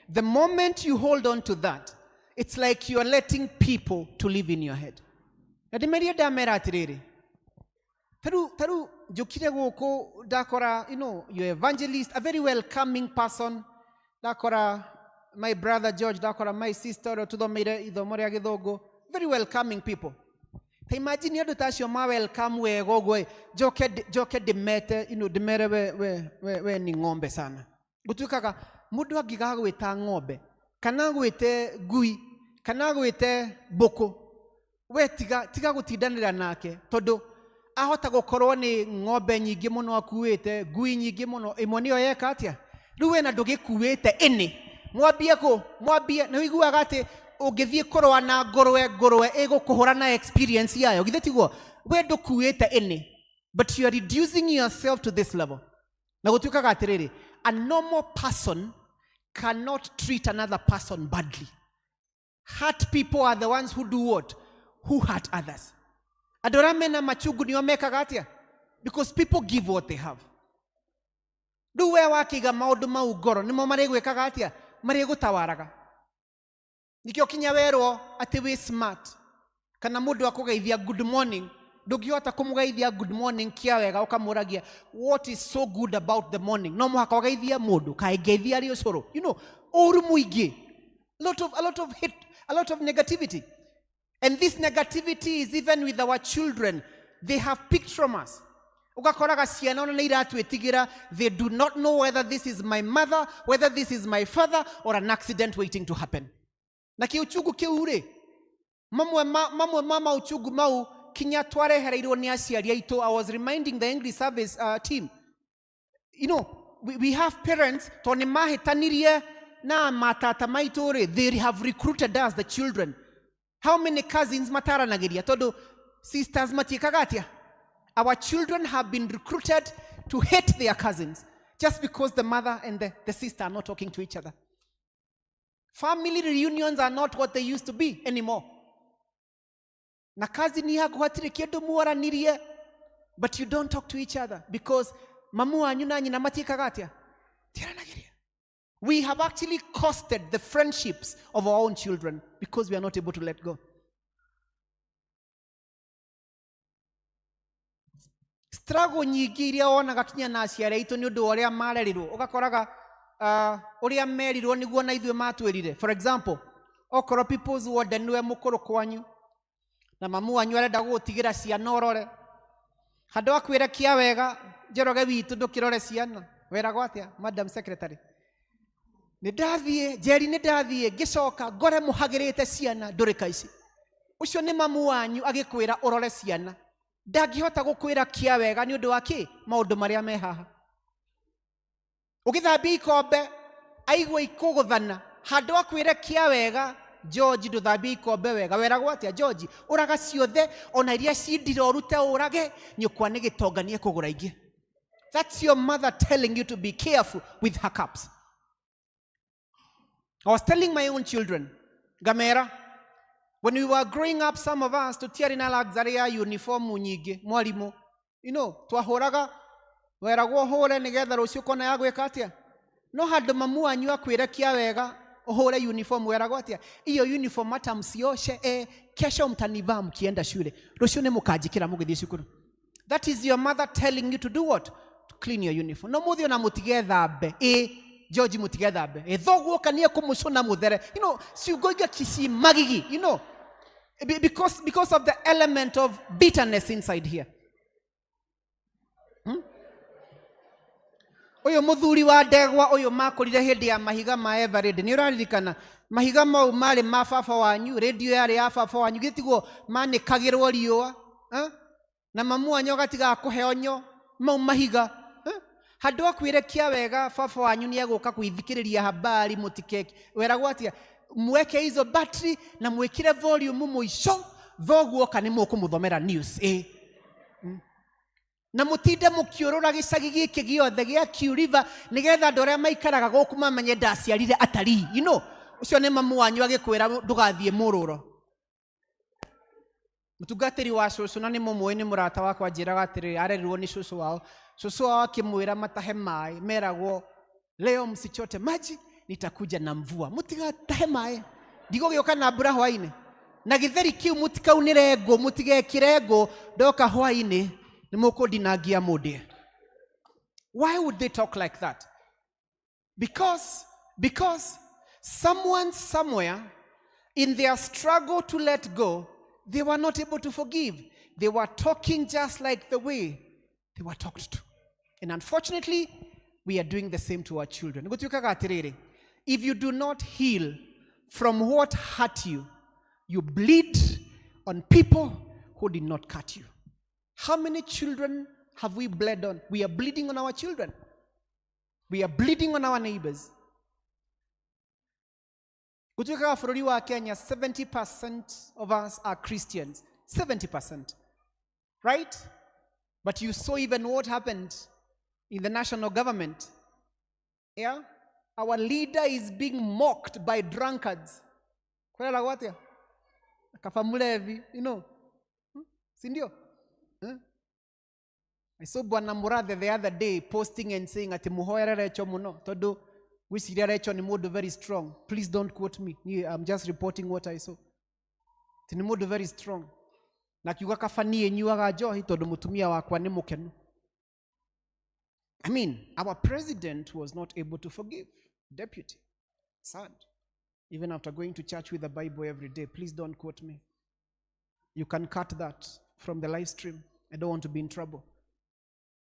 S15: The moment you hold on to that, it's like you are letting people to live in your head. Taru jukire guku dakora, you're evangelist, a very welcoming person. Dakora my brother George, dakora my sister to the idhomore agithogo, very welcoming people. Ta imagine you tacio ma welcome we gogwe joke demete, demere we ni ng'ombe sana. Gutukaga mudu agiga gwita ng'ombe, kana gwite gui, kana gwite boko. We tiga gutindanira nake tondu ahota gukorwo ni ng'ombe nyingi muno akuite, gui nyingi muno, imwe niyo yeka atia riu we na ndugikuite ini mwambie na wiguaga ati ũngĩthiĩ kũrũa na ngũrwe ĩgũkũhũra na experience yayo githĩ tiguo we ndũkuĩte ĩnĩ but you are reducing yourself to this level na gũtuĩkaga atĩrĩrĩ a normal person cannot treat another person badly. Hurt people are the ones who do what? Who hurt others. Andũ arĩa mena machungu nĩo mekaga atĩa? Because people give what they have. Rĩu we wakĩiga maũndũ mau ngoro nĩmo marĩgwĩkaga atĩa? Marĩgũtawaraga. Nikĩo kinya werwo atĩ wĩ smart kana mũndũ akũgeithia good morning ndũngĩhota kũmũgeithia good morning kĩa wega ũkamũragia what is so good about the morning no mũhaka ũgeithia mũndũ kaĩgeithia arĩ ũcũrũ you know ũru mũingĩ a lot of hate, a lot of negativity, and this negativity is even with our children. They have picked from us. Ugakoraga ciana ona nĩ iratwĩtigĩra. They do not know whether this is my mother, whether this is my father, or an accident waiting to happen. Na kiuchungu kiu rĩ mamwe mama uchungu mau kinya twarehereirwo nĩ aciari aitũ. I was reminding the English service team, you know, we have parents to nĩ mahĩtanirie na matata maitũ rĩ, they have recruited us, the children. How many cousins mataranagiria tondũ sisters matiĩkaga atĩa? Our children have been recruited to hate their cousins just because the mother and the sister are not talking to each other. Family reunions are not what they used to be anymore. Na cousin yako hatirĩ kĩndũ muoranirie, but you don't talk to each other because mamu wanyu na nyina matiĩkaga atĩa? Tiaranagiria. We have actually costed the friendships of our own children because we are not able to let go. Struggle nyingĩ iria wonaga kinya na aciari aitũ nĩ ũndũ wa ũrĩa marerirwo. Ũgakoraga ũrĩa merirwo nĩguo na ithuĩ matwĩrire. For example, okorwo people's ward nĩwe mũkũrũ kwanyu na mamu wanyu arenda gũgũtigĩra ciana ũrore. Handũ akwĩre kĩa wega Njoroge witũ ndũkĩrore ciana. Weragwo atĩa, Madam Secretary? Nĩndathiĩ Njeri nĩndathiĩ ngĩcoka ngore mũhagĩrĩte ciana ndũrĩ kaici. Ũcio nĩ mamu wanyu agĩkwĩra ũrore ciana. Ndangĩhota gũkwĩra kĩa wega nĩ ũndũ wa kĩ? Maũndũ marĩa me haha. Ũgĩthambia ikombe aigua ikũgũthana. Handũ akwĩre kĩa wega George ndũthambia ikombe wega. Weragwo atĩa George? Ũraga ciothe ona iria cindirorute ũrage nyũkwa nĩ gĩtongania kũgũra ingĩ. That's your mother telling you to be careful with her cups. I was telling my own children, Gamera, when we were growing up, some of us, tutiari na luxury ya uniform nyingi, mwalimu, you know, twahoraga, weragwo hore nigetha rũciũ kona ya gwĩka atĩa. No handũ mamu wanyu akwĩre kĩa wega, ũhũre uniform weragwo atĩa. Iyo uniform hata msioshe, kesho mtanivaa mkienda shule. Rũciũ nĩ mũkanjĩkĩra mũgĩthiĩ cukuru. That is your mother telling you to do what? To clean your uniform. No mũthĩ ona mũtige thambe, George mutigethambe thoguo kania kumucuna muthere, you know, siugoiga kisi magigi, you know, because of the element of bitterness inside here. Oyo muthuri wa ndegwa oyo makorire hindi ya mahiga ma Eveready ni uraririkana mahiga mau mari ma baba wanyu, radio yari ya baba wanyu gitiguo manikagirwo riũa na mamu wanyu gatiga kuheo nyo mau mahiga. Handũ akwĩre kĩa wega baba wanyu nĩ egũka kũithikĩrĩria habari mũtikeke. Weragwo atĩa? Mweke hizo battery na mwĩkĩre volume mũico thoguo kana mũkũmũthomera news. Na mũtinde mũkĩũrũra gĩcagi gĩkĩ gĩothe gĩa Q River nĩgetha andũ arĩa maikaraga gũkũ mamenye ndaciarire atalii. You know, ũcio nĩ mamu wanyu agĩkwĩra ndũgathiĩ mũrũro. Mũtungatĩri wa cũcũ na nĩ mũmũĩ nĩ mũrata wakwa njĩraga atĩrĩ arerirwo nĩ cũcũ wao. Cũcũ wao akĩmwĩra matahe maĩ, meragwo leo msichote maji nitakuja na mvua. Mũtigatahe maĩ ndigũgĩũka na mbura hwainĩ. Na gĩtheri kĩu mũtikaunĩre ngũ, mũtigekĩre ngũ ndoka hwainĩ nĩ mũkũndinangia mũndĩ. Why would they talk like that? Because someone somewhere in their struggle to let go, they were not able to forgive. They were talking just like the way they were talked to. And unfortunately, we are doing the same to our children. If you do not heal from what hurt you, you bleed on people who did not cut you. How many children have we bled on? We are bleeding on our children. We are bleeding on our neighbors. Kutoka bũrũri wa Kenya, 70% of us are Christians. 70%. Right? But you saw even what happened in the national government. Yeah? Our leader is being mocked by drunkards. Kwa la watia? Kafamulevi, you know. Sindio? I saw Bwana Murathe the other day posting and saying ati muhoere recho muno todo wisiria recho ni modo very strong. Please don't quote me. I'm just reporting what I saw. Ti ni modo very strong. Na kiuga kafanie nyuaga johi todo mutumia wakwa ni mukenu. I mean, our president was not able to forgive deputy. Sad. Even after going to church with the Bible every day, please don't quote me. You can cut that from the live stream. I don't want to be in trouble.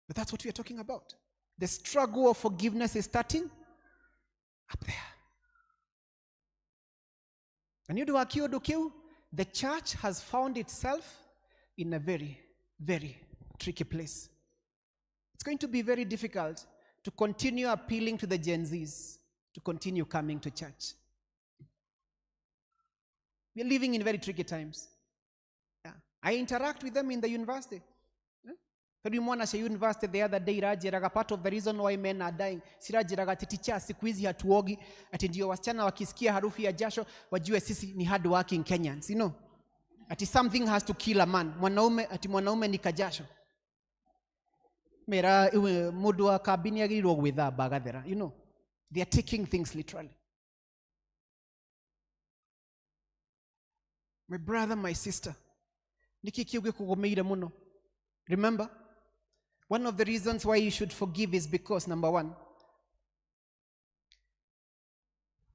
S15: But that's what we are talking about. The struggle of forgiveness is starting up there. And you do akiudukiu, the church has found itself in a very, very tricky place. It's going to be very difficult to continue appealing to the Gen Zs to continue coming to church. We are living in very tricky times. Yeah. I interact with them in the university. Tulimwona she university the other day rajiraga part of the reason why men are dying. Sirajiraga teacher siku hizi hatuogi ati ndio wasichana wakisikia harufu ya jasho wajue sisi ni hard working Kenyans, you know. Ati something has to kill a man. Mwanaume ni kajasho. Mera mudu wa kabini agirwo gwithamba gathera, you know. They are taking things literally. My brother, my sister, niki kiuge kugomeire muno. Remember, one of the reasons why you should forgive is because, number one,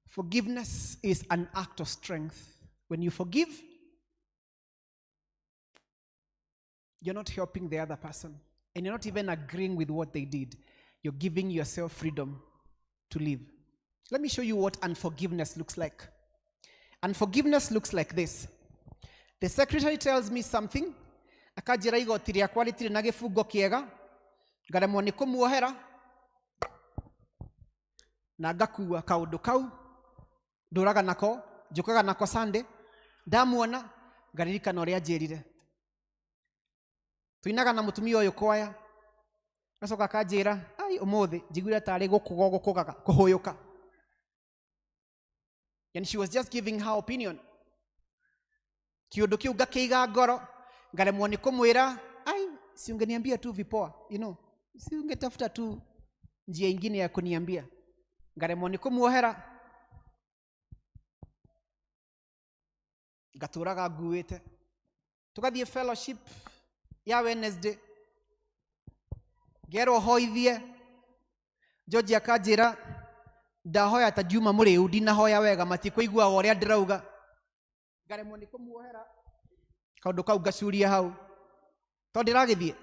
S15: forgiveness is an act of strength. When you forgive, you're not helping the other person, and you're not even agreeing with what they did. You're giving yourself freedom to live. Let me show you what unforgiveness looks like. Unforgiveness looks like this. The secretary tells me something, akajira igoti riakwa ritiri na gifungo kiega, ngaremwo ni kumuohera na ngakua kaundu kau nduraga nako, njukaga nako Sunday, ndamuona ngaririkana uria njirire. Tuinaga na mutumia uyu kwaya, nacoka akanjira ai umuthi njiguire tari gukugaga kuhuyuka. And she was just giving her opinion. Kiundu kiu ngakiiga ngoro, ngaremwo ni kumwira ai si ungeniambia tu vipoa, you know, si ungetafuta tu njia ingine ya kuniambia. Ngaremwo ni kumuohera, ngaturaga nguite. Tugathie fellowship ya Wednesday, gerwo hoithie. George akanjira ndahoya ta Juma muriu ndinahoya wega matikuigua uria ndirauga. Ngaremwo ni kumuohera kaundu kau ngacuria hau to ndiragithie.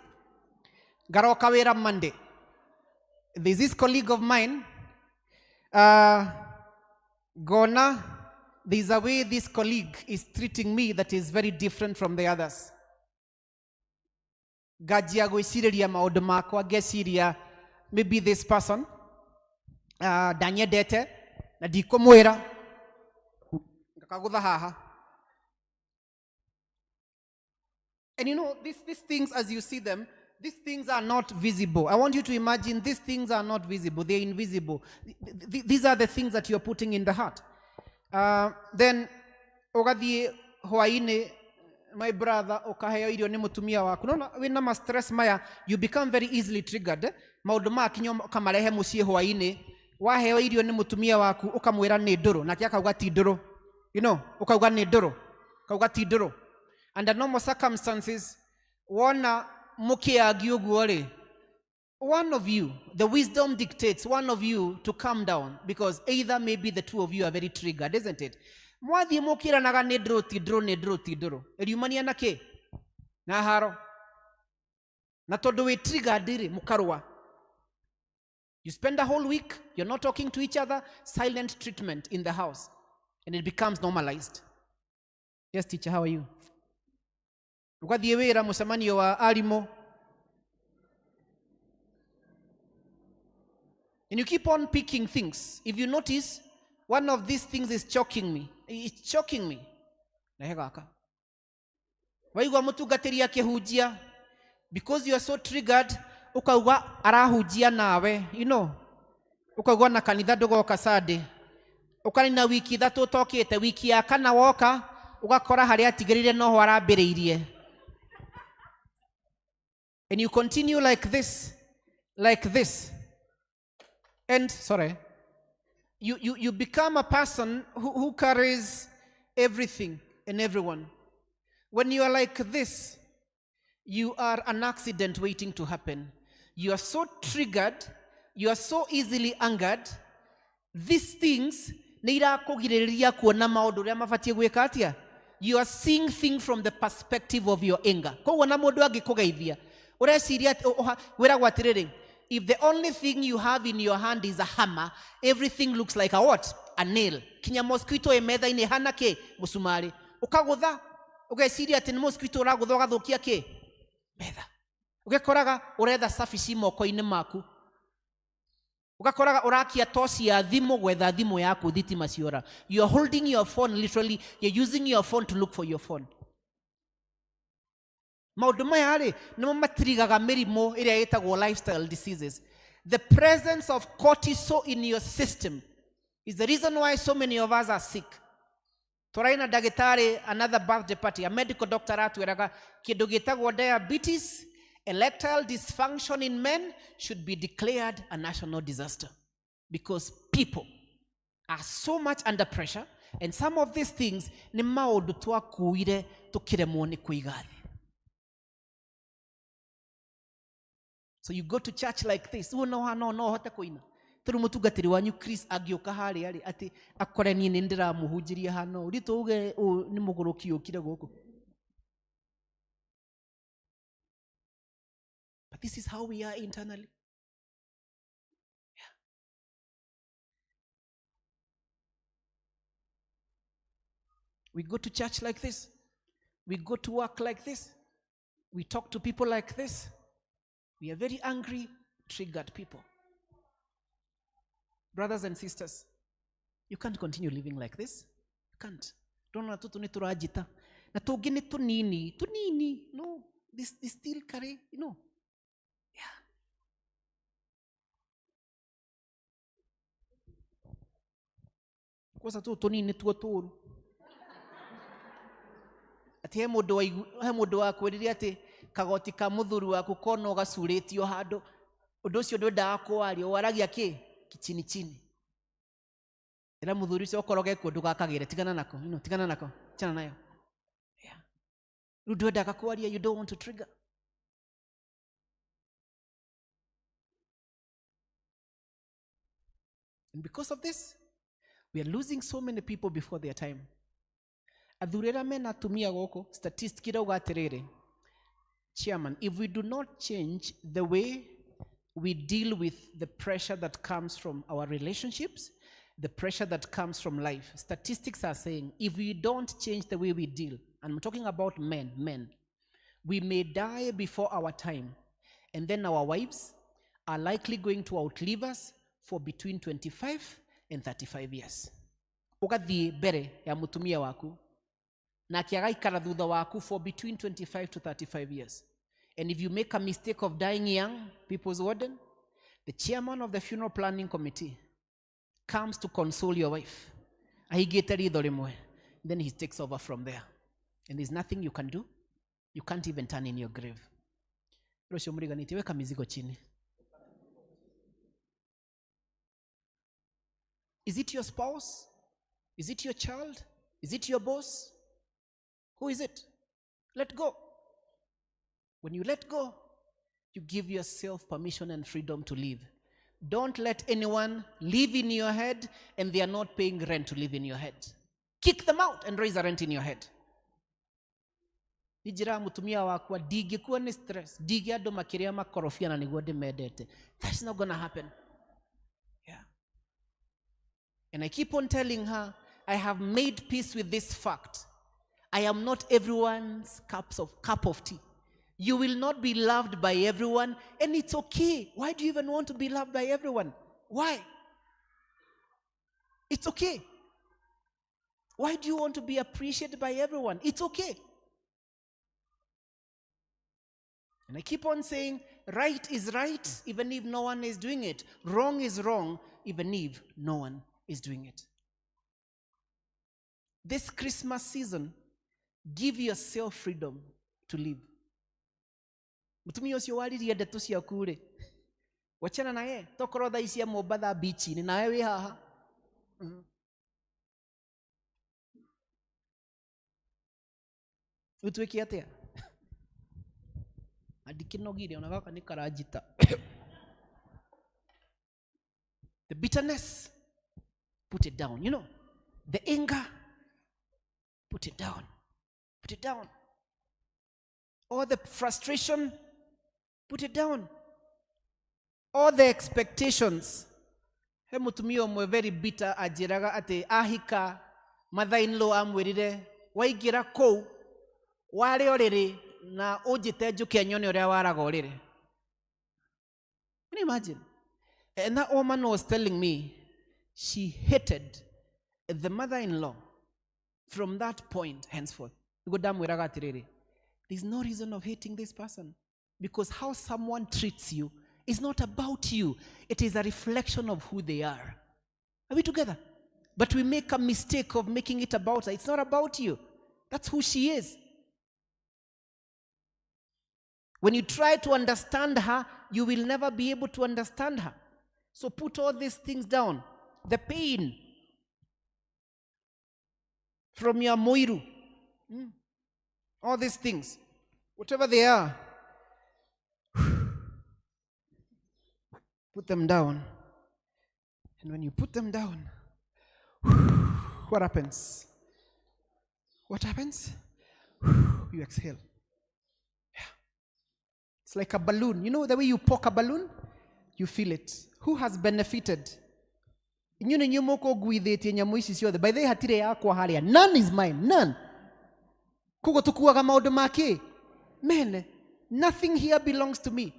S15: Ngaroka wira Monday. There's this colleague of mine, Gona, there's a way this colleague is treating me that is very different from the others. Ngajia gwiciriria maundu makwa ngeciria maybe this person ndanyendete na ndikumwira ngakagutha haha. And you know, these things as you see them, these things are not visible. I want you to imagine these things are not visible, they're invisible. These are the things that you're putting in the heart. Then ugathie hwaini, my brother, ukaheo irio ni mutumia waku. Nona wina ma stress maya, you become very easily triggered. Maundu makinyo kamarehe mucie hwaini, waheo irio ni mutumia waku ukamwira ni nduru, na kia kauga ti nduru. You know, ukauga ni nduru, kauga ti nduru. Under normal circumstances, one of you, the wisdom dictates one of you to calm down, because either maybe the two of you are very triggered, isn't it? Mwathi mukira naga nedro tidro. Eliumania na ke? Na haro. Na todo we triggered dire mukarwa. You spend the whole week, you're not talking to each other, silent treatment in the house, and it becomes normalized. Yes, teacher, how are you? Ukathie wira mucemanio wa arimo, and you keep on picking things. If you notice, one of these things is choking me. It's choking me. Nahe gaka. Waigua mutungatiri akihunjia, because you are so triggered, ukaigua arahunjia nawe, you know. Ukaigua na kanitha ndugoka Sunday. Ukanina wiki ithatu utokite, wiki ya kana woka, ugakora haria atigirire noho arambiriirie. And you continue like this. And, sorry, you become a person who carries everything and everyone. When you are like this, you are an accident waiting to happen. You are so triggered, you are so easily angered. These things, you are seeing things from the perspective of your anger. If the only thing you have in your hand is a hammer, everything looks like a what? A nail. Kinya mosquito emedha ine hana ke musumari. Ukagutha, ugeciria ati ni mosquito uragutha ugathukia ke metha. Ugekoraga uretha safici moko-ini maku. Ugakoraga urakia tosi ya thimu gwetha thimu yaku thitima ciora. You are holding your phone, literally, you're using your phone to look for your phone. Maundu maya ri nimo matrigaga mirimo iria yetagwo lifestyle diseases. The presence of cortisol in your system is the reason why so many of us are sick. Toraina dagitari, another birthday party, a medical doctor atwiraga kindu gitagwo diabetes, erectile dysfunction in men should be declared a national disaster because people are so much under pressure, and some of these things ni maundu twakuire tukiremwo ni kuigathi. So you go to church like this. No hote kuina. Turu mutungatiri wanyu Chris agioka hari ari ati akore ni ndira muhunjiria hano. Urito uge ni mugoroki ukire goko. But this is how we are internally. Yeah. We go to church like this. We go to work like this. We talk to people like this. We are very angry, triggered people. Brothers and sisters, you can't continue living like this. You can't. Don't know to ni turajita. Na tugini tunini. No, this still carry, you know. Yeah. Kosa tu tunini tuoturu. Ati he mundu wa kwiriria ati kagoti ka muthuru waku kono gacuritio handu undu ucio ndwendaga kwario waragia ki kichini chini ira muthuri ucio okoroge kundu gakagire tigana nako chana nayo. Yeah. You ndwendaga kwaria, you don't want to trigger. And because of this, we are losing so many people before their time. Athurira mena tumia goko statistic irauga atiriri, Chairman, if we do not change the way we deal with the pressure that comes from our relationships, the pressure that comes from life, statistics are saying if we don't change the way we deal, and I'm talking about men, we may die before our time, and then our wives are likely going to outlive us for between 25 and 35 years. Ugathi bere ya mutumia waku, na kiagaikara thutha waku for between 25 to 35 years. And if you make a mistake of dying young, people's warden, the chairman of the funeral planning committee comes to console your wife. Then he takes over from there. And there's nothing you can do. You can't even turn in your grave. Is it your spouse? Is it your child? Is it your boss? Who is it? Let go. When you let go, you give yourself permission and freedom to live. Don't let anyone live in your head and they are not paying rent to live in your head. Kick them out and raise a rent in your head. Nijira mutumia wakwa digikuwa ni stress. Digi ado makiria makorofia na niguwa medete. That's not going to happen. Yeah. And I keep on telling her, I have made peace with this fact. I am not everyone's cup of tea. You will not be loved by everyone, and it's okay. Why do you even want to be loved by everyone? Why? It's okay. Why do you want to be appreciated by everyone? It's okay. And I keep on saying, right is right, even if no one is doing it. Wrong is wrong, even if no one is doing it. This Christmas season, give yourself freedom to live. Mutumia ucio waririe ndeto ciaku ri, wachana naye, tokorwo thaa ici Mombasa beach ni nawe wi haha. Utweke atia? Adikinogire ona gaka ni karajita. The bitterness, put it down. You know, the anger, put it down. Put it down. All the frustration, put it down. All the expectations. He mutumia umwe very bitter ajiraga ati ahika mother-in-law amwirire waigira kou wari oriri na ujite njuke nyone uria waraga oriri. Can you imagine? And that woman was telling me she hated the mother-in-law from that point henceforth. There's no reason of hating this person, because how someone treats you is not about you. It is a reflection of who they are. Are we together? But we make a mistake of making it about her. It's not about you. That's who she is. When you try to understand her, you will never be able to understand her. So put all these things down. The pain from your moiru. All these things, whatever they are, put them down. And when you put them down, what happens? What happens? You exhale. Yeah. It's like a balloon. You know the way you poke a balloon? You feel it. Who has benefited? By the way, none is mine. None. Man, nothing here belongs to me.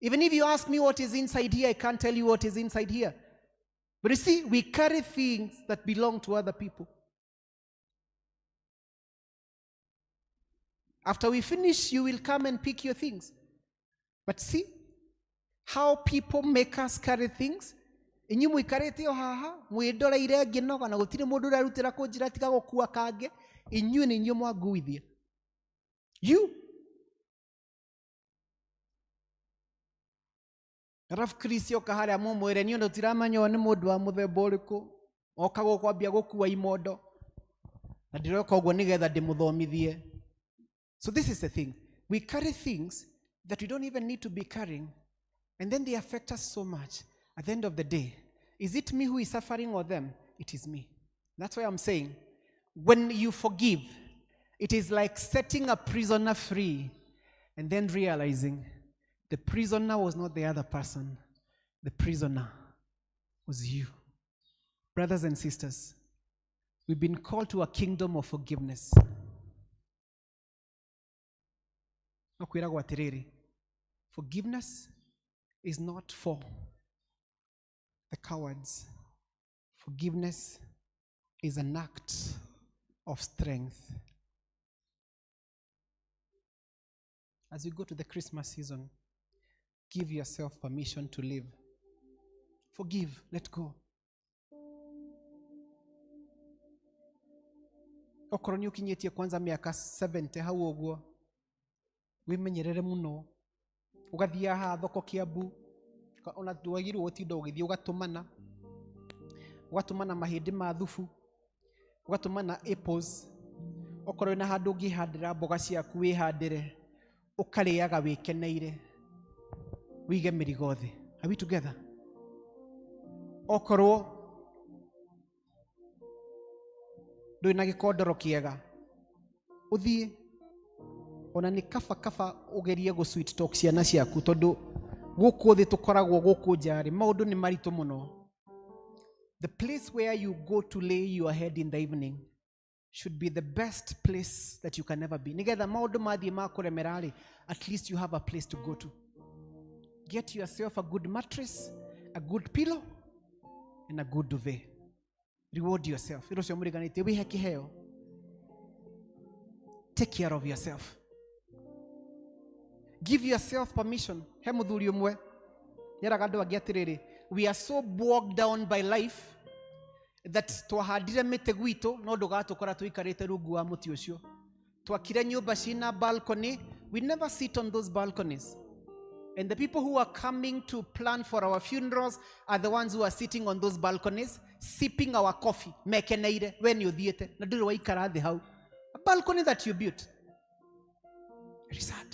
S15: Even if you ask me what is inside here, I can't tell you what is inside here. But you see, we carry things that belong to other people. After we finish, you will come and pick your things. But see how people make us carry things. Inyu muikarete haha mwidora ire nginoga na gutire mundu urarutira kunjira tiga gukua kange inyu ni inyu mwaguithia. You Raf Krisio kaharia mumwire ni ndo tiramanya ni mundu wa muthemba uriku oka gukwambia gukua imondo na ndiroka uguo nigetha ndimuthomithie. So this is the thing, we carry things that we don't even need to be carrying, and then they affect us so much. At the end of the day, is it me who is suffering or them? It is me. That's why I'm saying, when you forgive, it is like setting a prisoner free and then realizing the prisoner was not the other person. The prisoner was you. Brothers and sisters, we've been called to a kingdom of forgiveness. Forgiveness is not for the cowards. Forgiveness is an act of strength. As you go to the Christmas season, give yourself permission to live. Forgive, let go. Okorwo ni ukinyetie kwanza miaka 70 hau uguo wimenyerere muno ugathia ha thoko Kiambu ona tuagirwo gutinda ugithie ugatumana mahindi ma thubu ugatumana apples okorwo na handu ungihandira mboga ciaku wihandire ukariaga wikeneire wige mirigo thi. Are we together? Okorwo ndwina gikondoro kiega uthie ona ni kaba ugerie go sweet talk ciana ciaku tondu guku thi tukoragwo guku njari maundu ni maritu muno. The place where you go to lay your head in the evening should be the best place that you can ever be. Nigetha maundu mathie makuremerari, at least you have a place to go to. Get yourself a good mattress, a good pillow, and a good duvet. Reward yourself. Iro cio muriganite wihe kiheo. Take care of yourself. Give yourself permission. He muthuri umwe yeraga andu angi atiriri, we are so bogged down by life that twahandire mite gwitu no ndugatukora tuikarite rungu wa muti ucio. Twakire nyumba cina balcony, we never sit on those balconies. And the people who are coming to plan for our funerals are the ones who are sitting on those balconies, sipping our coffee, mekeneire when you thiete na nduri waikara thi hau. A balcony that you built. Very sad.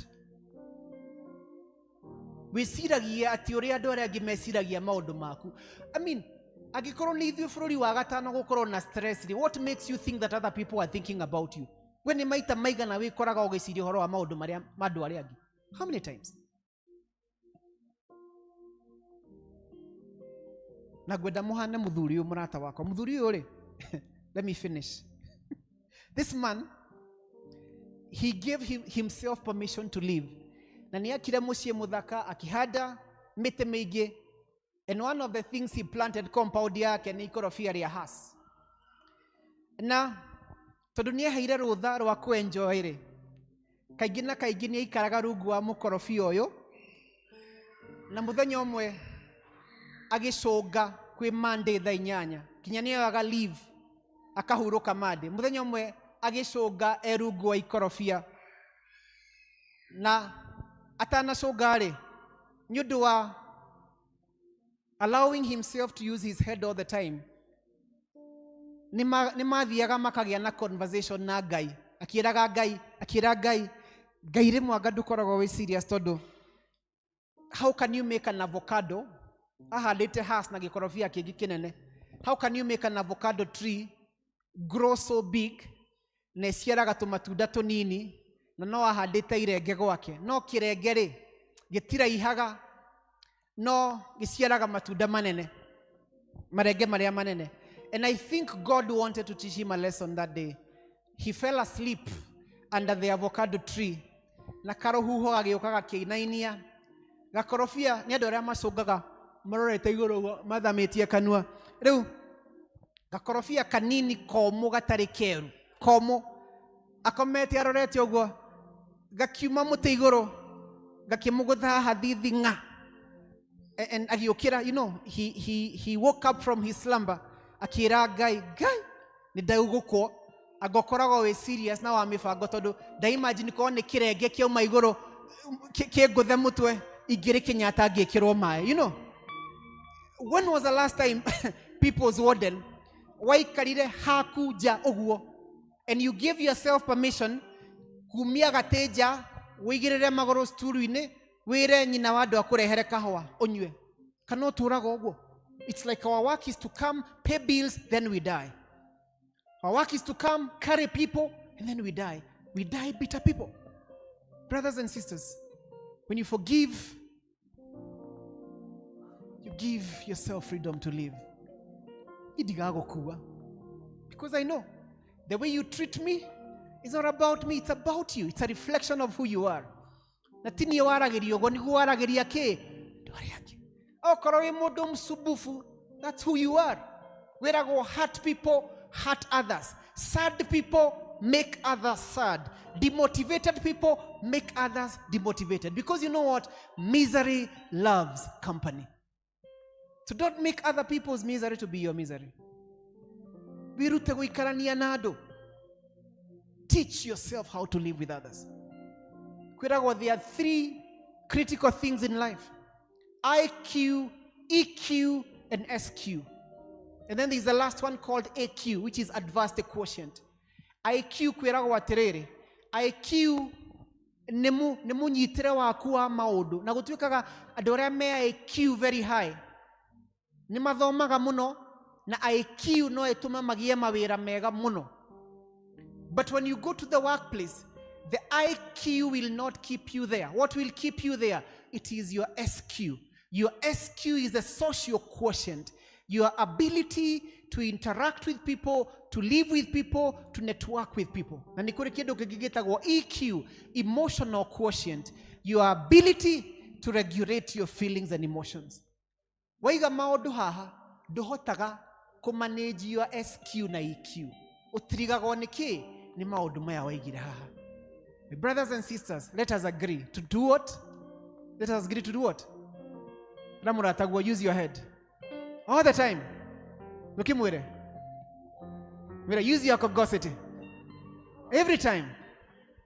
S15: Wiciragia ati uria andu aria angi meciragia maundu maku. I mean, agikorwo ni ithuĩ bũrũri wa gatano gũkorwo na stress, what makes you think that other people are thinking about you? We nĩ maita maigana wĩkoraga ũgĩciria ũhoro wa maũndũ marĩa andũ arĩa angĩ? How many times? Na ngwenda mũhane mũthuri ũyũ mũrata wakwa. Mũthuri ũyũ rĩ, let me finish. This man, he gave himself permission to live. Na nĩ akire mũciĩ mũthaka akihanda mĩtĩ mĩingĩ. And one of the things he planted compound yake nĩ ikorobia rĩa Hass. Na tondũ nĩ eheire rũtha rwa kwenjoy rĩ, kaingĩ na kaingĩ nĩ aikaraga rungu wa mũkorobia ũyũ. Na mũthenya ũmwe agĩcũnga kwĩ Monday thaa 8 kinya nĩ aga leave akahurũka Monday. Mũthenya ũmwe agĩcũnga rungu wa ikorobia. Na atanacũnga rĩ, nĩ ũndũ wa allowing himself to use his head all the time, nĩ mathiaga makagĩa na conversation na Ngai. Akĩraga Ngai, Ngai rĩmwe anga ndũkoragwo wĩ serious tondũ how can you make an avocado? Ahandĩte Hass na gĩkorobia kĩngĩ kĩnene. How can you make an avocado tree grow so big na ĩciaraga tũmatunda tũnini na no ahandĩte irenge gwake? No kĩrenge rĩ gĩtiraihaga, no gĩciaraga matunda manene, marenge marĩa manene. And I think God wanted to teach him a lesson that day. He fell asleep under the avocado tree. Na karohuho gagĩũka gakĩinainia. Gakorobia nĩ andũ arĩa macũngaga marorete igũrũ ũguo mathamĩtie kanua. Rĩu gakorobia kanini komũ gatarĩ keru, komũ akomete arorete ũguo, gakiuma mũtĩ igũrũ gakĩmũgũtha haha thithi ng'a. And agiokira, you know, he woke up from his slumber. Akira Ngai ni ndaugukwo agokoragwo we serious na wa mibango tondu da imagine ko ni kirenge kiauma iguru kĩngũthe mũtwe igĩrĩ kinyata ngĩkĩrwo maĩ. You know, when was the last time people's warden waikarire haku ja ũguo and you give yourself permission kumia gateja wĩigĩrĩre magũrũ sturu-inĩ wĩre nyina wa andũ akũrehere kahũa ũnyue? Kana ũtũraga ũguo? It's like our work is to come, pay bills, then we die. Our work is to come, carry people, and then we die. We die bitter people. Brothers and sisters, when you forgive, you give yourself freedom to live. Because I know the way you treat me is not about me, it's about you. It's a reflection of who you are. Natini warageria go niguo warageria ke ndwariake okorwo wi mundu msubufu, that's who you are. Werago hurt people, hurt others. Sad people make others sad. Demotivated people make others demotivated. Because you know what? Misery loves company. So don't make other people's misery to be your misery. Wirute guikarania na andu. Teach yourself how to live with others. There are 3 critical things in life: IQ, EQ, and SQ. And then there's the last one called AQ, which is advanced quotient. IQ kwiragwo atiriri, IQ nemu nyitire waku wa maundu na gutwikaga andu aria me IQ very high ni mathomaga muno na IQ no itume magie mawira mega muno. But when you go to the workplace, the IQ will not keep you there. What will keep you there? It is your SQ. Your SQ is a social quotient. Your ability to interact with people, to live with people, to network with people. Na nikuri kindu kigigitagwo EQ, emotional quotient. Your ability to regulate your feelings and emotions. Waiga maundu haha nduhotaga manage your SQ na EQ. Utirigagwo niki ni maundu maya waigira haha. My brothers and sisters, let us agree to do what? Let us agree to do what? Ramuratagwo, use your head. All the time. Lukimwire. Use your cogosity. Every time.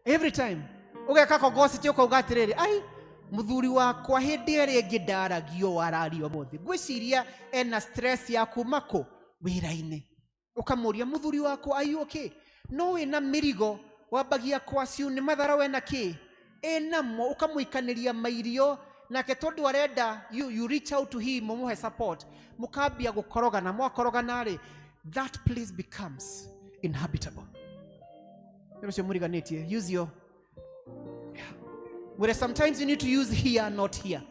S15: Every time. Ugeka cogosity ukauga atiriri. Ai, muthuri wakwa hindi iri ingi ndaragio arario muthi. Gwiciria ena stress ya kumako wira-ini. Ukamuria muthuri wako, are you okay? No wina mirigo wabagia kwaciu ni mathara wena ki? Enamo ukamuikaniria mairio nake tondu arenda you reach out to him umuhe support. Mukambia gukorogana mwakorogana ri, that place becomes inhabitable. Use your where sometimes you need to use here, not here.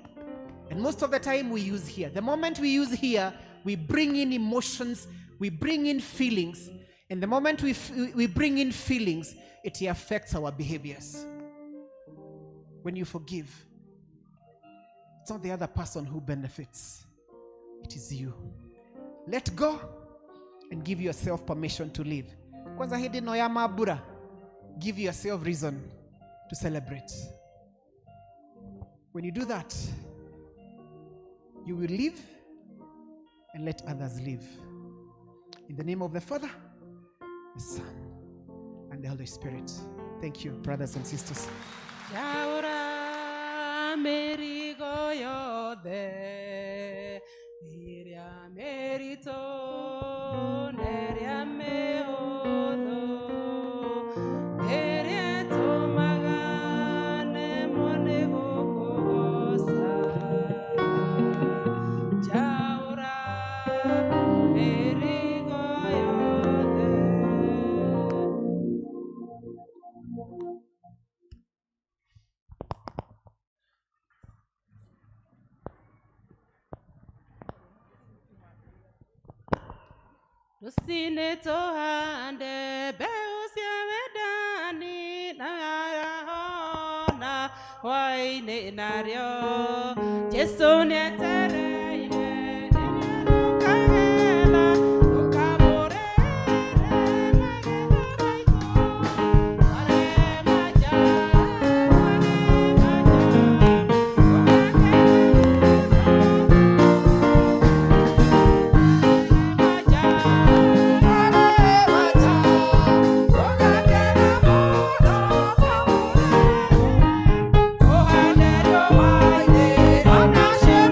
S15: And most of the time we use here. The moment we use here, we bring in emotions, we bring in feelings. And the moment we bring in feelings, it affects our behaviors. When you forgive, it's not the other person who benefits. It is you. Let go and give yourself permission to live. Kwanza hidi no ya mabura. Give yourself reason to celebrate. When you do that, you will live and let others live. In the name of the Father, the Son, and the Holy Spirit. Thank you, brothers and sisters.
S2: Yaura merigo yode, iria merito, neria meodo, eria tomagane monego kogosa. Yaura merigo yode. Tusine tohande beusya wedani na waine nario Jesu netereine nukagela ukabore
S13: I'm not sure.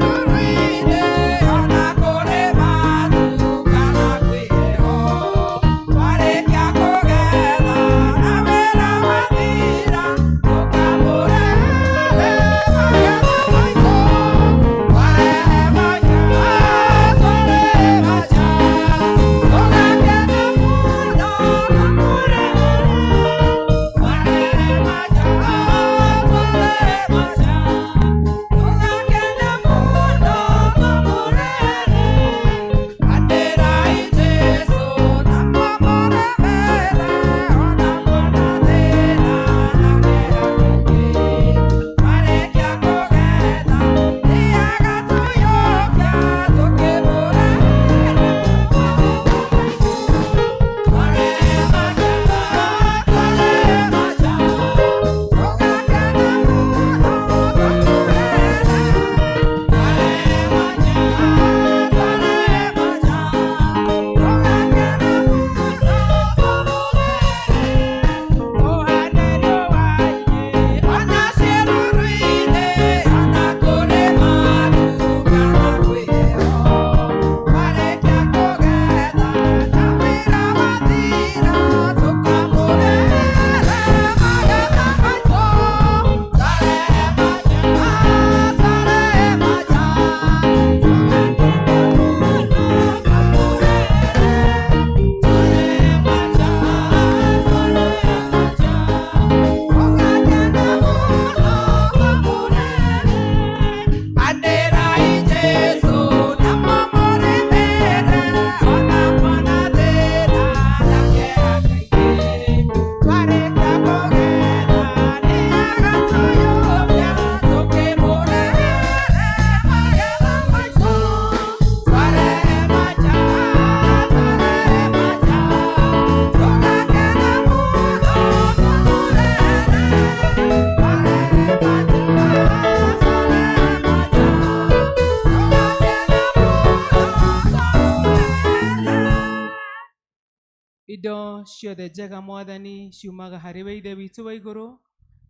S2: indo ciothe njega mwathani ciumaga harĩ we ithe witũ wa igũrũ,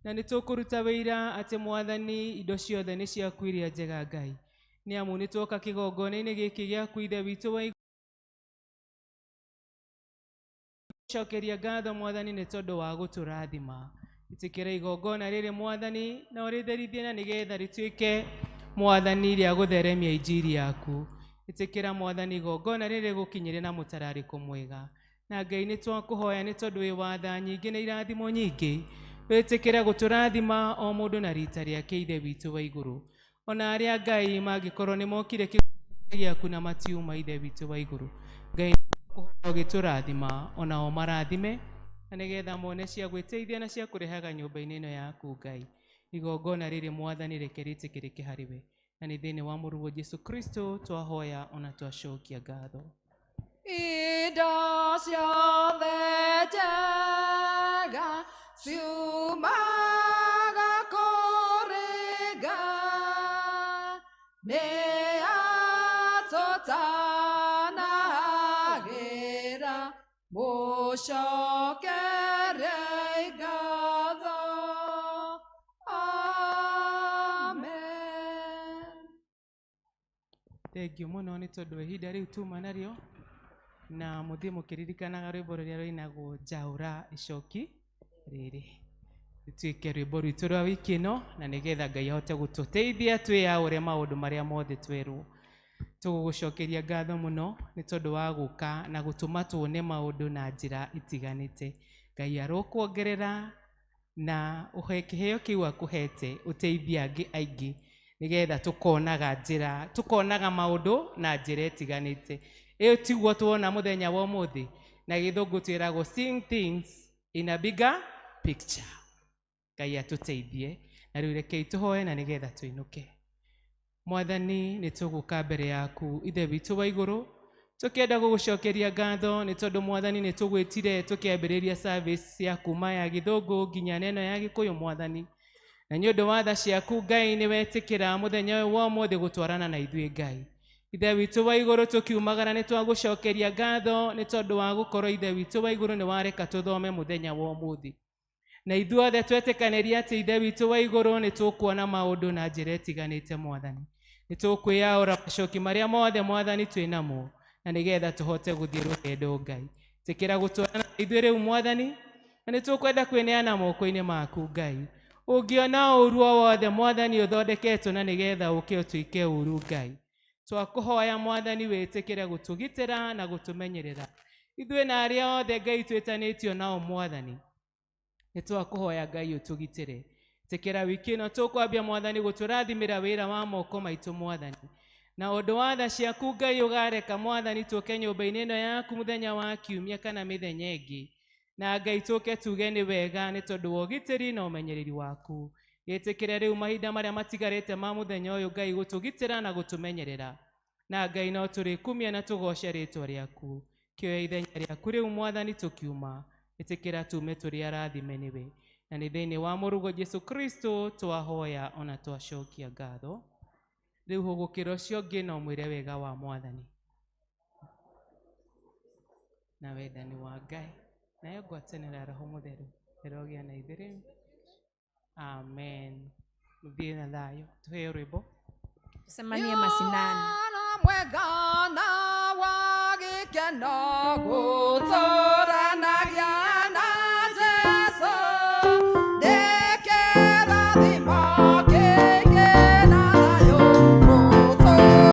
S2: na nĩ tũkũruta wĩira atĩ mwathani indo ciothe nĩ ciaku iria njega Ngai, nĩ amu nĩ twoka kĩgongona-inĩ gĩkĩ gĩaku ithe witũ wa igũrũ cokeria ngatho mwathani nĩ tondũ wa gũtũrathima. Ĩtĩkĩra igongona rĩrĩ mwathani na ũrĩtherithie na nĩgetha rĩtuĩke mwathani rĩa gũtheremia injiri yaku. Ĩtĩkĩra mwathani igongona rĩrĩ gũkinyĩre na mũtararĩko mwega. Na Ngai nĩ twakũhoya nĩ tondũ wĩ watha nyingĩ na irathimo nyingĩ, wĩtĩkĩra gũtũrathima o mũndũ na rita rĩake ithe witũ wa igũrũ. Ona arĩa Ngai mangĩkorwo nĩ mokire kĩgongona gĩaku na matiuma ithe witũ wa igũrũ, Ngai ũgĩtũrathima onao marathime, na nĩgetha mone cia gwĩteithia na cia kũrehaga nyũmba-inĩ ĩno yaku Ngai. Igongona rĩrĩ mwathani reke rĩtĩkĩrĩke harĩ we, na nĩ thĩinĩ wa mũrũ wa Jesũ Kristo twahoya ona twacokia ngatho.
S13: Indo ciothe njega ciumaga kũrĩ Ngai, nĩ atũtanagĩra mũcokere ngatho. Amen.
S2: Thengiũ mũno nĩ tondũ wa ihinda rĩu tuma narĩo, na mũthiĩ mũkĩririkanaga rwĩmbo rũrĩa rũinagwo njaũra icoki rĩrĩ. Rĩtuĩke rwĩmbo rwitũ rwa wiki ĩno, na nĩgetha Ngai ahote gũtũteithia twĩyaũre maũndũ marĩa mothe twerwo. Tũgũgũcokeria ngatho mũno nĩ tondũ wa gũka na gũtũma tuone maũndũ na njĩra itiganĩte. Ngai arokuongerera na kĩheo kĩu akũhete ũteithia angĩ aingĩ, nĩgetha tũkonaga maũndũ na njĩra itiganĩte. Ĩyo tiguo tuona mũthenya wa ũmũthĩ, na gĩthũngũ twĩragwo seeing things in a bigger picture. Ngai atũteithie, na rĩu rekei tũhoe na nĩgetha tũinũke. Mwathani nĩ tũgũka mbere yaku ithe witũ wa igũrũ, tũkĩenda gũgũcokeria ngatho nĩ tondũ mwathani nĩ tũgwĩtire tũkĩambĩrĩria service ya kuma ya gĩthũngũ nginya neno ya gĩkũyũ mwathani, na nĩ ũndũ wa tha ciaku Ngai nĩ wetĩkĩra mũthenya ũyũ wa ũmũthĩ gũtwarana na ithuĩ Ngai. Ithe witũ wa igũrũ tũkiumagara nĩ twagũcokeria ngatho nĩ tondũ wa gũkorwo ithe witũ wa igũrũ nĩ wareka tũthome mũthenya wa ũmũthĩ, na ithuothe twetĩkanĩria atĩ ithe witũ wa igũrũ nĩ tũkuona maũndũ na njĩra ĩtiganĩte mwathani. Nĩ tũkwĩyaũra macoki marĩa mothe mwathani twĩnamo, na nĩgetha tũhote gũthiĩ rũgendo Ngai. Tĩkĩra gũtwarana ithuĩ rĩu mwathani, na nĩ tũkwenda kwĩneana moko-inĩ maku Ngai. Ũngĩona ũru o wothe mwathani ũthondeketwo na nĩgetha ũke ũtuĩke ũru Ngai, twakũhoya mwathani wĩtĩkĩre gũtũgitĩra na gũtũmenyerera ithuĩ na arĩa othe Ngai twĩtanĩtio nao mwathani. Nĩ twakũhoya Ngai ũtũgitĩre. Tĩkĩra wiki ĩno tũkwambia mwathani gũtũrathimĩra wĩra wa moko maitũ mwathani, na ũndũ wa tha ciaku Ngai ũgareka mwathani tũke nyũmba-inĩ ĩno yaku mũthenya wa kiumia kana mĩthenya ĩngĩ, na Ngai tũke tuge nĩ wega nĩ tondũ wa ũgitĩri na ũmenyereri waku. Gĩtĩkĩre rĩu mahinda marĩa matigarĩte ma mũthenya ũyũ Ngai gũtũgitĩra na gũtũmenyerera, na Ngai no tũrĩkumia na tũgoce rĩtwa rĩaku. Kĩoya ithenya rĩaku rĩu mwathani tũkiuma, ĩtĩkĩra tume tũrĩ arathime nĩwe, na nĩ thĩinĩ wa mũrũ Jesũ Kristo twahoya ona twacokia ngatho. Rĩu hũgũkĩra ũcio ũngĩ no mwĩre wega wa mwathani na wendani wa Ngai nayo ngwatanĩra Roho Mũtheru ĩrogĩa na ithuĩ rĩu. Amen. Mũthiĩ na thayũ. Tũheo rwĩmbo.
S1: Tucemanie mashinani.
S13: Mwega na wa gĩkeno gũtũ